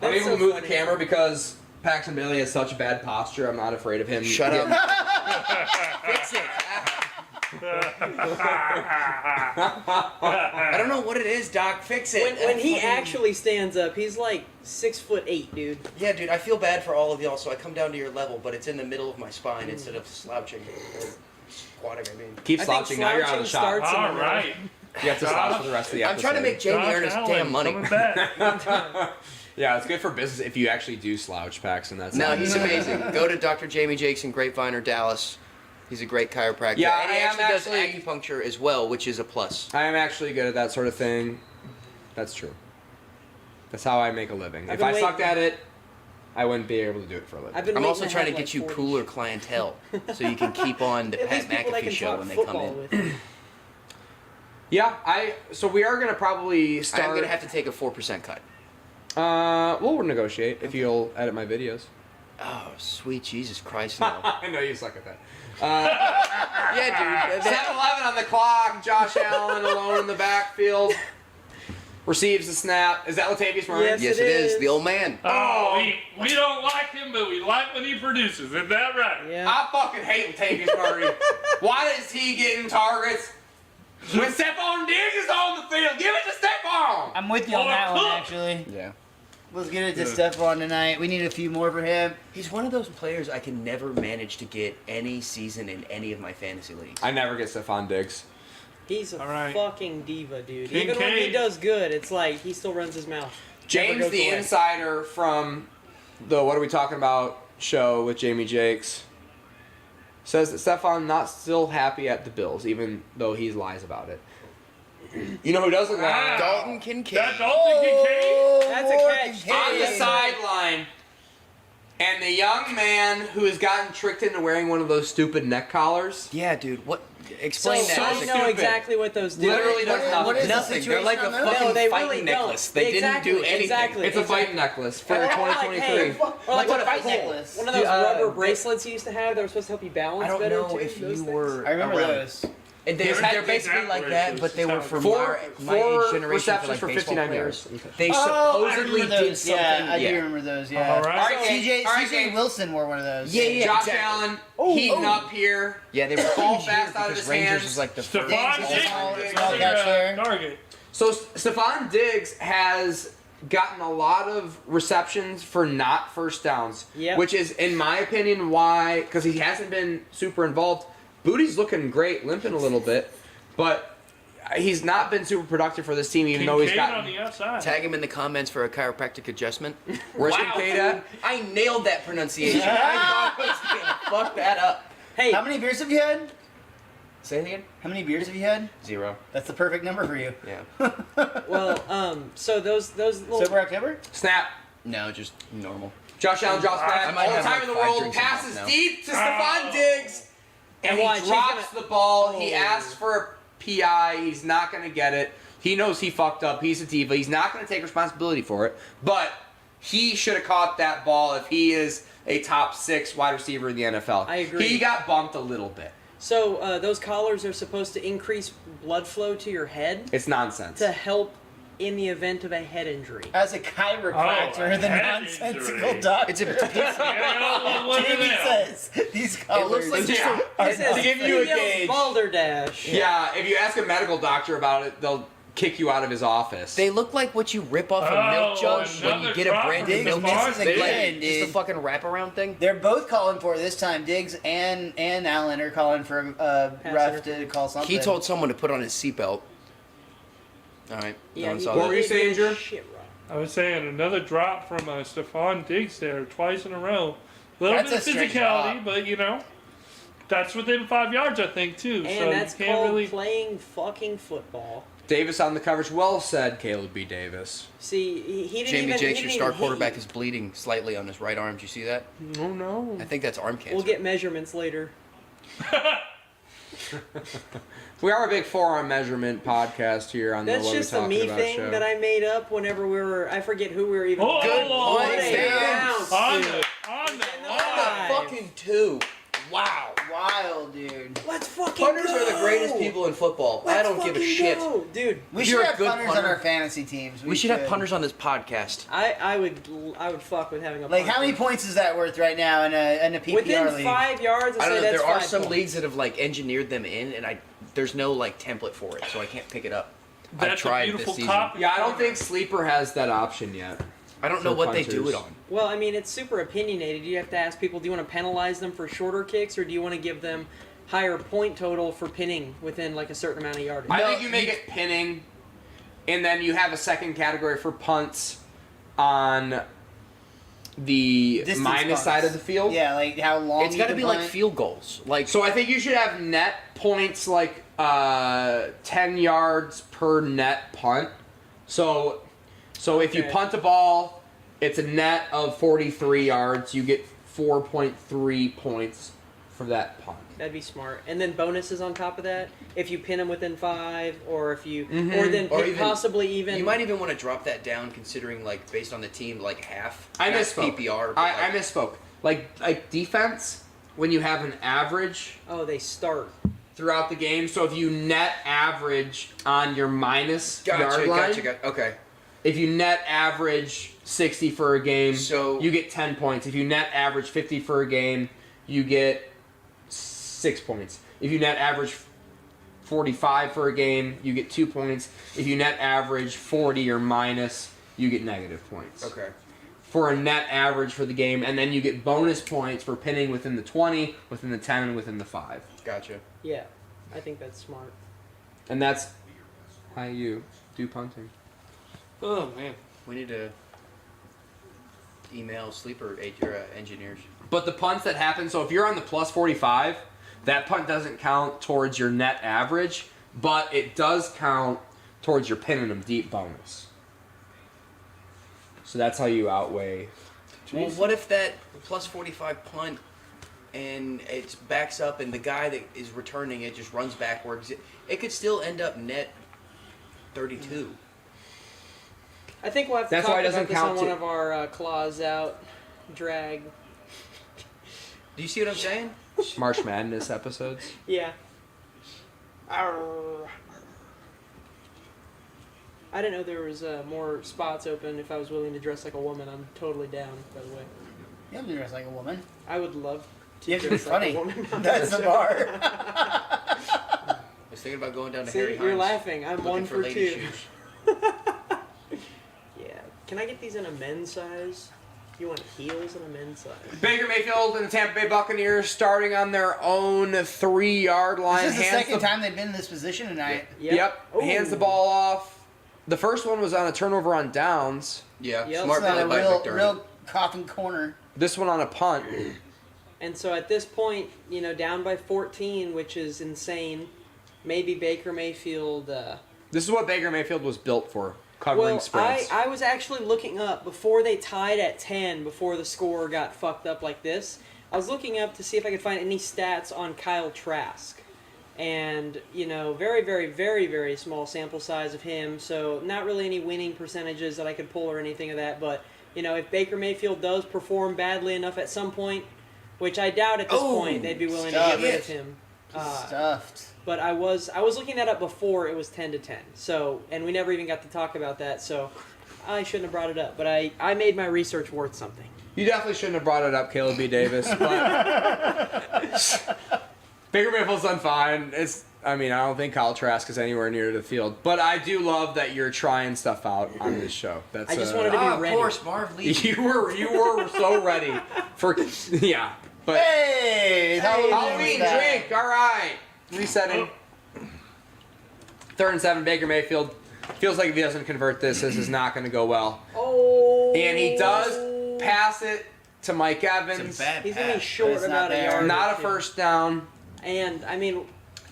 I'm That's able to so move funny. the camera because Paxton Bailey has such bad posture. I'm not afraid of him. Shut up. getting- Fix it. I don't know what it is, Doc. Fix it. When he actually stands up, he's like 6'8", dude. Yeah, dude, I feel bad for all of y'all, so I come down to your level, but it's in the middle of my spine instead of slouching. Or squatting, I mean. Keep I think slouching. Now you're out of the slouching shot. starts- All right. You have to slouch for the rest of the I'm episode. trying to make Jamie Josh earn his Allen damn money. coming back. Yeah, it's good for business if you actually do slouch, Paxton. That's No, it. he's amazing. Go to Dr. Jamie Jakes in Grapevine or Dallas. He's a great chiropractor. Yeah, and he I am actually does actually- acupuncture as well, which is a plus. I am actually good at that sort of thing. That's true. That's how I make a living. I've If been I sucked waiting- at it, I wouldn't be able to do it for a living. I've been I'm waiting also trying to have, get like, you 40 cooler clientele so you can keep on the At Pat least people that McAfee can show talk when they come football in. with. Yeah, so we are gonna probably I'm start. going to have to take a 4% cut. We'll negotiate if you'll edit my videos. Oh, sweet Jesus Christ, no. I know you suck at that. Yeah, dude. 7-11 on the clock. Josh Allen alone in the backfield. Receives the snap. Is that Latavius Murray? Yes. Yes, It it is. is. The old man. Oh, we don't like him, but we like what he produces. Isn't that right? Yeah. I fucking hate Latavius Murray. Why is he getting targets when Stephon Diggs is on the field? Give it to Stephon. I'm with you on that one, actually. Yeah. Let's get it to Stephon tonight. We need a few more for him. He's one of those players I can never manage to get any season in any of my fantasy leagues. I never get Stephon Diggs. He's a All right. fucking diva, dude. King Even when he Cade. does good, it's like he still runs his mouth. James, goes the away. insider from the What Are We Talking About show with Jamie Jakes, says that Stephon not still happy at the Bills, even though he lies about it. You know who doesn't lie? Dalton Kincaid. That Dalton Kincaid? That's a more catch. On the Kincaid. sideline. And the young man who has gotten tricked into wearing one of those stupid neck collars. Yeah, dude. What? Explain So that. I so know stupid. exactly what those do. Literally does nothing. What is the Nothing. They're situation like a on those? fucking No, they fighting really necklace. don't. They didn't do anything. Exactly. It's a fighting necklace for Or like, 2023. hey, or like What's a what fight cool. necklace? One of those Yeah, rubber they- bracelets you used to have that were supposed to help you balance I don't better know too. if those you things. were I remember around. those. And His they're head- basically like that, but they were for Four my age generation receptions for like for baseball 59 players. yards. They I supposedly remember did those. something. Yeah, I do remember those. Yeah. All right. All right, CJ gang. Wilson wore one of those. Yeah, yeah. Josh exactly. Allen Oh, heating oh. up here. Yeah, they were Ball huge fast here out of because his Rangers hands. was like the first. Stephon Diggs. Diggs. Small- is small your, catch there. target. So Stephon Diggs has gotten a lot of receptions for not first downs, Yep. which is, in my opinion, why, because he hasn't been super involved. Booty's looking great, limping a little bit, but he's not been super productive for this team, even though he's Kincaid got. on the outside. Tag him in the comments for a chiropractic adjustment. Where's Wow, Kincaid at? I nailed that pronunciation. I thought I was gonna fuck that up. Hey, How many beers have you had? Say it again. How many beers have you had? 0. That's the perfect number for you. Yeah. well, so those little Sober October? Snap. No, just normal. Josh Allen drops back. I might All the have time like in the 5 world. drinks in Passes my mouth deep to Oh. Stephon Diggs. And And he watch, he's drops gonna- the ball. He Oh. asks for a PI. He's not going to get it. He knows he fucked up. He's a diva. He's not going to take responsibility for it. But he should have caught that ball if he is a top 6 wide receiver in the NFL. I agree. He got bumped a little bit. So those collars are supposed to increase blood flow to your head It's nonsense. to help in the event of a head injury. As a chiropractor, Oh, the head nonsensical injury. doctor. It's a piece of Yeah, look at Jamie that. says these colors. looks like just Yeah. a- This is to give you a Theo gauge. Balderdash. Yeah, if you ask a medical doctor about it, they'll kick you out of his office. They look like what you rip off a milk jug when you another get a drop brand from new Diggs milk Stephon misses jug. Diggs. again, Just a dude. fucking wraparound thing. They're both calling for it this time. Diggs and Allen are calling for ref to call something. He told someone to put on his seatbelt. All right. Yeah, no one he- saw What that. were you he saying, did Drew? shit right. I was saying another drop from Stephon Diggs there twice in a row. A little That's bit a of straight physicality, drop. but you know, that's within 5 yards, I think, too. And so that's you can't called really. playing fucking football. Davis on the coverage. Well said, Caleb B. Davis. See, he didn't Jamie even. Jakes, he your didn't star even hit quarterback, you. is bleeding slightly on his right arm. Did you see that? Oh, no. I think that's arm cancer. We'll get measurements later. We are a big forearm measurement podcast here on That's the What just We a Talking me About thing show. that I made up whenever we were. I forget who we were even. Oh, Good oh, point, oh, Sam. On dude. the In the line. five. Fucking 2. Wow. Wild, dude. Let's fucking Punters go. are the greatest people in football. I Let's don't give a fucking shit. go. Dude. We If should you're a have good punters on punter- our fantasy teams. We should have punters on this podcast. I would fuck with having a Like, how punter. many points is that worth right now in a PPR Within league? 5 yards, I I don't say know. that's There are 5 some points. leagues that have like engineered them in, and there's no like template for it, so I can't pick it up. I've That's a tried beautiful this season. topic. Yeah, I don't think Sleeper has that option yet. I don't know For what they do punters. it on. Well, I mean, it's super opinionated. You have to ask people, do you want to penalize them for shorter kicks, or do you want to give them higher point total for pinning within like a certain amount of yardage? I think you make it pinning, and then you have a second category for punts on the Distance minus punts. side of the field. Yeah, like how long It's you got to can be like punt. field goals. Like So I think you should have net points like 10 yards per net punt. So if you Okay. punt a ball, it's a net of 43 yards. You get 4.3 points for that punt. That'd be smart. And then bonuses on top of that, if you pin them within 5, or if you, Mhm. or then Or pin even- possibly even. you might even want to drop that down, considering like based on the team, like half. I Not misspoke. PPR. But I like, misspoke. Like defense, when you have an average Oh, they start. throughout the game. So if you net average on your minus yard line, Gotcha. Okay. if you net average 60 for a game, So- you get 10 points. If you net average 50 for a game, you get 6 points. If you net average 45 for a game, you get 2 points. If you net average 40 or minus, you get negative points. Okay. For a net average for the game, and then you get bonus points for pinning within the 20, within the 10, and within the 5. Gotcha. Yeah, I think that's smart. And that's how you do punting. Oh man. We need to email sleeper engineers. But the punts that happen, so if you're on the plus 45, that punt doesn't count towards your net average, but it does count towards your pinning them deep bonus. So that's how you outweigh. Well, what if that plus 45 punt and it backs up and the guy that is returning it just runs backwards? It could still end up net 32. I think we'll have to That's talk why it about doesn't this count on one to- of our claws out drag. Do you see what I'm saying? March Madness episodes. Yeah. Arr. I didn't know there was more spots open if I was willing to dress like a woman. I'm totally down, by the way. You have to dress like a woman. I would love to You have to be dress like funny. a woman. That's the bar. I was thinking about going down to See, Harry you're Hines. laughing. I'm looking 1 for for lady 2. shoes. Yeah. Can I get these in a men's size? You want heels in a men's size? Baker Mayfield and the Tampa Bay Buccaneers starting on their own 3-yard line. Is this the Hands second time they've been in this position tonight? Yep. Hands the Ooh. ball off. The first one was on a turnover on downs. Yeah, Yep. smart It's not play a by real, McDermott. real coffin corner. This one on a punt. And so at this point, down by 14, which is insane. Maybe Baker Mayfield. This is what Baker Mayfield was built for, covering Well, spreads. I was actually looking up before they tied at 10, before the score got fucked up like this. I was looking up to see if I could find any stats on Kyle Trask. And, very, very, very, very small sample size of him, so not really any winning percentages that I could pull or anything of that. But, if Baker Mayfield does perform badly enough at some point, which I doubt at this point, they'd be willing to get rid of him. Stuffed. But I was looking that up before it was 10-10. So, and we never even got to talk about that. So, I shouldn't have brought it up. But I made my research worth something. You definitely shouldn't have brought it up, Caleb B. Davis. But Baker Mayfield's done fine. I don't think Kyle Trask is anywhere near the field. But I do love that you're trying stuff out on this show. That's I just wanted to be Of ready. course, Marv Lee. you were so ready for yeah. But Hey! Halloween drink. All right. Resetting. 3rd and 7. Baker Mayfield feels like if he doesn't convert this is not going to go well. Oh. And he does pass it to Mike It's Evans. a bad He's going to be pass. short It's about not a there. yard. Not or a two. first down. And,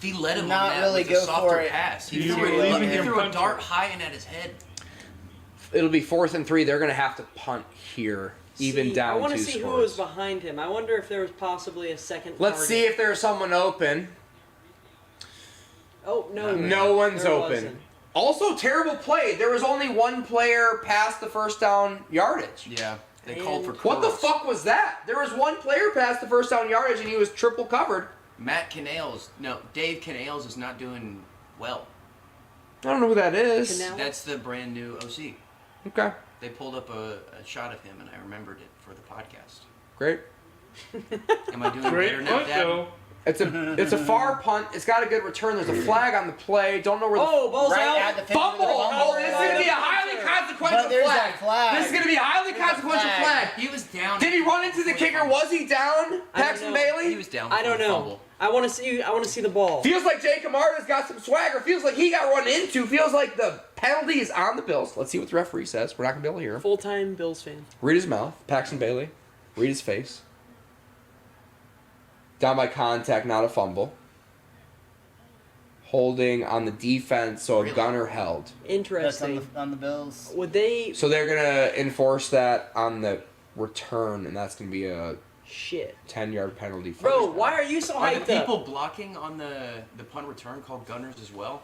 He let him not on that really with go a softer for it. pass. He You threw, were leaving he him threw a punching. dart high and at his head. It'll be 4th and 3. They're gonna have to punt here, even See, down I want 2 to see scores. who was behind him. I wonder if there was possibly a second. Let's target. see if there's someone open. Oh no! No one's there open. wasn't. Also, terrible play. There was only one player past the first down yardage. Yeah, they And- called for What the curls. fuck was that? There was one player past the first down yardage, and he was triple covered. Dave Canales is not doing well. I don't know who that is. Canal- That's the brand new OC. Okay, They pulled up a shot of him, and I remembered it for the podcast. great. Am I doing Great better now, punt, Dad? though. It's a far punt. It's got a good return. There's a flag on the play. Don't know where the Oh, ball's Right out. at the fumble. Oh, this is gonna be a highly consequential But there's flag. that flag. This is gonna be a highly There's a consequential flag. flag. He was down. Did he run into the kicker? Was he down? I don't Paxton know. Bailey? He was down. I don't before the know. fumble. I want to see. I want to see the ball. Feels like Jay Camarda's got some swagger. Feels like he got run into. Feels like the penalty is on the Bills. Let's see what the referee says. We're not gonna be able to hear him. Full-time Bills fan. Read his mouth. Paxton Bailey. Read his face. Down by contact, not a fumble. Holding on the defense, so a Really? gunner held. That's Interesting. on the Bills. Would they? So they're gonna enforce that on the return, and that's gonna be a Shit. 10-yard penalty. For Bro, this why guy. are you so Are the hyped people up? blocking on the punt return called gunners as well?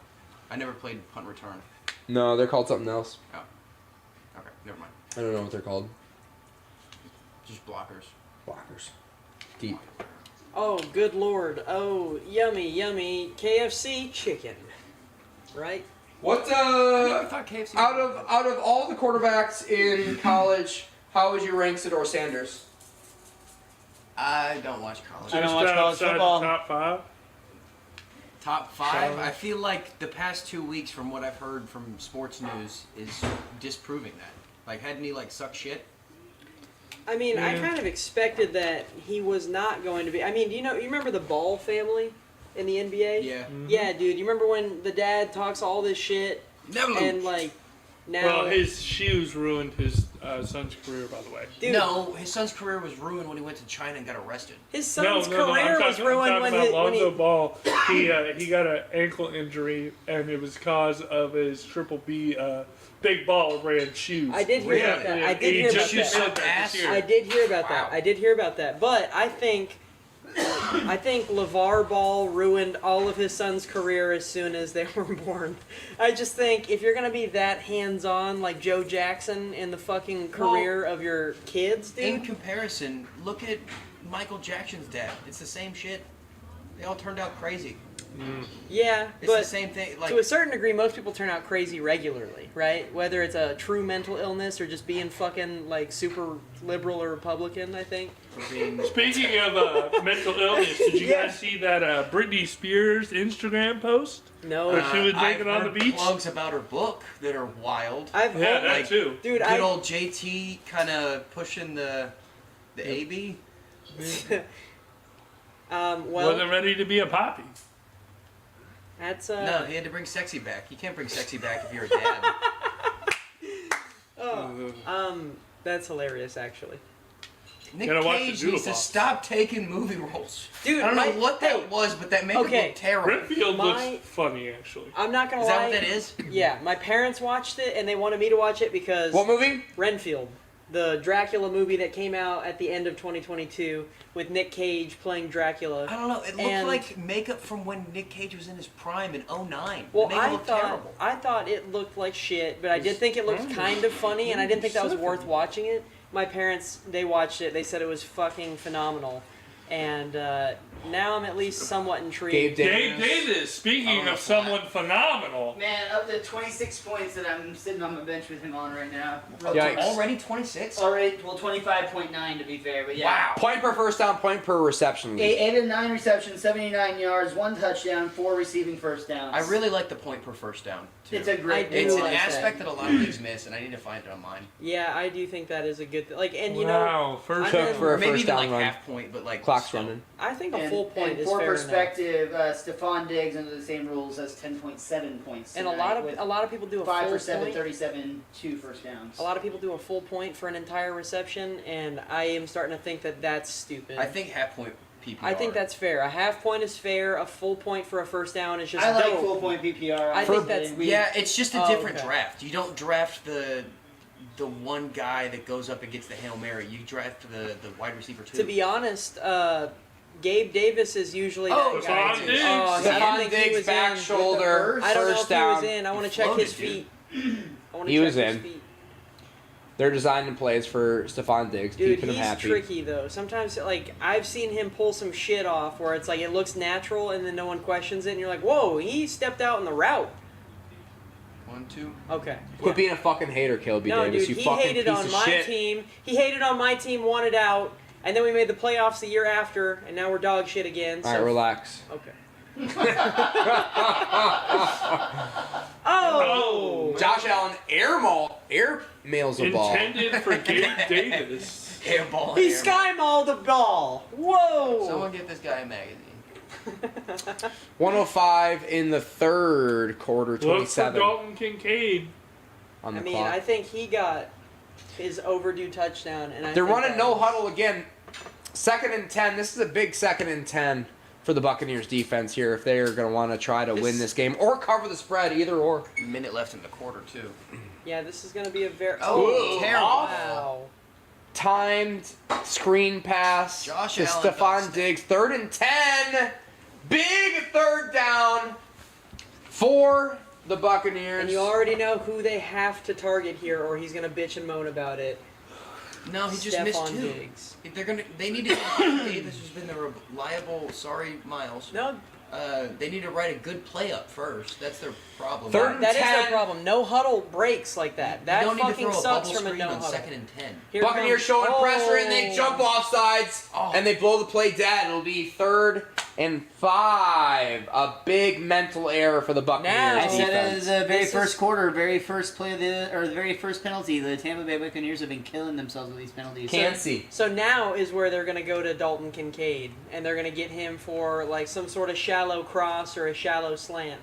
I never played punt return. No, they're called something else. Okay, never mind. I don't know what they're called. Just blockers. Blockers. Deep. Oh, good lord. Oh, yummy, yummy. KFC chicken. Right? What I thought KFC. out of all the quarterbacks in college, how would you rank Sador Sanders? I don't watch college. I don't Just watch college outside the football. top 5. Top 5. So- I feel like the past 2 weeks, from what I've heard from sports news, is disproving that. Like, hadn't he like suck shit? I mean, I Yeah. kind of expected that he was not going to be. I mean, you remember the Ball family in the NBA? Yeah. Yeah, dude. You remember when the dad talks all this shit Never and like now? Well, his shoes ruined his son's career, by the way. dude, No, his son's career was ruined when he went to China and got arrested. his son's I'm career was talking ruined when about he. Lonzo Ball. He got an ankle injury, and it was because of his triple B big ball brand shoes. I did hear about that. I did He hear just about just that. sucked ass. this year. I did hear about that. Wow. I did hear about that. But I think LeVar Ball ruined all of his son's career as soon as they were born. I just think if you're gonna be that hands-on like Joe Jackson in the fucking career of your kids, In dude. comparison, look at Michael Jackson's dad. It's the same shit. They all turned out crazy. Yeah, It's but the same thing. Like, to a certain degree, most people turn out crazy regularly, right? Whether it's a true mental illness or just being fucking like super liberal or Republican, I think. for being Speaking of mental illness, did you Yeah. guys see that Britney Spears Instagram post? No, Where she was I've naked on the heard beach? plugs about her book that are wild. I've Yeah, only- that like- too. dude, Good old JT kind of pushing the AB. well, Wasn't ready to be a poppy. that's No, he had to bring sexy back. You can't bring sexy back if you're a dad. that's hilarious, actually. Nick Gotta watch the Cage Doodle needs to Box. stop taking movie roles. Dude, I don't know my- what that hey, was, but that made him okay. look terrible. Renfield My- looks funny, actually. I'm not gonna Is lie. that what that is? Yeah, my parents watched it and they wanted me to watch it because What movie? Renfield, the Dracula movie that came out at the end of 2022 with Nick Cage playing Dracula. I don't know. It looked And- like makeup from when Nick Cage was in his prime in 09. Well, it made him I look thought terrible. I thought it looked like shit, but I did think it looked kind of funny, and I didn't think that was worth watching it. My parents, they watched it. They said it was fucking phenomenal, and now I'm at least somewhat intrigued. Dave Davis, I speaking don't know of if someone phenomenal. Man, of the 26 points that I'm sitting on the bench with him on right now. Yikes. Already 26? Alright, well, 25.9 to be fair, but yeah. Wow. Point per first down, point per reception. 8 of 9 receptions, 79 yards, 1 touchdown, 4 receiving first downs. I really like the point per first down, too. It's a great I do It's an like that. aspect that a lot of leagues miss, and I need to find it on mine. Yeah, I do think that is a good thing. Like, and you know, Wow, first I'm Took in- for a Maybe first even down like run. half point, but like Clock's still. running. I think a And, full point and is for fair enough. perspective, Stephon Diggs under the same rules has 10.7 points. And a tonight lot with of people do a 5 full for 7, point. 37, 2 first downs. A lot of people do a full point for an entire reception, and I am starting to think that that's stupid. I think half point PPR. I think that's fair. A half point is fair. A full point for a first down is just I like dope. full point PPR. I think that's Yeah, it's just a Oh, different okay. draft. You don't draft the one guy that goes up and gets the Hail Mary. You draft the wide receiver too. To be honest, Gabe Davis is usually Oh, that guy. Stephon too. Diggs. Oh, I didn't Stephon think he Diggs was back in. shoulder, I don't know if first he was down. in. I want to He check his floated, feet. I want to He check was his in. feet. They're designing plays for Stephon Diggs, Dude, keeping him he's happy. tricky though. Sometimes, like, I've seen him pull some shit off where it's like it looks natural and then no one questions it, and you're like, whoa, he stepped out in the route. 1, 2. Okay. Quit Yeah. being a fucking hater, Kilby No, Davis. dude, You he fucking hated piece on of my shit. team. He hated on my team, wanted out, and then we made the playoffs the year after, and now we're dog shit again. All right, So relax. okay. Oh! Josh Allen air mails a ball. Intended for Gabe Davis. Air ball. He air ball. sky-mauled the ball. Whoa! Someone get this guy a magazine. 105 in the third quarter, Look for 27 Dalton Kincaid. on the I mean, clock. I think he got his overdue touchdown, and They're think running that no was- huddle again. 2nd and 10. This is a big 2nd and 10 for the Buccaneers defense here if they're going to want to try to win this game or cover the spread, either or. Minute left in the quarter too. Yeah, this is going to be a very... Oh, terrible. Wow. Timed screen pass Josh to Allen Stephon does. Diggs. 3rd and 10. Big 3rd down for the Buccaneers. And you already know who they have to target here, or he's going to bitch and moan about it. No, he just missed Stephon 2. Diggs. If they need to. Davis has been the reliable. Sorry, Miles. No, They need to write a good play up first. That's their problem. Third and that is 10. their problem. No huddle breaks like that. That you don't need to fucking throw a sucks bubble from a screen no on huddle. 2nd and 10. Here Buccaneers comes- showing pressure and they Oh. jump off sides Oh. and they blow the play dead. It'll be 3rd and 5. A big mental error for the Buccaneers Now- I said it defense. as the very This first is- quarter, very first play of the very first penalty. The Tampa Bay Buccaneers have been killing themselves with these penalties. Can't see. So now is where they're going to go to Dalton Kincaid, and they're going to get him for like some sort of shallow cross or a shallow slant.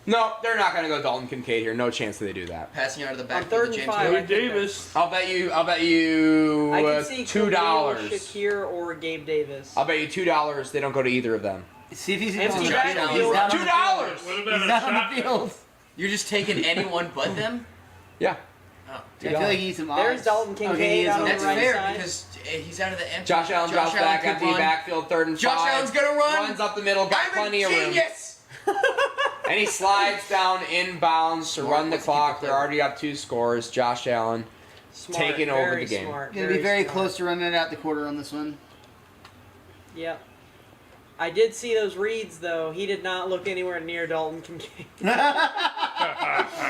No, they're not going to go Dalton Kincaid here. No chance that they do that. Passing out of the On backfield 3rd to and James 5. Cook. I Gabe think Davis. I'll bet you I can see $2. Khalil Shakir or Gabe Davis. I'll bet you $2 they don't go to either of them. See if he's Empty on the backfield. field. He's not on the $2. field. What He's about a not on the shotgun? field. You're just taking anyone but them? Yeah. Oh. I feel like he's some odds. There's Dalton Kincaid Okay, he is on on the That's right fair side. because he's out of the empty. Josh Allen drops back, could empty run. backfield, 3rd and 5. Josh Allen's gonna run. Runs up the middle, got I'm plenty a of room. genius. And he slides down inbounds to Smart. run the Let's keep clock. it They're clear. already up 2 scores. Josh Allen. Smart, taking over very the game. Smart, Going to be very smart. close to running out the quarter on this one. Yep. I did see those reads though. He did not look anywhere near Dalton Kincaid.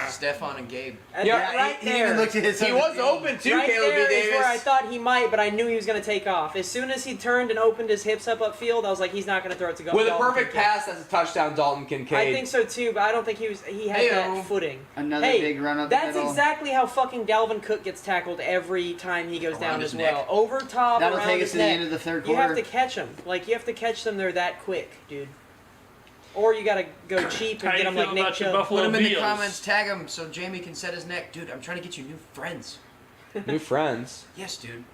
Stephon and Gabe. And Yeah, right he there. even looked at his He own was field. open too, Right Caleb B. there is Davis. where I thought he might, but I knew he was going to take off. As soon as he turned and opened his hips up upfield, I was like, he's not going to throw it to go. With a Dalton perfect Kincaid. pass, that's a touchdown, Dalton Kincaid. I think so too, but I don't think he had Heyo. that footing. Another Hey, big run up the That's middle. exactly how fucking Dalvin Cook gets tackled every time he goes Around down his as well. neck. Over top, That'll around take his us to the neck. end of the third You have quarter. to catch them. Like, you have to catch them. They're that quick, dude. Or you got to go cheap and How get you them feel like Nick about your Chubb. Buffalo Put him in the Bills? comments. Tag him so Jamie can set his neck. Dude, I'm trying to get you new friends. New friends. Yes, dude.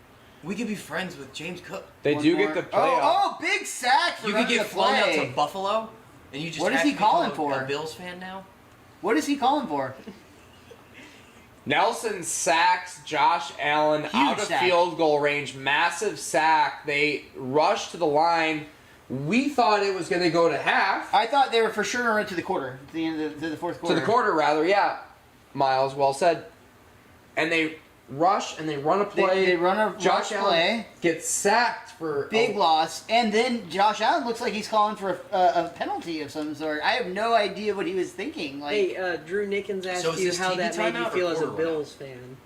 We could be friends with James Cook. They One do more. get the playoff. Oh, big sack for You could running get the flown out play. to Buffalo, and you just What is have he to become calling a for? Bills fan now. What is he calling for? Nelson sacks Josh Allen out of sack. field goal range. Massive sack. They rush to the line. We thought it was going to go to half. I thought they were for sure right to the quarter, to the end of the fourth To quarter. the quarter, rather, yeah. Miles, well said. And they rush and they run a play. They run a Josh rush Allen play. gets sacked for Big loss, and then Josh Allen looks like he's calling for a penalty of some sort. I have no idea what he was thinking. Like, Hey, Drew Nickens asked So is you this how TV that made you timeout or feel as a quarter Bills fan.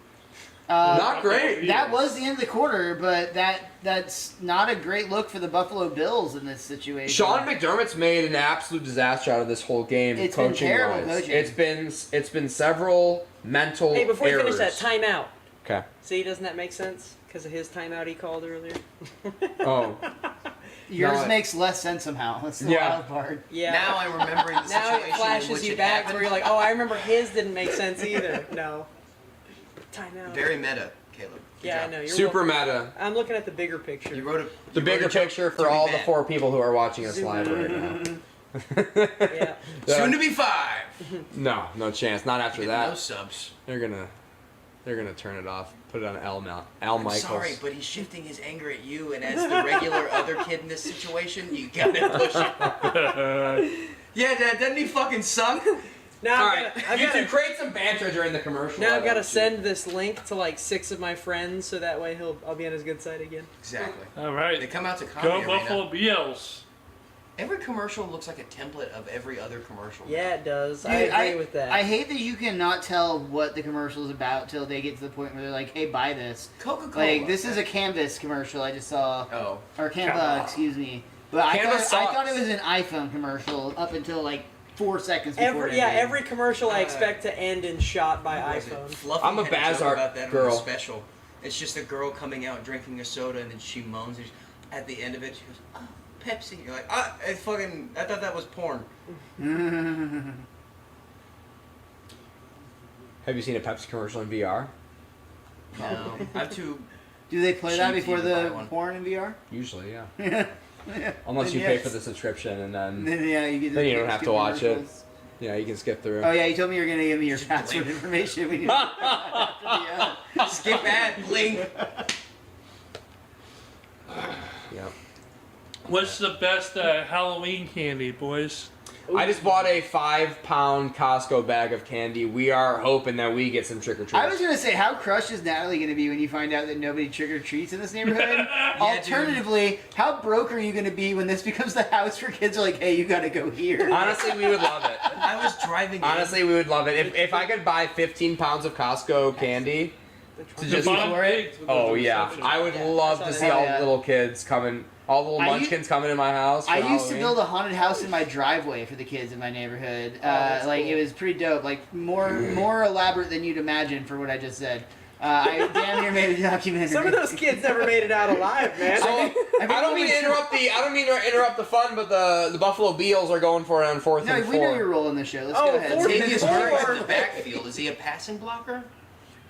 Not great. that was the end of the quarter, but that's not a great look for the Buffalo Bills in this situation. Sean McDermott's made an absolute disaster out of this whole game. It's been coaching terrible wise. coaching. It's been several mental Hey, before you errors. finish that, timeout. Okay. See, doesn't that make sense? Because of his timeout he called earlier. Oh. Yours No, makes less sense somehow. That's the Yeah. wild part. Yeah. Now I'm remembering the Now situation it flashes in which you it back happened. where you're like, oh, I remember his didn't make sense either. No. Timeout. Very meta. Caleb. Good Yeah, job. I know. You're Super welcome. meta. I'm looking at the bigger picture. You wrote The you bigger wrote a joke picture to for be all the bad. 4 people who are watching us live right now. Yeah. Soon to be 5. No chance. Not after Get that. no subs. They're gonna turn it off. Put it on Al I'm Michaels. sorry, but he's shifting his anger at you, and as the regular other kid in this situation, you gotta push it. Yeah, Dad, doesn't he fucking suck? Now All I've right, gotta- I've you gotta- two create some banter during the commercial. Now I've got to Why don't send this link to like 6 of my friends, so that way I'll be on his good side again. Exactly. All They right. come out to Go comedy arena. Buffalo Bills. Every commercial looks like a template of every other commercial. Yeah, it does. Dude, I agree with that. I hate that you cannot tell what the commercial is about till they get to the point where they're like, "Hey, buy this." Coca-Cola. Like this is a Canvas commercial I just saw, Oh. or Canva, excuse me. But I Canvas thought it sucks. was an iPhone commercial up until like 4 seconds before. every commercial I expect to end in shot by What was it? iPhone. Fluffy I'm a had joke Bazart about that on girl. the special. It's just a girl coming out drinking a soda and then she moans. And at the end of it, she goes, "Oh, Pepsi." You're like, "Ah, I thought that was porn." Have you seen a Pepsi commercial in VR? No, I'm too. Do they play that Cheap before to buy the one. porn in VR? Usually, yeah. Yeah. Unless you Then pay yes. for the subscription and then Then yeah, you get. Then you don't have skip to watch it. commercials. yeah, you can skip through. Oh yeah, you told me you were gonna give me your Just password blink. information. When you after the, Skip ad, blink. Yeah. What's the best Halloween candy, boys? I just bought a 5-pound Costco bag of candy. We are hoping that we get some trick or treats. I was gonna say, how crushed is Natalie gonna be when you find out that nobody trick or treats in this neighborhood? Alternatively, how broke are you gonna be when this becomes the house where kids are like, "Hey, you gotta go here." Honestly, we would love it. I was driving. Honestly, we would love it. If I could buy 15 pounds of Costco candy to The just bottom for it? pigs with Oh the yeah, reception. I would Yeah, love I to saw see that. all Yeah. the little kids coming, all the little I munchkins coming in my house. for I used to Halloween. build a haunted house in my driveway for the kids in my neighborhood. that's Like cool. it was pretty dope. Like more elaborate than you'd imagine for what I just said. I damn near made a documentary. Some of those kids never made it out alive, man. So I don't mean to interrupt the fun, but the Buffalo Bills are going for it on 4th No, and we know 4. your role in the show. Let's Oh, go ahead. fourth and Latavius four. Murray in the backfield. Is he a passing blocker?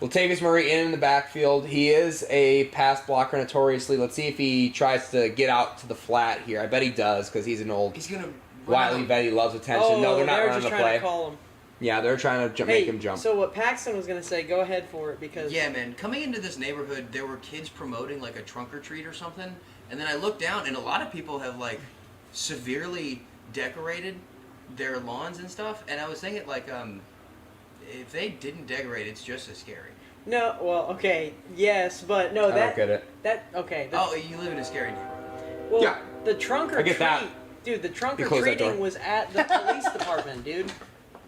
Latavius Murray in the backfield. He is a pass blocker notoriously. Let's see if he tries to get out to the flat here. I bet he does because he's an old He's gonna. wily vet. He loves attention. No, they're not they're running just the trying play. to call him. Yeah, they're trying to Hey, make him jump. so what Paxton was gonna say? Go ahead for it because Yeah, man. Coming into this neighborhood, there were kids promoting like a trunk or treat or something, and then I looked down, and a lot of people have like severely decorated their lawns and stuff. And I was thinking, like, if they didn't decorate, it's just as scary. No, well, okay, yes, but no, I that don't get it. okay. Oh, you live in a scary neighborhood. Well, Yeah. the trunk or I get treat, that. dude. The trunk You or close that treating door. was at the police department, dude. It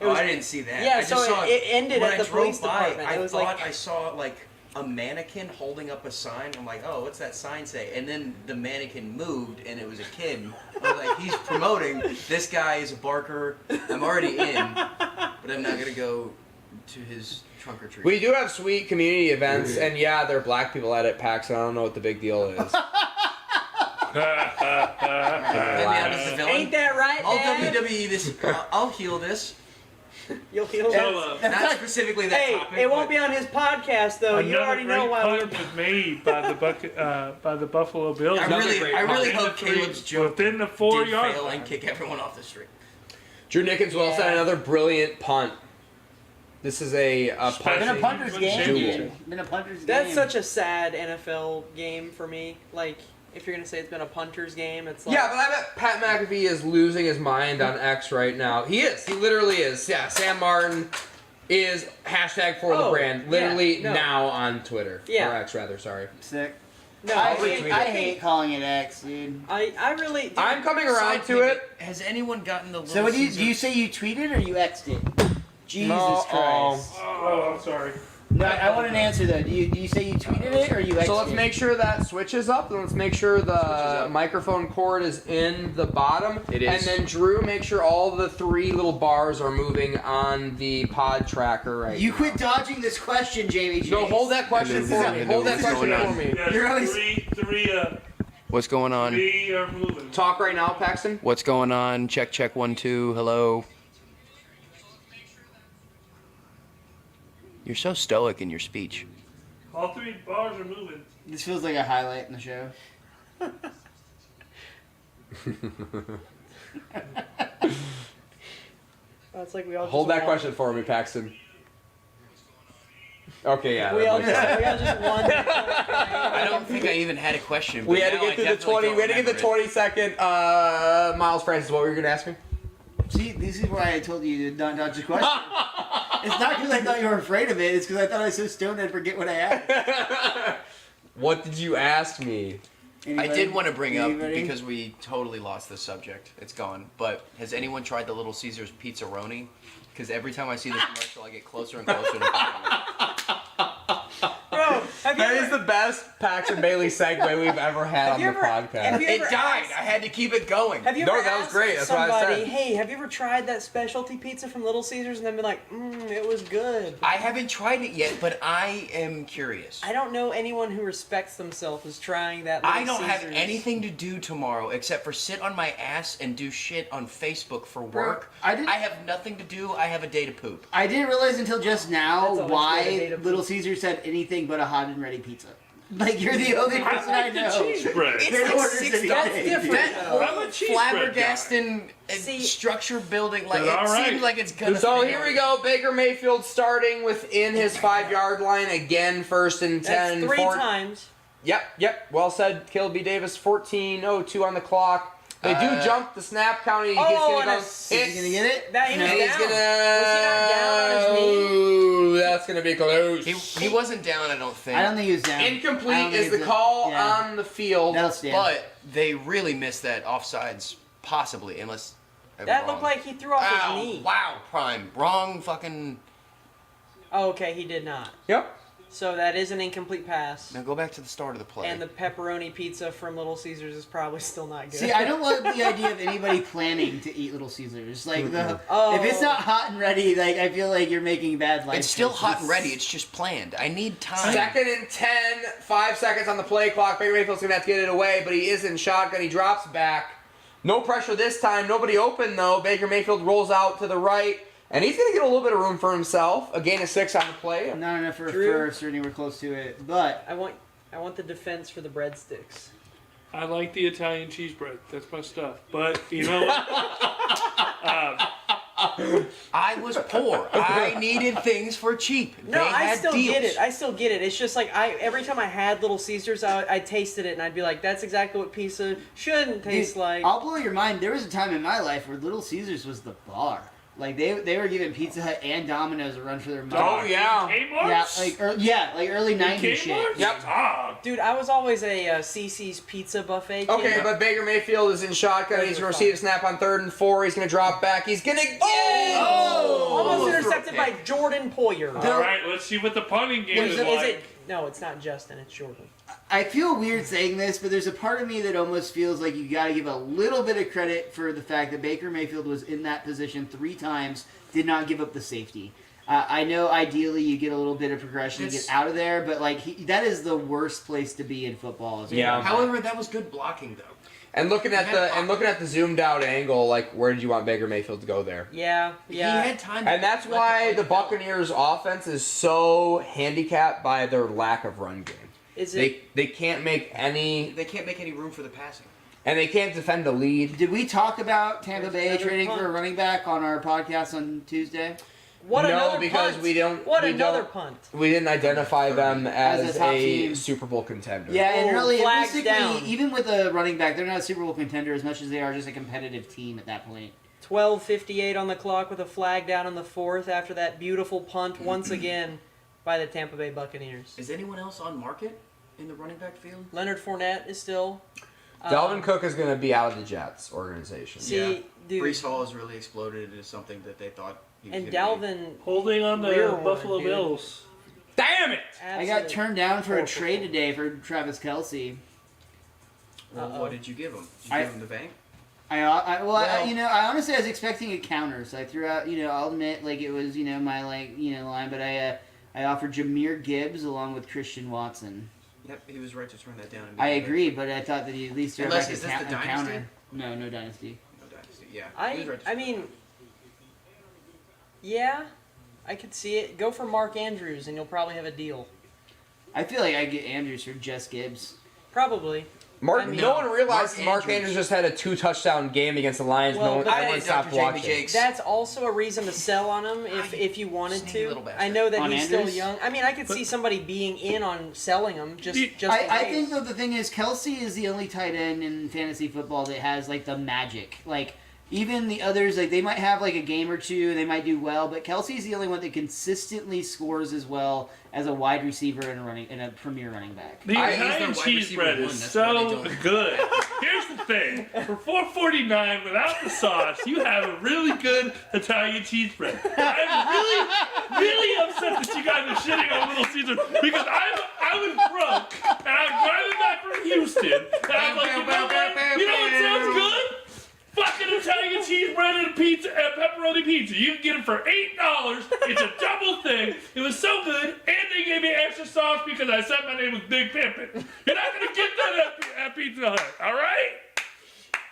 Oh, was, I didn't see that. Yeah, I just so saw it ended when at I the drove police by, department. I It was thought like I saw like a mannequin holding up a sign. I'm like, oh, what's that sign say? And then the mannequin moved, and it was a kid. I was like, he's promoting. This guy is a barker. I'm already in, but I'm not gonna go to his trunk or treat. We do have sweet community events, and yeah, there are black people at it, Pax, and I don't know what the big deal is. Put me out as the villain. ain't that right, I'll Dad? WWE this. I'll heal this. You'll heal So, that. Not specifically that Hey, topic. it won't but be on his podcast though. You another already great know why. punt was made by the Buffalo Bills. I Another really great hope Within the Caleb's joke within the did 4-yard fail line. and kick everyone off the street. Drew Nickens will set Yeah. another brilliant punt. This is a punt. Been a punter's game. Duel. Dude. Been a punter's That's game. such a sad NFL game for me. Like, if you're gonna say it's been a punter's game, it's like Yeah, but I bet Pat McAfee is losing his mind on X right now. He is. He literally is. Yeah, Sam Martin is hashtag for the Oh, brand. Literally yeah, no. now on Twitter. Yeah. Or X rather, sorry. sick. no. I retweet hate calling it X, dude. I really. Dude, I'm coming around to it. Has anyone gotten the? So what do you say you tweeted or you X'd it? Jesus Christ. Oh, I'm sorry. No, I want an answer though. Do you say you tweeted it or you X'd So let's it? make sure that switches up, and let's make sure the up. microphone cord is in the bottom. It is. And then Drew, make sure all the 3 little bars are moving on the pod tracker right You now. quit dodging this question, Jamie. No, hold that question for me. Hold that question for me. Yes, You're always- What's going on? three are moving. Talk right now, Paxton. What's going on? Check, check, 1, 2. Hello. You're so stoic in your speech. All 3 bars are moving. This feels like a highlight in the show. It's like we all Hold just that won. question for me, Paxton. Okay, yeah. We that all makes just, sense. we all just won. I don't think I even had a question. But We had to now get I through the definitely 20. don't We had to get the remember it. 20-second. Miles Francis, what were you gonna ask me? See, this is why I told you to not dodge the question. It's not because I thought you were afraid of it. It's because I thought I was so stoned I'd forget what I asked. What did you ask me? Anybody? I did want to bring up, Anybody? because we totally lost the subject. It's gone. But has anyone tried the Little Caesars Pizzaroni? Because every time I see the commercial, I get closer and closer to Bro, have you That ever, is the best Paxton Bailey segue we've ever had on you the ever- podcast. have you It ever died. asked- I had to keep it going. Have you No, ever that was asked great. That's what I somebody, said. hey, have you ever tried that specialty pizza from Little Caesars? And then be like, it was good. I haven't tried it yet, but I am curious. I don't know anyone who respects themselves as trying that Little I don't have Caesars. anything to do tomorrow except for sit on my ass and do shit on Facebook for work. I didn't- have nothing to do. I have a day to poop. I didn't realize until just now That's always good, a why data Little point. Caesars had anything but a hot and ready pizza. Like, you're the only person I like the know. cheese bread. It's That like orders 60 it. That's different. That though. I'm whole a cheese bread flabbergasting See- structure building, like But it all right. seems like it's gonna. So here we go. Baker Mayfield starting within his 5-yard line again. First and 10. That's 3 four- times. Yep. Well said, Caleb B. Davis. 14:02 on the clock. They do jump the snap count. And Oh, he's and gonna go. it's- Is he gonna get it? That he was And he's down. gonna. Was he not down on his knee? Ooh, that's gonna be close. He wasn't down, I don't think. I don't think he was down. I don't Incomplete think is the it's a- call yeah. on the field. That'll stand. But they really missed that offsides, possibly, unless. I'm That wrong. looked like he threw off Wow, his knee. wow, Prime. Wrong fucking. Oh, okay, he did not. Yep. So that is an incomplete pass. Now go back to the start of the play. And the pepperoni pizza from Little Caesars is probably still not good. See, I don't love the idea of anybody planning to eat Little Caesars. Like, Oh. if it's not hot and ready, like, I feel like you're making bad life It's still choices. hot and ready. It's just planned. I need time. 2nd and 10, 5 seconds on the play clock. Baker Mayfield's going to have to get it away, but he is in shotgun. He drops back. No pressure this time. Nobody open, though. Baker Mayfield rolls out to the right, and he's going to get a little bit of room for himself. A gain of 6 on the play. Not enough for a Drew? first, or anywhere close to it. But I want the defense for the breadsticks. I like the Italian cheese bread. That's my stuff. But you know what? I was poor. I needed things for cheap. No, They I had still deals. get it. I still get it. It's just like every time I had Little Caesars, I tasted it and I'd be like, that's exactly what pizza shouldn't taste dude, like. I'll blow your mind. There was a time in my life where Little Caesars was the bar. Like, they were giving Pizza Hut and Domino's a run for their money. Oh, yeah. Kmart? Yeah, like early 90s shit. Kmart? Yep. Ah, Dude, I was always a CC's pizza buffet kid. Okay, but Baker Mayfield is in shotgun. He's going to receive a snap on 3rd and 4. He's going to drop back. He's going to get Almost intercepted by Jordan Poyer. all right, let's see what the punting game is Is like. it? No, it's not Justin. It's Jordan. I feel weird saying this, but there's a part of me that almost feels like you got to give a little bit of credit for the fact that Baker Mayfield was in that position 3 times, did not give up the safety. I know ideally you get a little bit of progression to get out of there, but like that is the worst place to be in football. Is Yeah. However, that was good blocking, though. And looking at the zoomed out angle, like where did you want Baker Mayfield to go there? Yeah. He had time. To And that's let why the play develop. Buccaneers' offense is so handicapped by their lack of run game. Is it? They can't make any, They can't make any room for the passing. and they can't defend the lead. Did we talk about Tampa There's Bay another trading punt. for a running back on our podcast on Tuesday? What No, another because punt. we don't- What we another don't- punt. We didn't identify them As as a top a team. Super Bowl contender. Yeah, and Oh, really, flags realistically, down. even with a running back, they're not a Super Bowl contender as much as they are just a competitive team at that point. 12:58 on the clock with a flag down in the 4th after that beautiful punt once again by the Tampa Bay Buccaneers. Is anyone else on market in the running back field? Leonard Fournette is still. Dalvin Cook is going to be out of the Jets organization. See, dude, Brees Hall has really exploded into something that they thought he was and gonna be. Dalvin. Holding on the Rear one, Buffalo dude. Bills. Damn it! I got turned down for a trade today for Travis Kelce. Well, Uh-oh. what did you give him? Did you I- give him the bank? I honestly I was expecting a counter, so I threw out, I'll admit, like it was, my line, but I offered Jahmyr Gibbs along with Christian Watson. Yep, he was right to turn that down. I agree, but I thought that he at least threw Unless- back is a this the counter. dynasty? No dynasty. No dynasty. Yeah. he was right to I turn mean, yeah, I could see it. Go for Mark Andrews, and you'll probably have a deal. I feel like I get Andrews for Jess Gibbs. Probably. Mark, I mean, no one realized Mark Andrews. Andrews just had a 2-touchdown game against the Lions. Well, no one, but everyone I stopped Dr. Jamie watching. Jakes. That's also a reason to sell on him if you wanted Sneaky to. little bastard. I know that On he's Andrews? still young. I mean, I could see somebody being in on selling him just in I case. think though the thing is Kelsey is the only tight end in fantasy football that has like the magic. Like even the others, like they might have like a game or two, they might do well, but Kelsey's the only one that consistently scores as well as a wide receiver and a premier running back. The he's Italian their wide cheese receiver bread one, is that's why they so don't. good. Here's the thing: for $4.49 without the sauce, you have a really good Italian cheese bread. I'm really upset that you guys are shitting on Little Caesars because I was drunk and I was driving back from Houston and I was like, you know what sounds good? Fucking Italian cheese bread and a pizza, and pepperoni pizza. You can get them for $8. It's a double thing. It was so good, and they gave me extra sauce because I said my name was Big Pimpin'. You're not gonna get that at Pizza Hut, all right?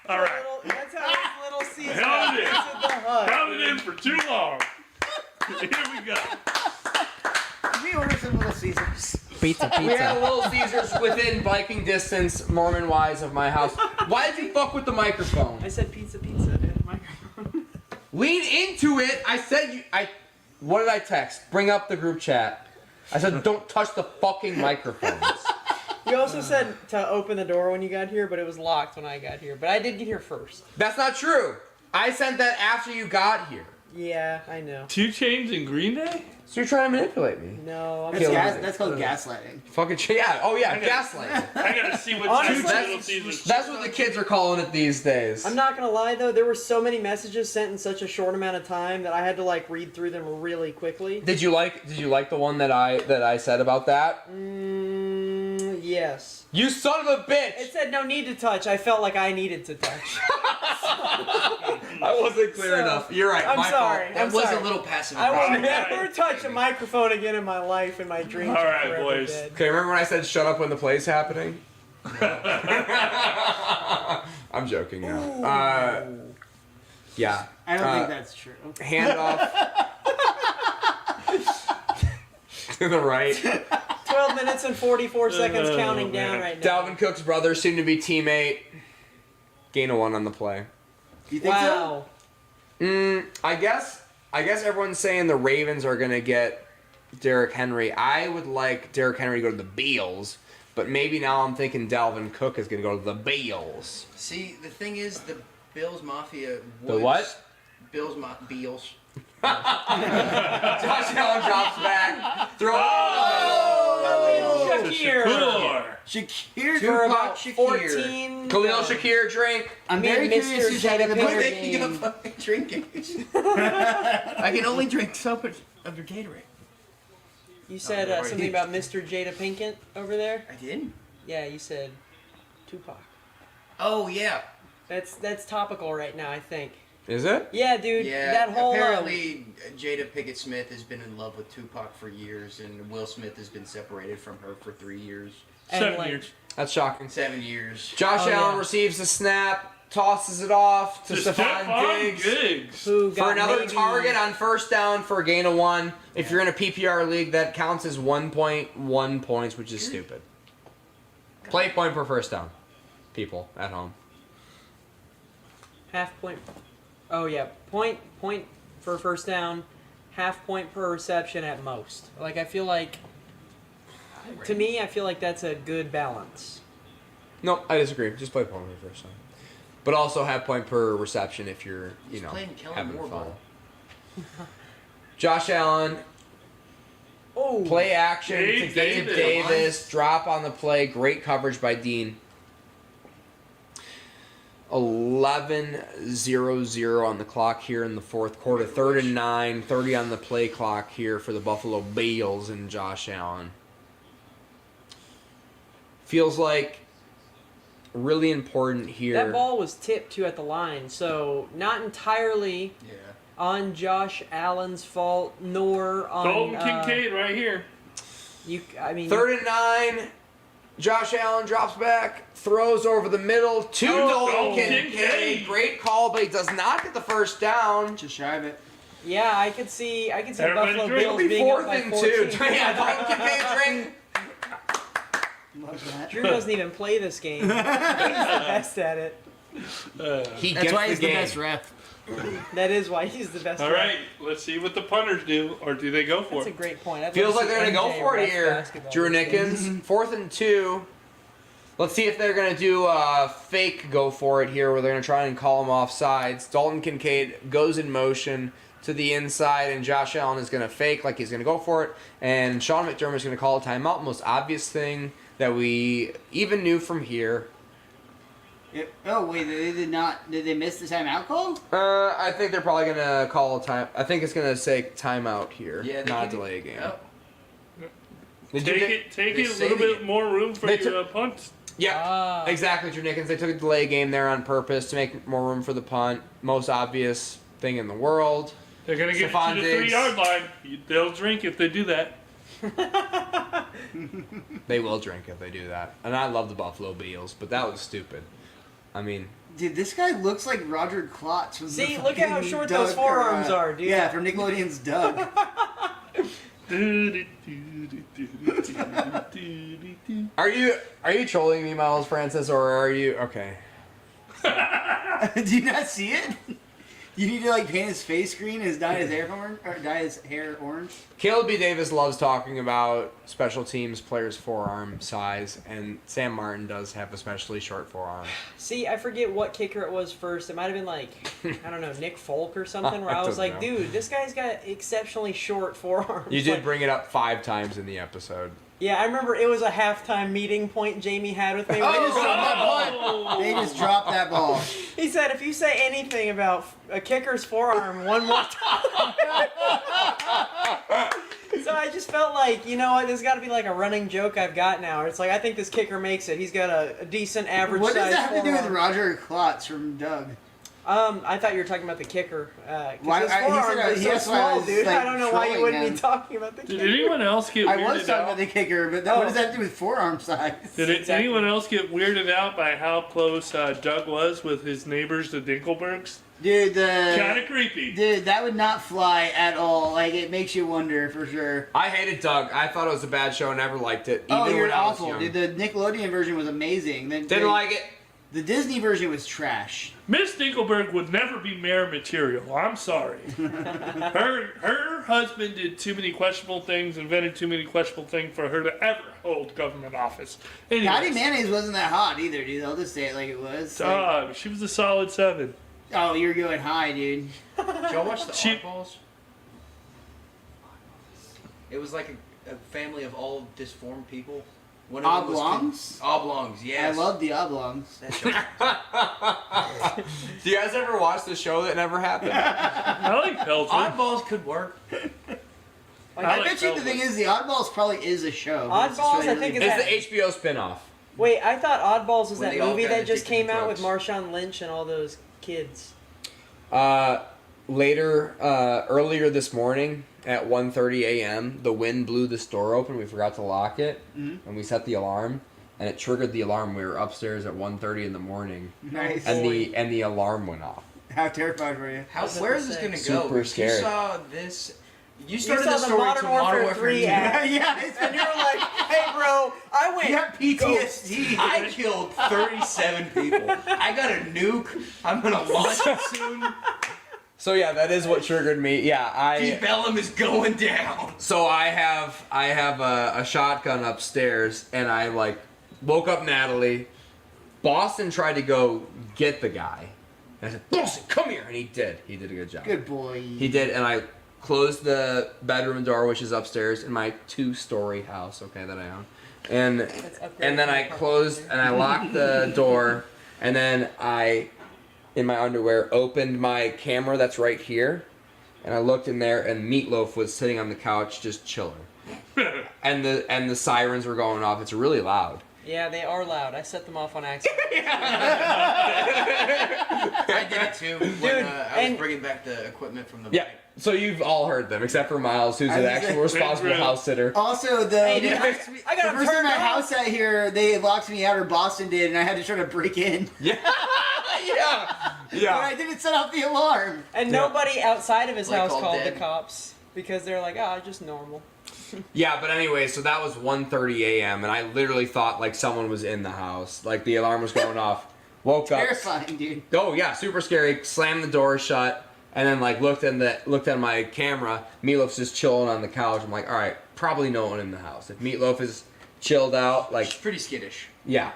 All right. That's how it's Little Caesar. Held it. Pizza the Hut. Held it in for too long. Here we go. We order some Little Caesars. Pizza, We had a Little Caesars within biking distance, Mormon-wise, of my house. Why did you fuck with the microphone? I said pizza, microphone. Lean into it. I said you. What did I text? Bring up the group chat. I said don't touch the fucking microphones. You also said to open the door when you got here, but it was locked when I got here. But I did get here first. That's not true. I sent that after you got here. Yeah, I know. 2 Chainz in Green Day? So you're trying to manipulate me. No, I'm Kill sorry. me. That's called gaslighting. Fucking yeah. Oh yeah, I got- gaslighting. I gotta see what's Honestly, in that's- Little Caesars. That's what the kids are calling it these days. I'm not gonna lie though, there were so many messages sent in such a short amount of time that I had to like read through them really quickly. Did you like the one that I said about that? Yes. You son of a bitch! It said no need to touch. I felt like I needed to touch. I wasn't clear So, enough. You're right. I'm my sorry. fault. That I'm was sorry. a little passive I will aggressive. never touch a microphone again in my life, and my dreams All are right, forever boys. dead. Okay, remember when I said shut up when the play's happening? I'm joking now. Yeah. I don't think that's true. Handoff to the right. 12 minutes and 44 seconds Oh, counting down man. right now. Dalvin Cook's brother, soon to be teammate. Gain of 1 on the play. You think Wow. I guess everyone's saying the Ravens are gonna get Derrick Henry. I would like Derrick Henry to go to the Bills, but maybe now I'm thinking Dalvin Cook is gonna go to the Bills. See, the thing is, the Bills Mafia. The what? Bills. Josh Allen drops back. Throw. Shakir. Cool. Shakir For about Shakir. 14. Khalil Shakir drink. I'm Me very and curious Mr. who's having the Jada better Pinkett Making a game. fucking drinking. I can only drink so much of your Gatorade. You said Oh, something about Mr. Jada Pinkett over there? I did. Yeah, you said Tupac. Oh yeah. That's topical right now, I think. Is it? Yeah, dude. Yeah. That whole Apparently, Jada Pinkett Smith has been in love with Tupac for years, and Will Smith has been separated from her for 3 years, and, 7 like, years. That's shocking. 7 years. Josh Oh, Allen yeah. receives the snap, tosses it off to Stephon Diggs. who For got another maybe- target on first down for a gain of 1. If you're in a PPR league, that counts as 1.1 points, which is stupid. Play point per first down. People at home. half point. Oh yeah, point for first down, half point per reception at most. Like I feel like, to me, I feel like that's a good balance. No, I disagree. Just play point per first down. But also have point per reception if you're, He's playing Kellen having Moore fun. ball. Josh Allen, Oh, play action to Dave Gabe Davis. Davis, drop on the play, great coverage by Dean. 11-0-0 on the clock here in the fourth quarter. 3rd and 9, 30 on the play clock here for the Buffalo Bills and Josh Allen. Feels like really important here. that ball was tipped too at the line, so not entirely Yeah. on Josh Allen's fault, nor on Dalton Kincaid right here. You, I mean, 3rd and 9. Josh Allen drops back, throws over the middle to Oh, Dalton Kincaid. Kincaid. Great call, but he does not get the first down. Just shy of it. yeah, I could see Everybody Buffalo drink. Bills It'll be being up 4th by and 14. 2. Yeah, Dalton Kincaid drink. Love that. Drew doesn't even play this game. He's the best at it. He That's gets why the he's the game. best ref. That is why he's the best. All ref. right, let's see what the punters do, or do they go for That's a it? great point. I'd Feels love like to they're see gonna go MJ for it ref here. basketball Drew these games. Nickens, 4th and 2. Let's see if they're gonna do a fake go for it here, where they're gonna try and call him off sides. Dalton Kincaid goes in motion to the inside, and Josh Allen is gonna fake like he's gonna go for it, and Sean McDermott's gonna call a timeout. Most obvious thing that we even knew from here. Oh wait, they did not. Did they miss the timeout call? I think they're probably gonna call a time. I think it's gonna say timeout here, Yeah, they not can do- delay a game. Yep. Did you Take think- it, take they it a say little they- bit more room for They your punt. Yeah, Ah. exactly, Drew Nickens. They took a delay game there on purpose to make more room for the punt. Most obvious thing in the world. They're gonna get Stephon to the Diggs. 3-yard line. They'll drink if they do that. They will drink if they do that. And I love the Buffalo Bills, but that was stupid. I mean, Dude, this guy looks like Roger Klotz from See, the look at how fucking short Doug, those forearms are, dude. Yeah, from Nickelodeon's Doug. are you trolling me, Miles Francis, or are you okay? Do you not see it? You need to like paint his face green and dye his hair orange, or dye his hair orange. Caleb B. Davis loves talking about special teams players' forearm size, and Sam Martin does have especially short forearm. See, I forget what kicker it was first. It might have been like, I don't know, Nick Folk or something, where I I was don't like, know. dude, this guy's got exceptionally short forearms. You did Like, bring it up 5 times in the episode. yeah, I remember it was a halftime meeting point Jamie had with me. where he Oh! was like, Oh! They just dropped that ball. He said, if you say anything about a kicker's forearm one more time. So I just felt like, you know what, there's got to be like a running joke I've got now. It's like, I think this kicker makes it. He's got a decent average What does size that have to do with forearm. Roger Klotz from Doug? I thought you were talking about the kicker. 'Cause Why- his he said forearms I- are so that's why I small, was, dude. like, I don't know why you trolling wouldn't him. be talking about the Did kicker. anyone else get I weirded was talking out? about the kicker, but what does that have to do with forearm size? Did Exactly. anyone else get weirded out by how close Doug was with his neighbors, the Dinkelbergs? Dude, Kind of creepy. Dude, that would not fly at all. Like, it makes you wonder for sure. I hated Doug. I thought it was a bad show. Never liked it. Even Oh, you're when I was awful. young. Dude, the Nickelodeon version was amazing. Didn't like it. The Disney version was trash. Miss Dinkelberg would never be mayor material. I'm sorry. Her husband did too many questionable things, invented too many questionable things for her to ever hold government office. Anyways, Patty Mayonnaise wasn't that hot either, dude. I'll just say it like it was. Like, Dog, she was a solid 7. oh, you're going high, dude. Did y'all watch the She- Oddballs? It was like a family of all disformed people. One of them was Oblongs? Oblongs, yes. I love the oblongs. that show. Do you guys ever watch the show that never happened? I like Pelton. Oddballs could work. I like bet you the Pelton. thing is, the Oddballs probably is a show. but it's just Oddballs, I really- think, is It's the HBO spinoff. Wait, I thought Oddballs was When that they all movie got that just addicted to came out with drugs. Marshawn Lynch and all those kids. Earlier this morning at 1:30 a.m., the wind blew the store open. We forgot to lock it, and we set the alarm, and it triggered the alarm. We were upstairs at 1:30 in the morning, Nice. and the alarm went off. How terrified were you? Where is this going to go? Super scary. You saw this. You You started saw the the story Modern to Warfare Modern 3 2. ad. Yeah, it's And you were like, hey, bro, I went. You got PTSD. I killed 37 people. I got a nuke. I'm going to launch it soon. So yeah, that is what triggered me. Yeah, Deep Ellum is going down. So I have a shotgun upstairs, and I like woke up Natalie. Boston tried to go get the guy. And I said, Boston, come here, and he did. He did a good job. Good boy. He did, and I closed the bedroom door, which is upstairs in my 2-story house, okay, that I own. And then I closed and I locked the door, and then I, in my underwear, opened my camera that's right here, and I looked in there, and Meatloaf was sitting on the couch just chilling. and the sirens were going off. It's really loud. Yeah, they are loud. I set them off on accident. I did it too when I was and- bringing back the equipment from the Yeah. bike. So you've all heard them, except for Miles, who's I an was actual gonna responsible say- house sitter. Also, the Hey, dude, I got the them first time turned my on. house out here, they locked me out, or Boston did, and I had to try to break in. Yeah. yeah. But Yeah. I didn't set off the alarm. And Yeah. nobody outside of his Like house all called dead. the cops because they're like, just normal. Yeah, but anyway, so that was 1:30 a.m. and I literally thought like someone was in the house. Like the alarm was going off. Woke up. Terrifying, dude. Oh yeah, super scary. Slammed the door shut, and then like looked at my camera. Meatloaf's just chilling on the couch. I'm like, all right, probably no one in the house. If Meatloaf is chilled out, like She's pretty skittish. yeah,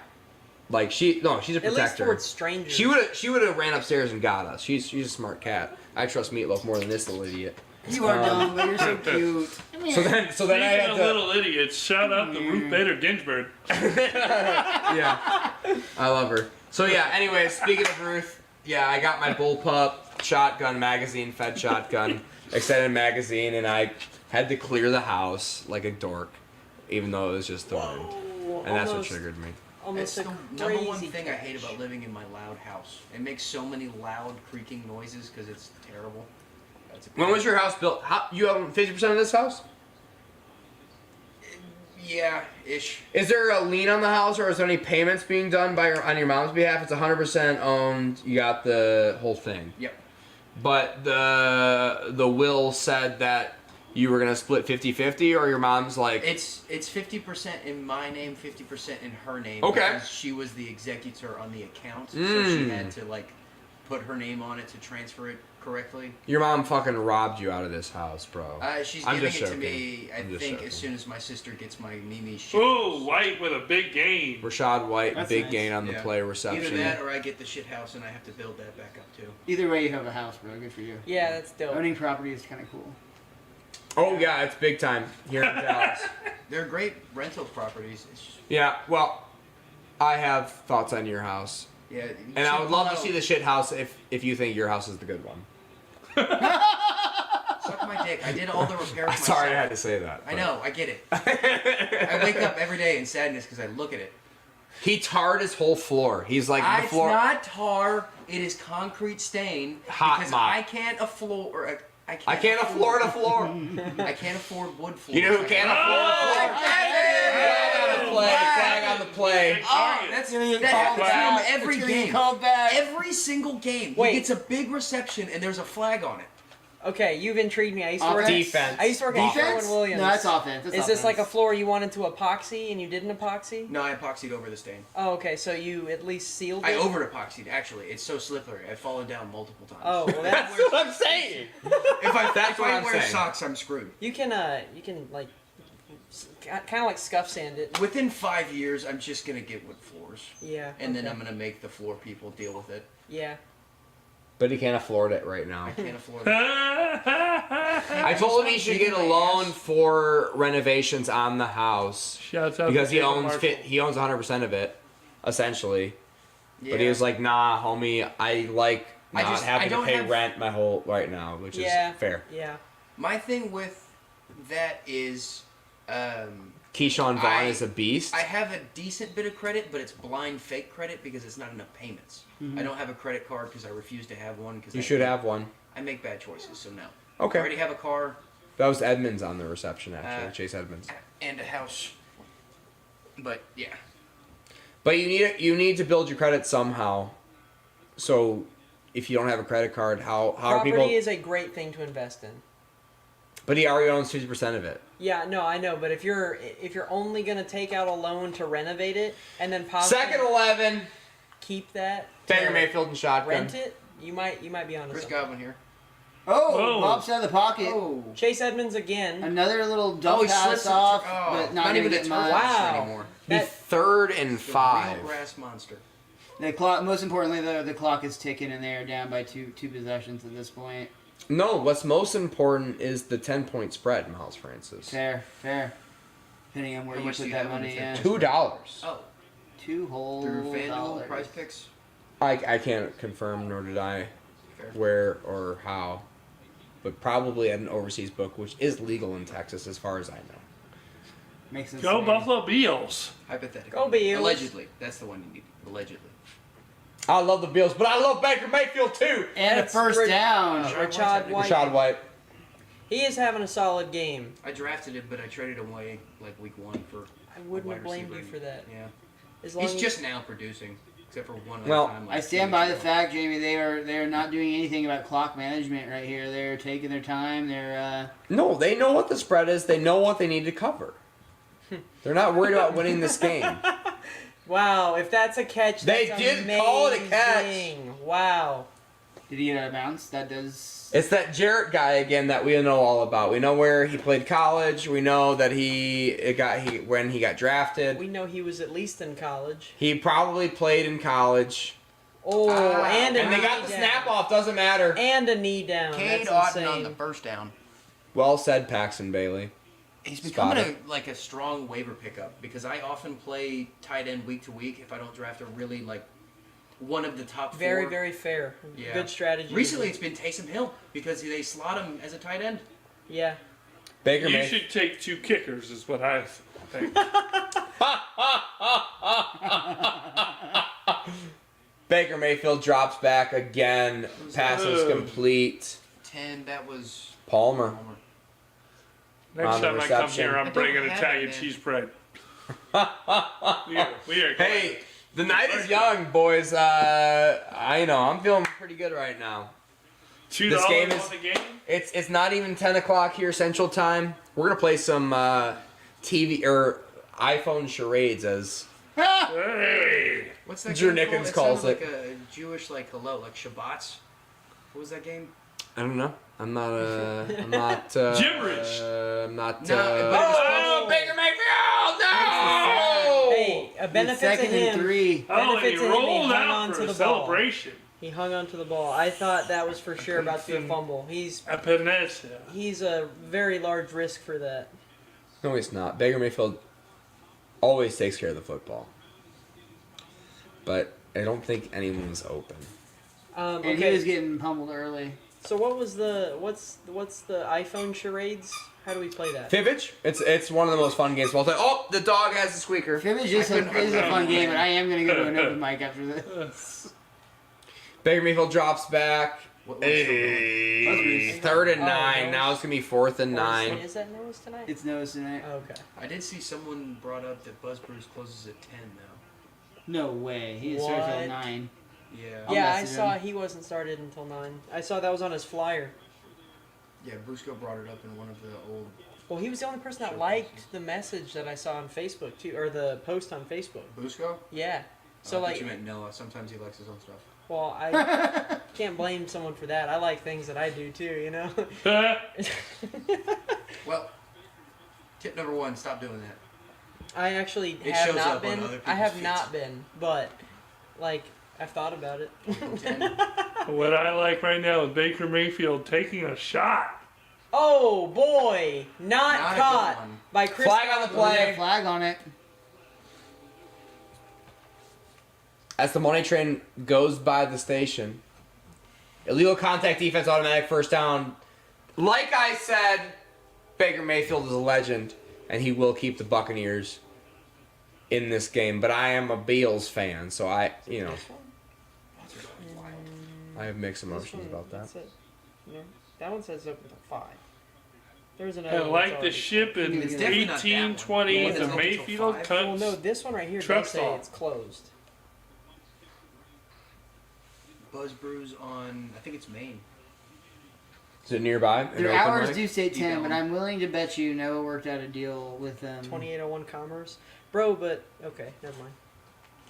like she's a At least protector. towards strangers. She would have ran upstairs and got us. She's a smart cat. I trust Meatloaf more than this little idiot. You are dumb, but you're so cute. So then I Speaking had of to. little idiots, shout out to Ruth Bader Ginsburg. Yeah, I love her. So yeah. Anyway, speaking of Ruth, yeah, I got my bullpup shotgun magazine, fed shotgun, extended magazine, and I had to clear the house like a dork, even though it was just thorned, and that's what Almost- triggered me. Almost That's a the number one crazy thing I hate catch. about living in my loud house. It makes so many loud creaking noises because it's terrible. That's a When was your house built? How, you own 50% of this house? Yeah, ish. Is there a lien on the house, or is there any payments being done on your mom's behalf? It's 100% owned. You got the whole thing. Yep. But the will said that you were gonna split 50-50, or your mom's like. It's 50% in my name, 50% in her name. Okay. Because she was the executor on the account, so she Mm. had to like put her name on it to transfer it correctly. Your mom fucking robbed you out of this house, bro. She's I'm giving just it to joking. me. I I'm just think joking. as soon as my sister gets my Mimi shit. Ooh, White with a big game. Rashad White, That's big nice. gain on the Yeah. play reception. Either that, or I get the shit house and I have to build that back up too. Either way, you have a house, bro. Good for you. Yeah, that's dope. Owning property is kind of cool. Oh yeah, it's big time here in Dallas. They're great rental properties. It's just, Yeah, well, I have thoughts on your house, yeah. and I would love to see the shit house if you think your house is the good one. Suck my dick. I did all the repairs myself. Sorry, I had to say that. I know. I get it. I wake up every day in sadness because I look at it. He tarred his whole floor. He's like the It's floor. not tar. It is concrete stain. Hot because mop. I can't afford. I can't afford a floor. I can't afford wood floors. You know who can't afford a floor? Flag on the play. Flag on the play. Oh, that's called happened to back. him every That's gonna get game. called back. Every single game. Wait. He gets a big reception and there's a flag on it. Okay, you've intrigued me. I used to work. Defense. I used to work at Defense? Sherwin-Williams. No, that's offense. That's Is this like a offense. floor you wanted to epoxy and you didn't epoxy? No, I epoxied over the stain. Oh, okay. So you at least sealed it. I over epoxied actually. It's so slippery. I've fallen down multiple times. Oh, well, that's what I'm saying. If what I I'm wear saying. socks, I'm screwed. you can like kind of like scuff sand it. Within 5 years, I'm just gonna get wood floors, Yeah. and then okay. I'm gonna make the floor people deal with it. Yeah. But he can't afford it right now. I can't afford it. I told him he should get a loan for renovations on the house Shouts out because to he David owns Marshall. he owns 100% of it, essentially. Yeah. But he was like, "Nah, homie, I like I not just- I having to don't pay have- rent my whole right now, which Yeah. is fair." Yeah. My thing with that is, Keyshawn Vaughn I- is a beast. I have a decent bit of credit, but it's blind fake credit because it's not enough payments. I don't have a credit card because I refuse to have one. Because You should have one. I make bad choices, so no. Okay. I already have a car That was Edmonds on the reception, actually. Chase Edmonds. and a house. But yeah, But you need to build your credit somehow. So if you don't have a credit card, how are Property people? is a great thing to invest in. But he already owns 50% of it. Yeah, no, I know, but if you're only gonna take out a loan to renovate it and then possibly Second 11, keep that Baker to Mayfield and shotgun. rent it, you might be onto Chris something. Godwin here. Oh, Whoa. Bob's out of the pocket. Oh, Chase Edmonds again. Another little dump he pass slips it. off, Oh, but not, even even a get turf much. Wow. anymore. Be That- 3rd and The 5. real grass monster. The clock. Most importantly, the clock is ticking, and they are down by two possessions at this point. No, what's most important is the 10-point spread, Miles Francis. Fair. Depending on where How you much do put you that have on money the in. $2. Oh, Two whole through FanDuel dollars. Prize Picks. I can't confirm, nor did I, Fair. where or how. But probably at an overseas book, which is legal in Texas as far as I know. Makes sense. Go to me. Buffalo Bills. Hypothetically. Go Bills. Allegedly. That's the one you need. Allegedly. I love the Bills, but I love Baker Mayfield too. And a That's first Rich- down. Rashad White. Rashad White. He is having a solid game. I drafted it, but I traded away like week 1 for. I wouldn't wide have blamed receiver. you for that. Yeah. As long He's as just now producing. except for one Well, other time. I stand by the fact, Jamie. They are not doing anything about clock management right here. They're taking their time. They're No, they know what the spread is. They know what they need to cover. They're not worried about winning this game. Wow, if that's a catch, They that's did amazing. call it a catch. Wow. Did he get out of bounds? That does. It's that Jarrett guy again that we know all about. We know where he played college. We know that when he got drafted. We know he was at least in college. He probably played in college. Oh, and a knee they got the down. snap off. Doesn't matter. And a knee down. Cade That's Otton on insane. the first down. Well said, Paxton Bailey. He's becoming Spotted. a strong waiver pickup because I often play tight end week to week if I don't draft a really one of the top Very, four. very fair. Yeah. Good strategy. Recently, it's been Taysom Hill because they slot him as a tight end. Yeah. Baker You Mayfield. should take 2 kickers, is what I think. Baker Mayfield drops back again. Passes complete. 10. That was Palmer. Next On the time I come reception. here, I I'm don't bringing have Italian it, man. cheese bread. we are Hey, the night is young, boys. I know. I'm feeling pretty good right now. $2 this game on is- the game? It's not even 10 o'clock here Central Time. We're gonna play some TV or iPhone charades as Hey! what's that Drew game Nickens called? calls It it. sounded like a Jewish hello, like Shabbat's. What was that game? I don't know. I'm not. I'm not. Gibberish. I'm not. No, but oh, Baker Mayfield! No! Hey, a benefit to Second and him. 3. Oh, and he Benefit to him, he rolled hung out on for to a the ball. celebration. He hung onto the ball. I thought that was for sure about to be a fumble. He's a very large risk for that. No, he's not. Baker Mayfield always takes care of the football, but I don't think anyone's open. And he Okay. was getting pummeled early. So what was what's the iPhone charades? How do we play that? Fibbage? It's one of the most fun games of all time. Oh, the dog has a squeaker. Fibbage is a fun game, but I am going to go to an open mic after this. Baker Mayfield drops back. What Hey, 3rd and Oh, 9. Noah's- Now it's gonna be 4th and 9. Is that Noah's tonight? It's Noah's tonight. Oh, okay. I did see someone brought up that Buzz Bruce closes at 10 though. No way. He starts What? at 9. Yeah. I'll Yeah, I message saw him. he wasn't started until 9. I saw that was on his flyer. Yeah, Busco brought it up in one of the old. Well, he was the only person that liked the message that I saw on Facebook too, or the post on Facebook. Busco? Yeah. So I thought like, you meant Noah. Sometimes he likes his own stuff. well, I can't blame someone for that. I like things that I do too, you know. Well, tip number 1: stop doing that. I actually It have shows not up on been. other I have people's not been, but like I've thought about it. What I like right now is Baker Mayfield taking a shot. Oh boy, not Not a caught good one. by Chris. Flag on the Godwin. Well, they got play. a flag on it. As the money train goes by the station, illegal contact defense, automatic first down. Like I said, Baker Mayfield is a legend, and he will keep the Buccaneers in this game. But I am a Beals fan, so I have mixed This emotions one, about that. said- no, that one says open till 5. There's I another one. like that's the already- ship in It's definitely not that one. 1820. The one The that's open till Mayfield 5. Well, cuts. no, this one right here Truck does say stop. it's closed. Buzz Brews on, I think it's Maine. Is it nearby? An Their open hours mic? do say Keep 10, but going. I'm willing to bet you Noah worked out a deal with them. 2801 Commerce, bro. But okay, never mind.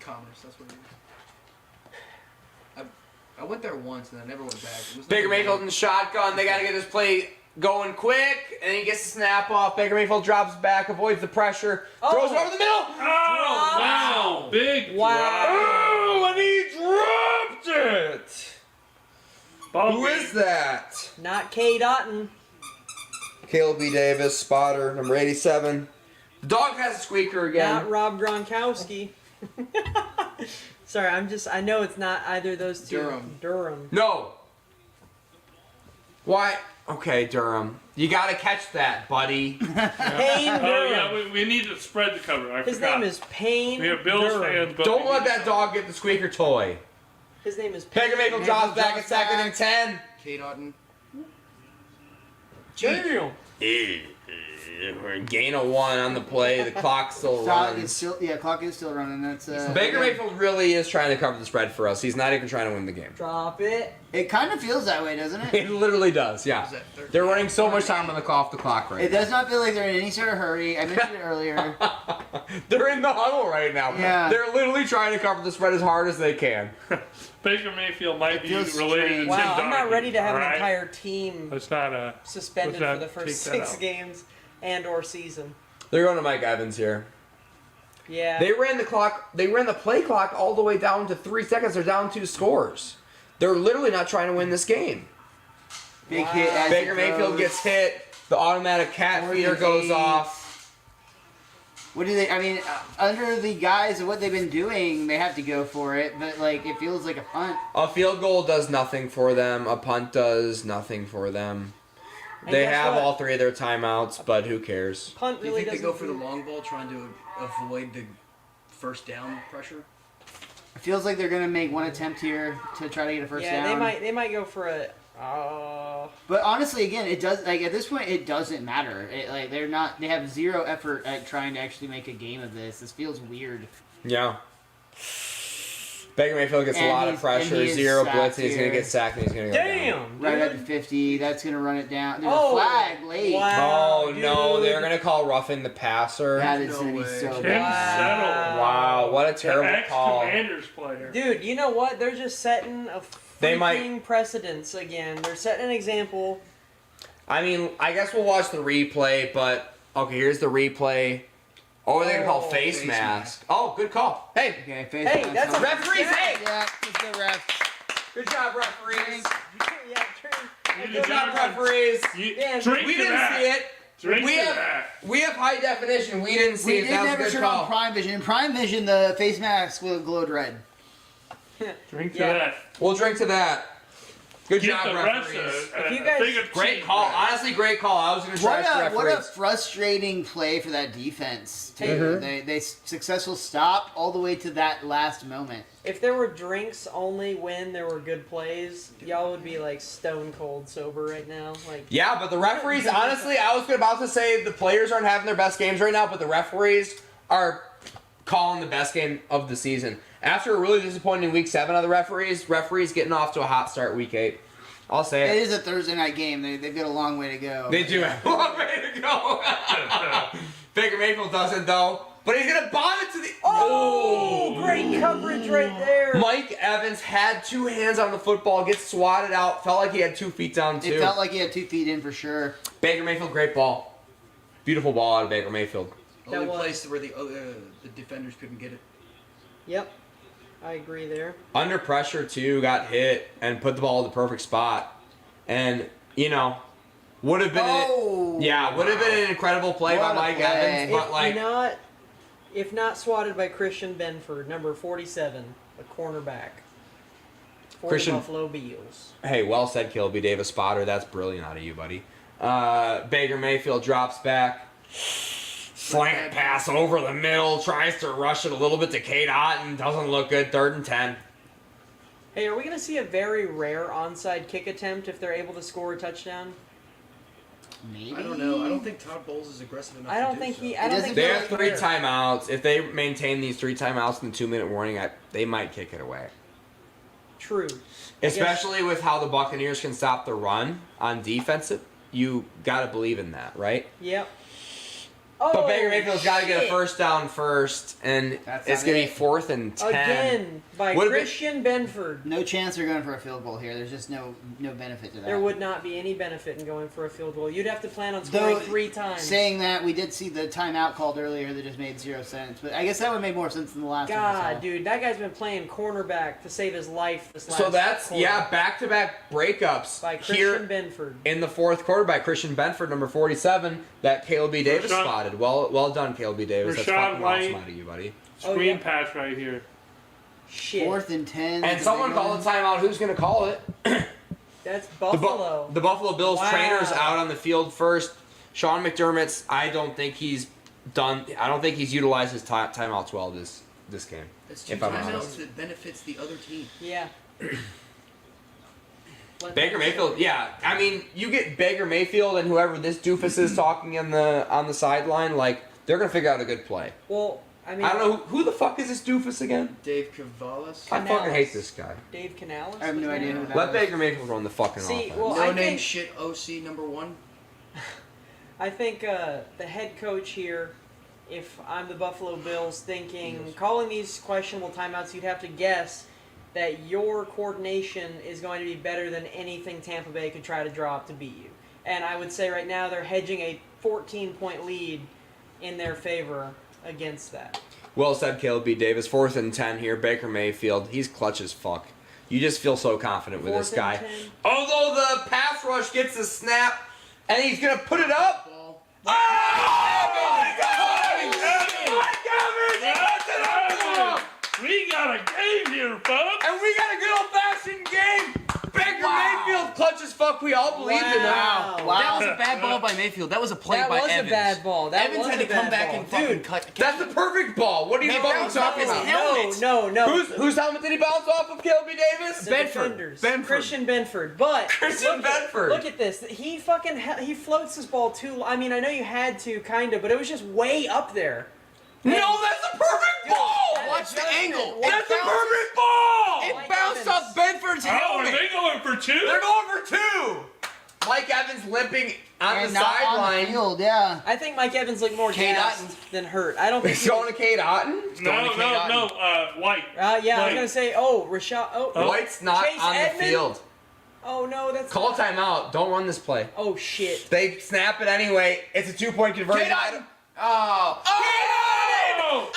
Commerce, that's what it is. I went there once and I never went back. It was Baker nothing Mayfield in the shotgun. They got to get this play going quick, and he gets the snap off. Baker Mayfield drops back, avoids the pressure, throws it over the middle. Oh, wow. Big Wow. Oh, and he dropped it. Ball Who game. is that? Not Cade Otton. Caleb B. Davis, spotter, number 87. The dog has a squeaker again. Not Rob Gronkowski. Sorry, I know it's not either of those two. Durham. No. Why? Okay, Durham. You got to catch that, buddy. Payne Oh, Durham. yeah, we need to spread the cover. I His forgot. name is Payne We are Bills Durham. fans, but Don't we let need that to- dog get the squeaker toy. His name is Baker Mayfield drops back at drops 2nd back. and 10. Kate Otten. Damn. Gain of 1 on the play. The clock still Clock is runs. still, clock is still running. That's Baker Mayfield really is trying to cover the spread for us. He's not even trying to win the game. Drop it. It kind of feels that way, doesn't it? It literally does, yeah. Is that 13? They're running so much time on the off the clock right It now. does not feel like they're in any sort of hurry. I mentioned it earlier. They're in the huddle right now. Yeah. They're literally trying to cover the spread as hard as they can. Baker Mayfield might be feels related to strange. Tim Wow, I'm not Donaghy, ready to have an alright? entire team Let's not. suspended let's for the not first take that 6 out. games and/or season. They're going to Mike Evans here. Yeah. They ran the clock. They ran the play clock all the way down to 3 seconds. They're down 2 scores. They're literally not trying to win this game. Big Wow. hit. As Baker it Mayfield goes. gets hit. The automatic cat Fourth feeder and goes 8. off. What do they? I mean, under the guise of what they've been doing, they have to go for it. But like, it feels like a punt. A field goal does nothing for them. A punt does nothing for them. And They guess have what? all 3 of their timeouts, but who cares? Punt Do you really think they doesn't. go for the long ball, trying to avoid the first down pressure? It feels like they're gonna make one attempt here to try to get a first Yeah, down. they might go for a. But honestly, again, it does like at this point it doesn't matter. Like they have zero effort at trying to actually make a game of this. This feels weird. Yeah. Baker Mayfield gets a And lot of he's- pressure. and he is 0 sacked blitz. He's going here. to get sacked and he's going to go down. Damn. Right dude. at the 50, that's gonna run it down. There's Oh, a flag late. wow. Oh, no. dude. They're going to call roughing the passer. That is No gonna be way. so Tim bad. Settle. Wow. What a The terrible call. ex-Commanders player. Dude, you know what? They're just setting a They freaking might- precedence again. They're setting an example. I mean, I guess we'll watch the replay, but okay, here's the replay. Oh, they're gonna call Oh, face face mask. Oh, good call. Hey, Okay, face Hey, mask. that's a referees. Hey, Yeah, let's go refs. good job, referees. Yeah, true. You Good job, referees. You, Yeah, drink We to didn't that. see it. Drink We to have that. we have high definition. We didn't see We it. did That was a never good turn call. on Prime Vision. In Prime Vision, the face mask will glowed red. Drink to Yeah. that. We'll drink to that. Good Give job, the refs referees. a If you guys- thing of Great cheese call. bread. Honestly, great call. I was gonna try to What a referees. frustrating play for that defense. Too. Mhm. They successful stop all the way to that last moment. If there were drinks only when there were good plays, y'all would be like stone cold sober right now. Like, Yeah, but the referees, honestly, I was about to say the players aren't having their best games right now, but the referees are calling the best game of the season. After a really disappointing week 7 of the referees getting off to a hot start week 8. I'll say It it. is a Thursday night game. They've got a long way to go. They do have a long way to go. Baker Mayfield doesn't, though. But he's going to bomb it to the... oh, great coverage right there. Mike Evans had 2 hands on the football, gets swatted out, felt like he had 2 feet down, too. It felt like he had 2 feet in for sure. Baker Mayfield, great ball. Beautiful ball out of Baker Mayfield. That Only was- place where the defenders couldn't get it. Yep, I agree there. Under pressure, too, got hit and put the ball in the perfect spot. And, you know, would have been... would have been an incredible play What by a Mike play. Evans, but, like... If not swatted by Christian Benford, number 47, a cornerback for Christian- the Buffalo Bills. Hey, well said, Kilby Davis spotter. That's brilliant out of you, buddy. Baker Mayfield drops back. Slant pass over the middle. Tries to rush it a little bit to Kate Otten. Doesn't look good. 3rd and 10. Hey, are we going to see a very rare onside kick attempt if they're able to score a touchdown? Maybe. I don't know. I don't think Todd Bowles is aggressive enough. I don't to do think so. he. I It don't doesn't think They he have was 3 rare. timeouts. If they maintain these 3 timeouts and the 2-minute warning, they might kick it away. True. Especially with how the Buccaneers can stop the run on defensive. You got to believe in that, right? Yep. Oh, But Baker Mayfield's got to get a shit. first down first, and That's it's not going to be it. 4th and 10. Again by Would've been- Christian Benford. No chance they're going for a field goal here. There's just no benefit to that. There would not be any benefit in going for a field goal. You'd have to plan on scoring Though, 3 times. Saying that, we did see the timeout called earlier that just made 0 sense. But I guess that would make more sense than the last one. we God, saw. dude, that guy's been playing cornerback to save his life this last So that's, quarter. back-to-back breakups By here Christian Benford. in the 4th quarter by Christian Benford, number 47, that Caleb B. Davis Rashad- spotted. Well done, Caleb B. Davis. That's Rashad fucking awesome White. out of you, buddy. Oh, Screen yeah. pass right here. Shit. 4th and 10. And someone called a timeout. Who's going to call it? That's The, Buffalo. the Buffalo Bills Wow. trainer's out on the field first. Sean McDermott's, I don't think he's utilized his timeouts well this game. It's 2 If I'm timeouts honest. that benefits the other team. Yeah. Baker Mayfield, yeah. I mean, you get Baker Mayfield and whoever this doofus is talking on the sideline, like, they're going to figure out a good play. Well, I mean, I don't know, who the fuck is this doofus again? Dave Cavalis. I fucking hate this guy. Dave Canales. I have no idea who that Let is. Baker Mayfield run the fucking See, offense. well, No I name think, shit OC number 1. I think the head coach here, if I'm the Buffalo Bills, calling these questionable timeouts, you'd have to guess that your coordination is going to be better than anything Tampa Bay could try to draw up to beat you. And I would say right now they're hedging a 14-point lead in their favor against that. Well said, Caleb B. Davis. 4th and 10 here. Baker Mayfield. He's clutch as fuck. You just feel so confident with this 4th guy. and 10. Although the pass rush gets the snap, and he's going to put it up. Ball. Oh, my God! Mike Evans! We got a game here, folks. And we got a good old-fashioned game. Baker Mayfield, clutch as fuck. We all believed in him. Wow. That was a bad ball by Mayfield. That was a play That by was Evans. a bad ball. That Evans was had a to come bad back ball. and fucking Dude, cut. That's the perfect ball. What are you Man, fucking bounce off talking his about? helmet. No. Whose helmet did he bounce off of, Caleb B. Davis? The Bedford. defenders. Benford. Christian Benford. But Christian Benford. Look at this. He floats his ball too. I mean, I know you had to kind of, but it was just way up there. No, that's a perfect ball! Watch the angle. That's a perfect ball! It Mike bounced Evans. off Benford's Oh, are helmet. they going for 2? They're going for 2! Mike Evans limping on And the not on the sideline. field, yeah. I think Mike Evans looked more Kate gassed Otten. than hurt. I don't think He's going to Kate Otten? No, White. Yeah, I was White. gonna say, Rashad. White's not Chase on Edmonds? the field. Oh no, that's Call not- timeout. Don't run this play. Oh shit. They snap it anyway. It's a 2-point conversion. Kate Otten. Oh. Oh! Oh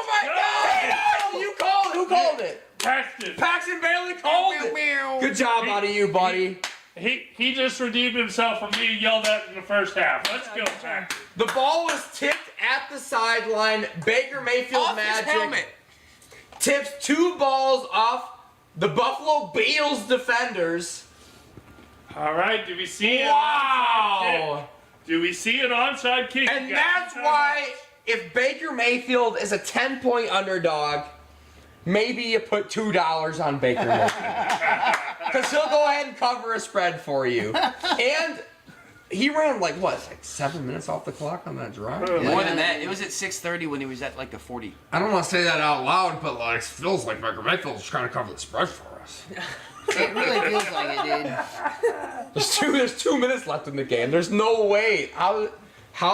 my God! You called it. Who called it? Paxton. Paxton Bailey called it. Good job out of you, buddy. He just redeemed himself from being yelled at in the first half. Let's go, Paxton. The ball was tipped at the sideline. Baker Mayfield Off his magic helmet. tips 2 balls off the Buffalo Bills defenders. All right, do we see an onside Wow! kick? Do we see an onside kick? And You got that's two why timeouts. if Baker Mayfield is a 10-point underdog, maybe you put $2 on Baker Mayfield. Because he'll go ahead and cover a spread for you. And he ran like 7 minutes off the clock on that drive? More than that. It was at 6:30 when he was at like the 40. I don't want to say that out loud, but like, it feels like Baker Mayfield's trying to cover the spread for us. It really feels like it, dude. There's 2 minutes left in the game. There's no way. How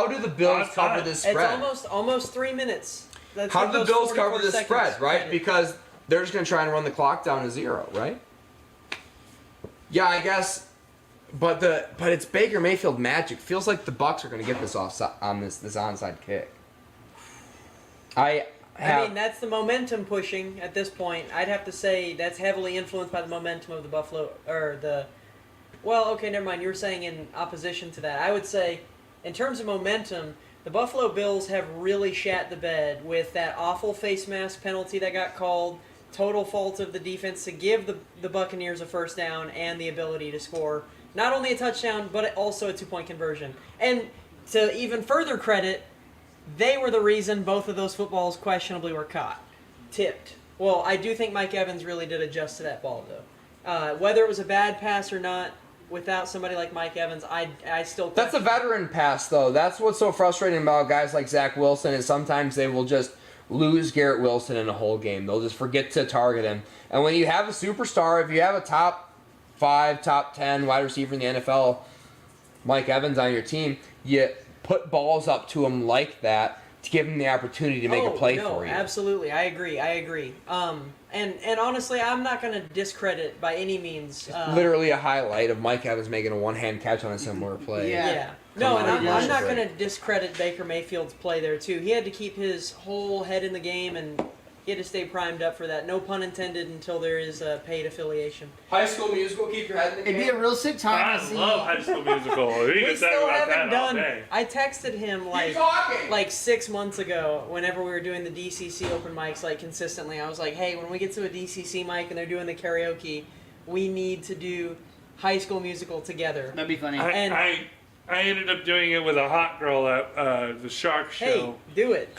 do the Bills Onside. cover this It's spread? almost 3 minutes. That's How like do the those Bills cover 44 this seconds spread, right? credit. Because they're just going to try and run the clock down to 0, right? Yeah, I guess. But it's Baker Mayfield magic. Feels like the Bucs are going to get this on this onside kick. I mean, that's the momentum pushing at this point. I'd have to say that's heavily influenced by the momentum of the Buffalo, or the... Well, okay, never mind. You were saying in opposition to that. I would say, in terms of momentum, the Buffalo Bills have really shat the bed with that awful face mask penalty that got called, total fault of the defense to give the Buccaneers a first down and the ability to score not only a touchdown, but also a 2-point conversion. And to even further credit, they were the reason both of those footballs questionably were caught. Tipped. Well, I do think Mike Evans really did adjust to that ball, though. Whether it was a bad pass or not, without somebody like Mike Evans, I still... That's a veteran pass, though. That's what's so frustrating about guys like Zach Wilson is sometimes they will just lose Garrett Wilson in a whole game. They'll just forget to target him. And when you have a superstar, if you have a top 5, top 10 wide receiver in the NFL, Mike Evans on your team, you put balls up to him like that to give him the opportunity to make a play for you. Absolutely. I agree. And honestly, I'm not going to discredit by any means. Literally a highlight of Mike Evans making a one-hand catch on a similar play. Yeah. Yeah. No, and I'm not Great. going to discredit Baker Mayfield's play there, too. He had to keep his whole head in the game, and he had to stay primed up for that. No pun intended until there is a paid affiliation. High School Musical, keep your head in the It'd be game. a real sick time to I see. love High School Musical. We We can talk still about haven't that all done. day. I texted him Keep talking! like 6 months ago, whenever we were doing the DCC open mics like consistently. I was like, hey, when we get to a DCC mic and they're doing the karaoke, we need to do High School Musical together. That'd be funny. And- I ended up doing it with a hot girl at the Shark Hey, Show. do it.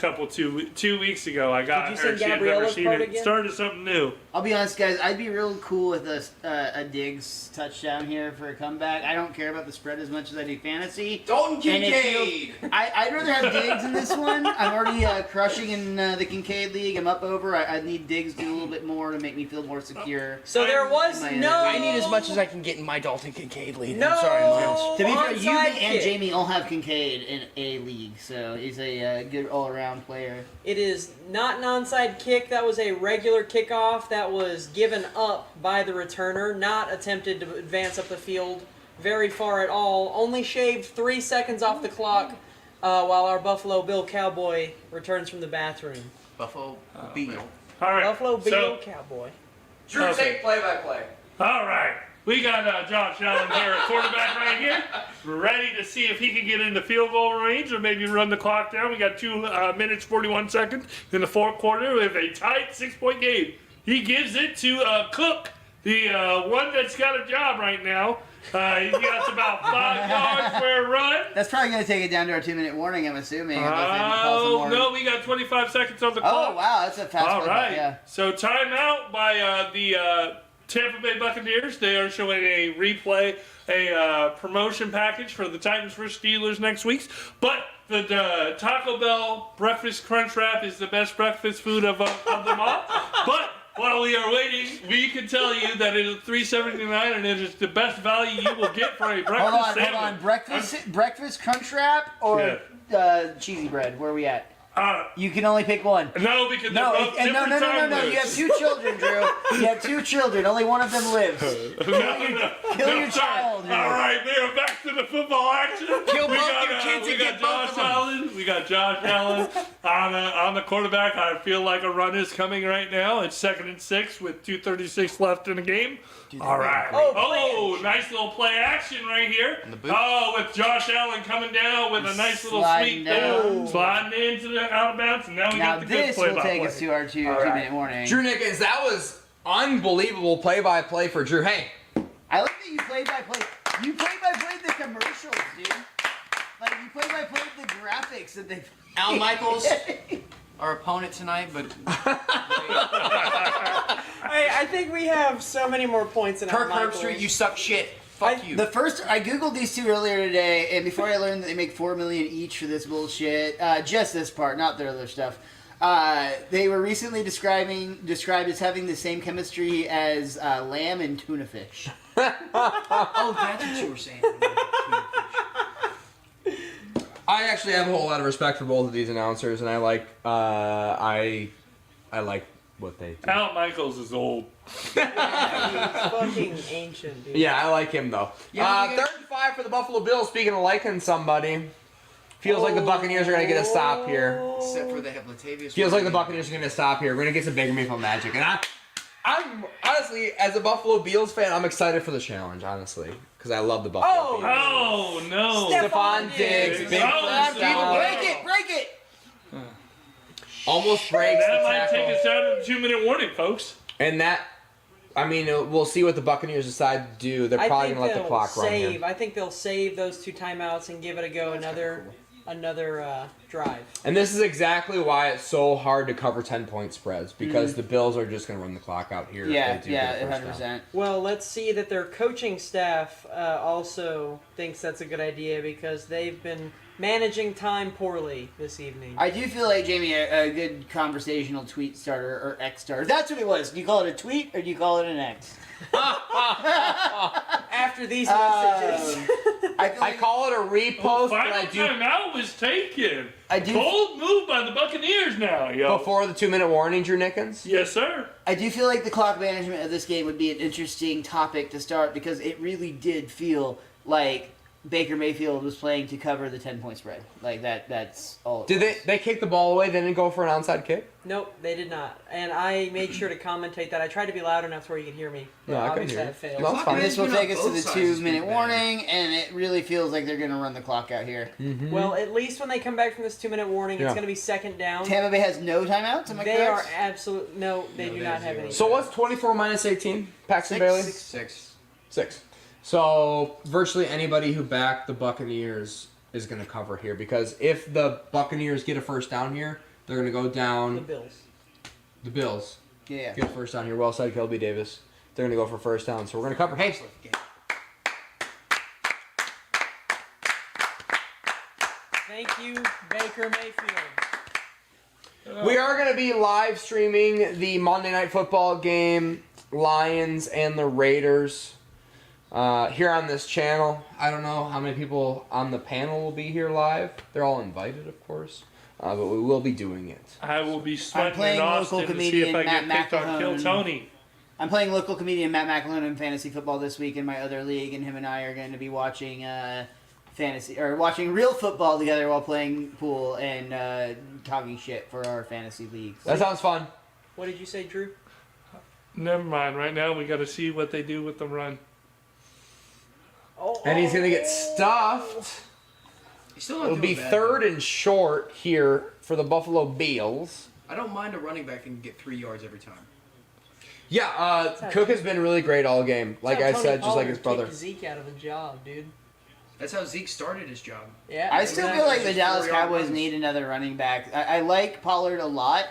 Two weeks ago. I got Did you her. sing She had never Gabriella's seen part it. again? Started something new. I'll be honest, guys. I'd be real cool with a Diggs touchdown here for a comeback. I don't care about the spread as much as I do fantasy. Dalton And it Kincaid. I'd rather have Diggs in this one. I'm already crushing in the Kincaid League. I'm up over. I need Diggs to do a little bit more to make me feel more secure. So there was My- no. I need as much as I can get in my Dalton Kincaid lead. No. I'm sorry, Miles. To be fair, you, onside me, and kick. Jamie all have Kincaid in a league, so he's a good all-around player. It is not an onside kick. That was a regular kickoff that was given up by the returner, not attempted to advance up the field very far at all. Only shaved 3 seconds off the clock while our Buffalo Bill Cowboy returns from the bathroom. Buffalo Beal. All right. Buffalo Bill So, Cowboy. Drew, Okay. take play-by-play. all right. We got Josh Allen here, a quarterback right here, ready to see if he can get into field goal range or maybe run the clock down. We got 2 minutes, 41 seconds in the fourth quarter with a tight 6-point game. He gives it to Cook, the one that's got a job right now. He got about 5 yards for a run. That's probably going to take it down to our 2-minute warning, I'm assuming. unless they call some Oh, more. no, we got 25 seconds on the clock. Oh, wow, that's a fast All one. right. Yeah. So timeout by the Tampa Bay Buccaneers. They are showing a replay, a promotion package for the Titans vs. Steelers next week. But the Taco Bell breakfast crunch wrap is the best breakfast food of them all. But while we are waiting, we can tell you that it is $3.79 and it is the best value you will get for a breakfast sandwich. Hold on. Breakfast crunch wrap or cheesy bread? Where are we at? You can only pick one. No, because No, they're both no, different time no. You have lists. 2 children, Drew. You have 2 children. Only one of them lives. Kill your sorry. child. All right, we are back to the football action. Kill both your kids we and got get both of them. Allen. We got Josh Allen on the quarterback. I feel like a run is coming right now. It's 2nd and 6 with 2:36 left in the game. All right. Oh, Nice little play action right here. the boot. Oh, with Josh Allen coming down with a nice little Sliding sweep down, down. sliding into the out of bounds, and now we Now got the good this play will by take play. us to our 2-minute warning. Drew Nickens, that was unbelievable play-by-play for Drew. Hey, I like that you play-by-play. You play-by-play the commercials, dude. Like, you play-by-play the graphics that they... Al Michaels, our opponent tonight, but I think we have so many more points in our Kirk Herbstreit, you suck shit. Fuck you. The first, I googled these 2 earlier today, and before I learned that they make $4 million each for this bullshit, just this part, not their other stuff. They were recently described as having the same chemistry as lamb and tuna fish. Oh, that's what you were saying. I actually have a whole lot of respect for both of these announcers, and I like I like what they do. Al Michaels is old. He's fucking ancient, dude. Yeah, I like him though. Yeah, we got- 3rd and 5 for the Buffalo Bills. Speaking of liking somebody, feels like the Buccaneers are gonna get a stop here. Except for they have Latavius. Feels like the Buccaneers are gonna stop here. We're gonna get some Baker Mayfield magic, and I'm honestly, as a Buffalo Bills fan, I'm excited for the challenge, honestly, because I love the Buffalo Bills. Oh no! Stephon Diggs, Diggs. big Oh, first down. Break it! Almost breaks That the might take tackle. us out of the 2-minute warning, folks. And that, I mean, we'll see what the Buccaneers decide to do. They're I probably think gonna let the they'll clock run save. here. I think they'll save those 2 timeouts and give it a go. Another drive. And this is exactly why it's so hard to cover 10-point spreads, because the Bills are just gonna run the clock out here. Yeah, if they do get a 100%. first down. Well, let's see that their coaching staff also thinks that's a good idea because they've been managing time poorly this evening. I do feel like, Jamie, a good conversational tweet starter or X starter. That's what it was. Do you call it a tweet or do you call it an X? After these messages. I call it a repost, but Final I do timeout was taken. I do- Bold move by the Buccaneers now, yo. before the 2-minute warning, Drew Nickens. Yes, sir. I do feel like the clock management of this game would be an interesting topic to start because it really did feel like Baker Mayfield was playing to cover the 10-point spread. Like that's all. Did they kick the ball away? They didn't go for an onside kick? Nope, they did not. And I made sure to commentate that. I tried to be loud enough where you could hear me. No, I couldn't obviously hear that you. failed. No, it's fine. And this will You know, take us to both the sides is 2-minute pretty bad. warning, and it really feels like they're going to run the clock out here. Well, at least when they come back from this 2-minute warning, Yeah. it's going to be 2nd down. Tampa Bay has no timeouts, am I They are correct? absolute. No, they No, do they not have have zero. any. So what's 24 minus 18? Paxton Bailey? 6. 6. So virtually anybody who backed the Buccaneers is going to cover here because if the Buccaneers get a first down here, they're going to go down. The Bills. The Bills Yeah. get a first down here. Well said, Kelby Davis. They're going to go for first down. So we're going to cover. Hey, Thank you, Baker Mayfield. we are going to be live streaming the Monday Night Football game, Lions and the Raiders, here on this channel. I don't know how many people on the panel will be here live. They're all invited, of course, but we will be doing it. I will be sweating playing in local Austin to see if I comedian get Matt picked on Kill McElhone. Tony. I'm playing local comedian Matt McElhone in fantasy football this week in my other league, and him and I are going to be watching watching real football together while playing pool and talking shit for our fantasy leagues. That sounds fun. What did you say, Drew? Never mind. Right now, we got to see what they do with the run. Oh, And he's going to get stuffed. He's still not It'll doing be bad. third and short here for the Buffalo Bills. I don't mind a running back that can get 3 yards every time. Yeah, Cook has been really great all game. Like I said, just like his brother. Zeke out of a job, dude. That's how Zeke started his job. Yeah. I still feel like the Just Dallas 4-yard Cowboys runs. need another running back. I like Pollard a lot.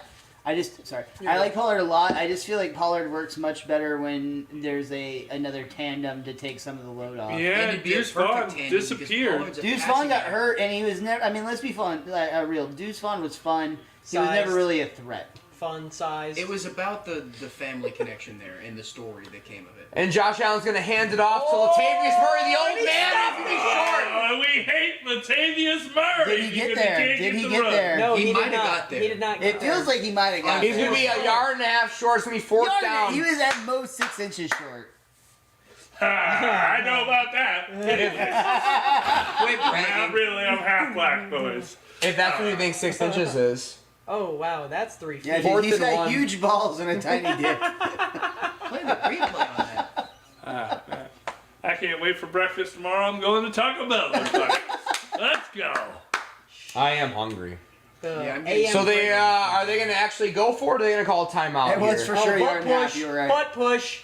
I You're like Pollard a lot. I just feel like Pollard works much better when there's another tandem to take some of the load off. And Yeah, it'd be a Deuce perfect Vaughn tandem because disappeared. Pollard's a Deuce passing Vaughn got back. hurt, and he was never. I mean, let's be real. Deuce Vaughn was fun. He was never Sized. really a threat. Fun size. It was about the family connection there and the story that came of it. And Josh Allen's going to hand it off to Latavius Murray, the old man. He's going to be short. Oh, we hate Latavius Murray. Did he get because there? can't Did he the get run. there? No, He he, might did have not. got there. He did not get It there. feels like he might have got He's there. going to be a yard and a half short. It's going to be fourth down. He was at most 6 inches short. I know about that. Quit Not bragging. really. I'm half black, boys. If that's what you think 6 inches is. Oh, wow. That's 3 feet. Yeah, dude, Fourth he's and got one. huge balls and a tiny dick. Play the replay on that. I can't wait for breakfast tomorrow. I'm going to Taco Bell. Let's go. I am hungry. Yeah, I'm getting AM So they frame. are they going to actually go for it or are they going to call a timeout It was here? for sure butt yard and a half. push. You were right. Butt push.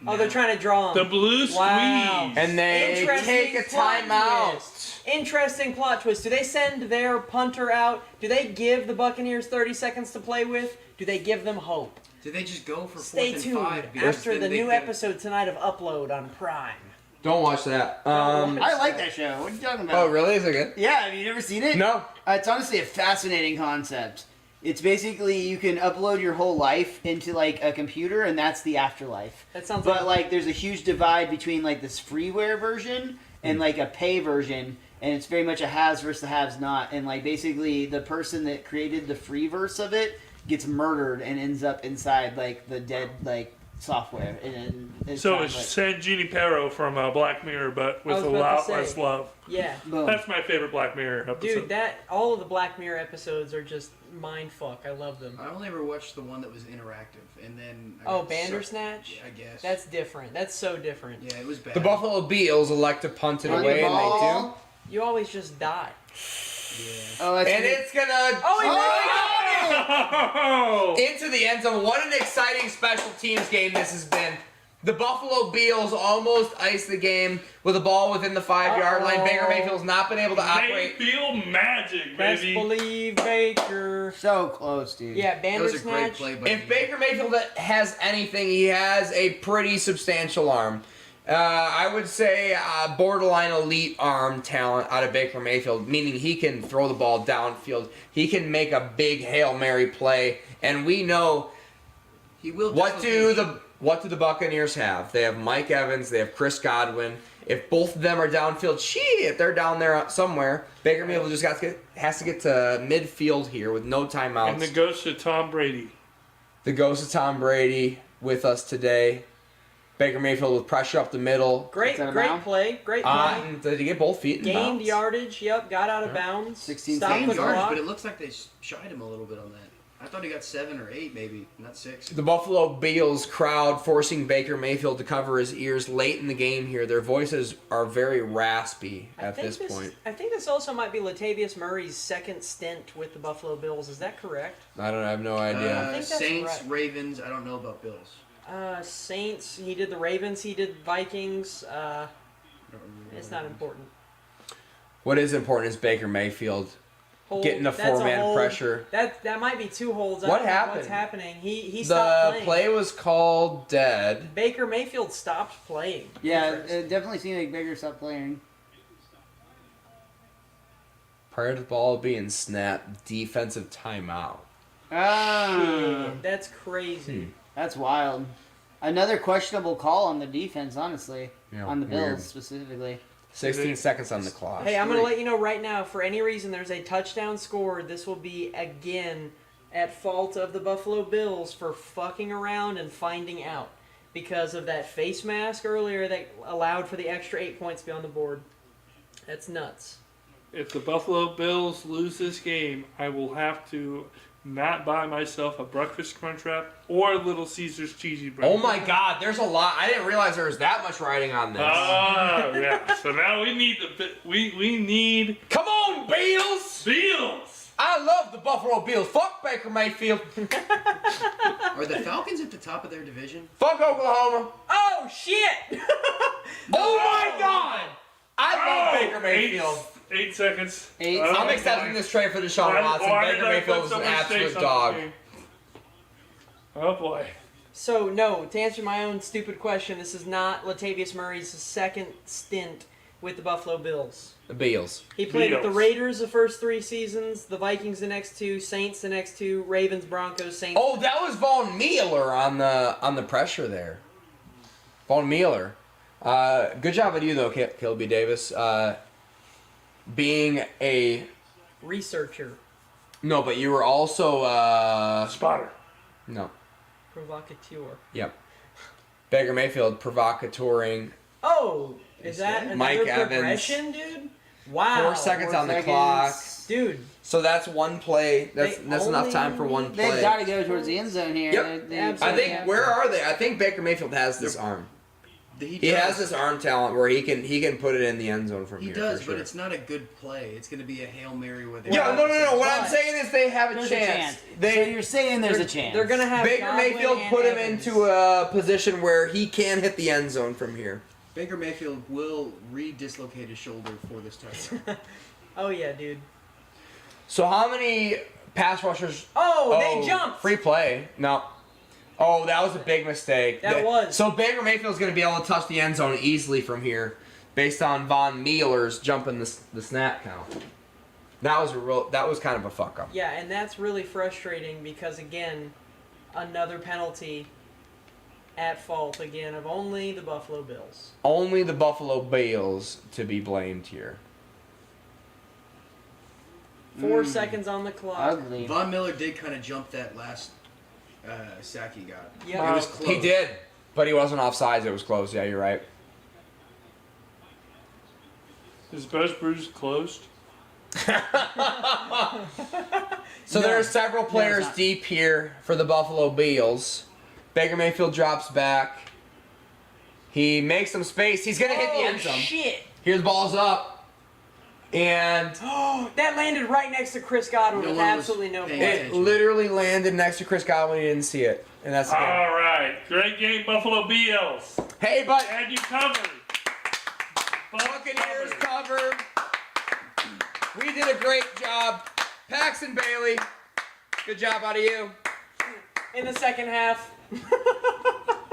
Oh, they're trying to draw The him. blue squeeze. Wow. And they Interesting take a plot timeout. twist. Interesting plot twist. Do they send their punter out? Do they give the Buccaneers 30 seconds to play with? Do they give them hope? Did they just go for Stay 4th and tuned 5? Because after then the they new could- episode tonight of Upload on Prime. Don't watch that. I like that show. What are you talking about? Oh, really? Is it good? Yeah, have you never seen it? No. It's honestly a fascinating concept. It's basically you can upload your whole life into like a computer, and that's the afterlife. That sounds But like, there's a huge divide between like this freeware version and like a pay version, and it's very much a haves versus the haves not. And like, basically, the person that created the free verse of it gets murdered and ends up inside like the dead like software. And it's So kind it's of San Junipero from Black Mirror, but with was a about to lot say. less love. Yeah. boom. That's my favorite Black Mirror episode. Dude, all of the Black Mirror episodes are just mind fuck. I love them. I only ever watched the one that was interactive, and then. I Oh, got Bandersnatch? sucked- I guess. That's different. That's so different. Yeah, it was bad. The Buffalo Bills elect to punt it Run away, the and they do. ball. You always just die. Yeah. Oh, that's And good. it's going to Oh, he really got it! Oh! into the end zone. What an exciting special teams game this has been. The Buffalo Bills almost iced the game with a ball within the 5-yard line. Baker Mayfield's not been able to operate. Mayfield magic, Best baby. believe Baker. So close, dude. Yeah, That was a great Bandersnatch. play by If Baker Mayfield has anything, he has a pretty substantial arm. I would say borderline elite arm talent out of Baker Mayfield, meaning he can throw the ball downfield. He can make a big Hail Mary play. And we know He will. what definitely- do the Buccaneers have? They have Mike Evans, they have Chris Godwin. If both of them are downfield, if they're down there somewhere, Baker Mayfield just has to get to midfield here with no timeouts. And the ghost of Tom Brady. The ghost of Tom Brady with us today. Baker Mayfield with pressure up the middle. Great, Is that a great bound? play. Great play. And did he get both feet in Gained bounds? yardage. Yep, got out of bounds. 16 Stopped Gained the yards, clock. but it looks like they shied him a little bit on that. I thought he got 7 or 8, maybe, not 6. The Buffalo Bills crowd forcing Baker Mayfield to cover his ears late in the game here. Their voices are very raspy at this point. I think this also might be Latavius Murray's second stint with the Buffalo Bills. Is that correct? I have no idea. think that's Saints, right. Ravens. I don't know about Bills. Saints. He did the Ravens. He did Vikings. It's not important. What is important is Baker Mayfield Hold. getting the That's a 4-man hold. pressure. That might be 2 holds. I What don't know happened? What's happening? He stopped The playing. play was called dead. Baker Mayfield stopped playing. Yeah, Interesting. it definitely seemed like Baker stopped playing. Prior to the ball being snapped, defensive timeout. Ah, That's crazy. that's wild. Another questionable call on the defense, honestly. Yeah, On the Bills weird. specifically. 16 seconds on the clock. Hey, I'm going to let you know right now, for any reason there's a touchdown scored, this will be, again, at fault of the Buffalo Bills for fucking around and finding out. Because of that face mask earlier that allowed for the extra 8 points to be on the board. That's nuts. If the Buffalo Bills lose this game, I will have to not buy myself a breakfast crunchwrap or Little Caesar's cheesy bread. Oh my god, there's a lot. I didn't realize there was that much writing on this. Yeah. So now we need we need Come on, Bills! Bills. I love the Buffalo Bills. Fuck Baker Mayfield. Are the Falcons at the top of their division? Fuck Oklahoma. Oh, shit! Oh my god! I love Baker Eight- Mayfield. 8 seconds. Eight. Oh, I'm accepting boy. this trade for Deshaun Why- Watson. why Baker did I Mayfield put is so an much absolute stakes on dog. this game? Oh boy. So, no, to answer my own stupid question, this is not Latavius Murray's second stint with the Buffalo Bills. The Bills. He played with the Bills. Raiders the first 3 seasons, the Vikings the next 2, Saints the next 2, Ravens, Broncos, Saints. Oh, that was Von Miller on the pressure there. Von Miller. Good job at you though, Kilby Davis. Being a Researcher, no, but you were also Spotter. no. provocateur. Yep. Baker Mayfield provocateuring. Oh, is that another Mike Evans. progression, dude? Wow. 4 seconds 4 on the seconds. clock. Dude, So that's one play. That's They enough time for only one need- play. They've got to go towards the end zone here. Yep. They I Absolutely. think where are they? I think Baker Mayfield has this arm. He does. has this arm talent where he can put it in the end zone from He here. does, for sure. but it's not a good play. It's going to be a Hail Mary with it. Yeah, no. What I'm But saying is they have a There's chance. So They you're saying there's a chance. they're going to have Baker Godwin Mayfield and put him Evans. into a position where he can hit the end zone from here. Baker Mayfield will re-dislocate his shoulder for this touchdown. Oh, yeah, dude. So how many pass rushers? Oh, they jumped. Free play. No. Oh, that was a big mistake. That was. So Baker Mayfield's going to be able to touch the end zone easily from here, based on Von Miller's jumping the snap count. That was kind of a fuck up. Yeah, and that's really frustrating because, again, another penalty at fault, again, of only the Buffalo Bills. Only the Buffalo Bills to be blamed here. 4 seconds on the clock. ugly. Von Miller did kind of jump that last sack he got. Yeah. It was close. He did, but he wasn't offsides. It was close. Yeah, you're right. Is Best Brews closed? So there are several it's players not. deep here for the Buffalo Bills. Baker Mayfield drops back. He makes some space. He's going to hit the end zone. Shit. Here's ball's up. And Oh, that landed right next to Chris Godwin No with one was absolutely no paying play. it attention. literally landed next to Chris Godwin. He didn't see it. And that's the game. All right. Great game, Buffalo Bills. Hey, but And you covered. Buccaneers cover. We did a great job. Paxton Bailey, good job out of you. In the second half.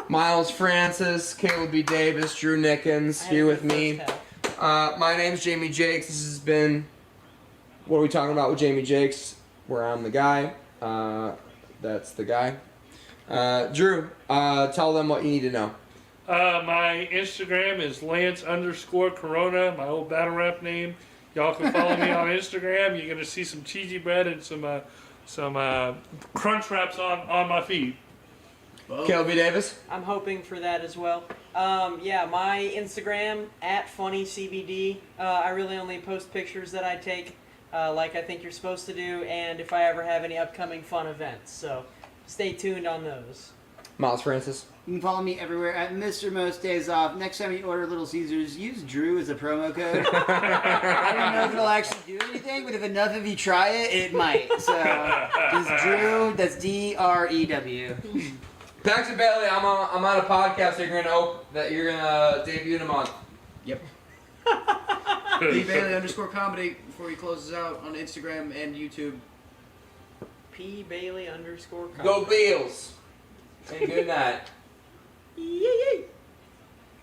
Miles Francis, Caleb B. Davis, Drew Nickens I had here a with good me. first half. My name's Jamie Jakes. This has been What Are We Talking About with Jamie Jakes, where I'm the guy. That's the guy. Drew, tell them what you need to know. My Instagram is Lance_Corona, my old battle rap name. Y'all can follow me on Instagram. You're gonna see some cheesy bread and some crunch wraps on my feed. Both. Caleb B. Davis. I'm hoping for that as well. Yeah, my Instagram, @funnycbd. I really only post pictures that I take, like I think you're supposed to do, and if I ever have any upcoming fun events. So stay tuned on those. Miles Francis. You can follow me everywhere at Mr. Most Days Off. Next time you order Little Caesars, use Drew as a promo code. I don't know if it'll actually do anything, but if enough of you try it, it might. So, just Drew, that's DREW. Paxton Bailey, I'm on a podcast that you're gonna debut in a month. Yep. P Bailey _comedy before he closes out on Instagram and YouTube. P Bailey _. Go Bills. And good night. Yay, yay.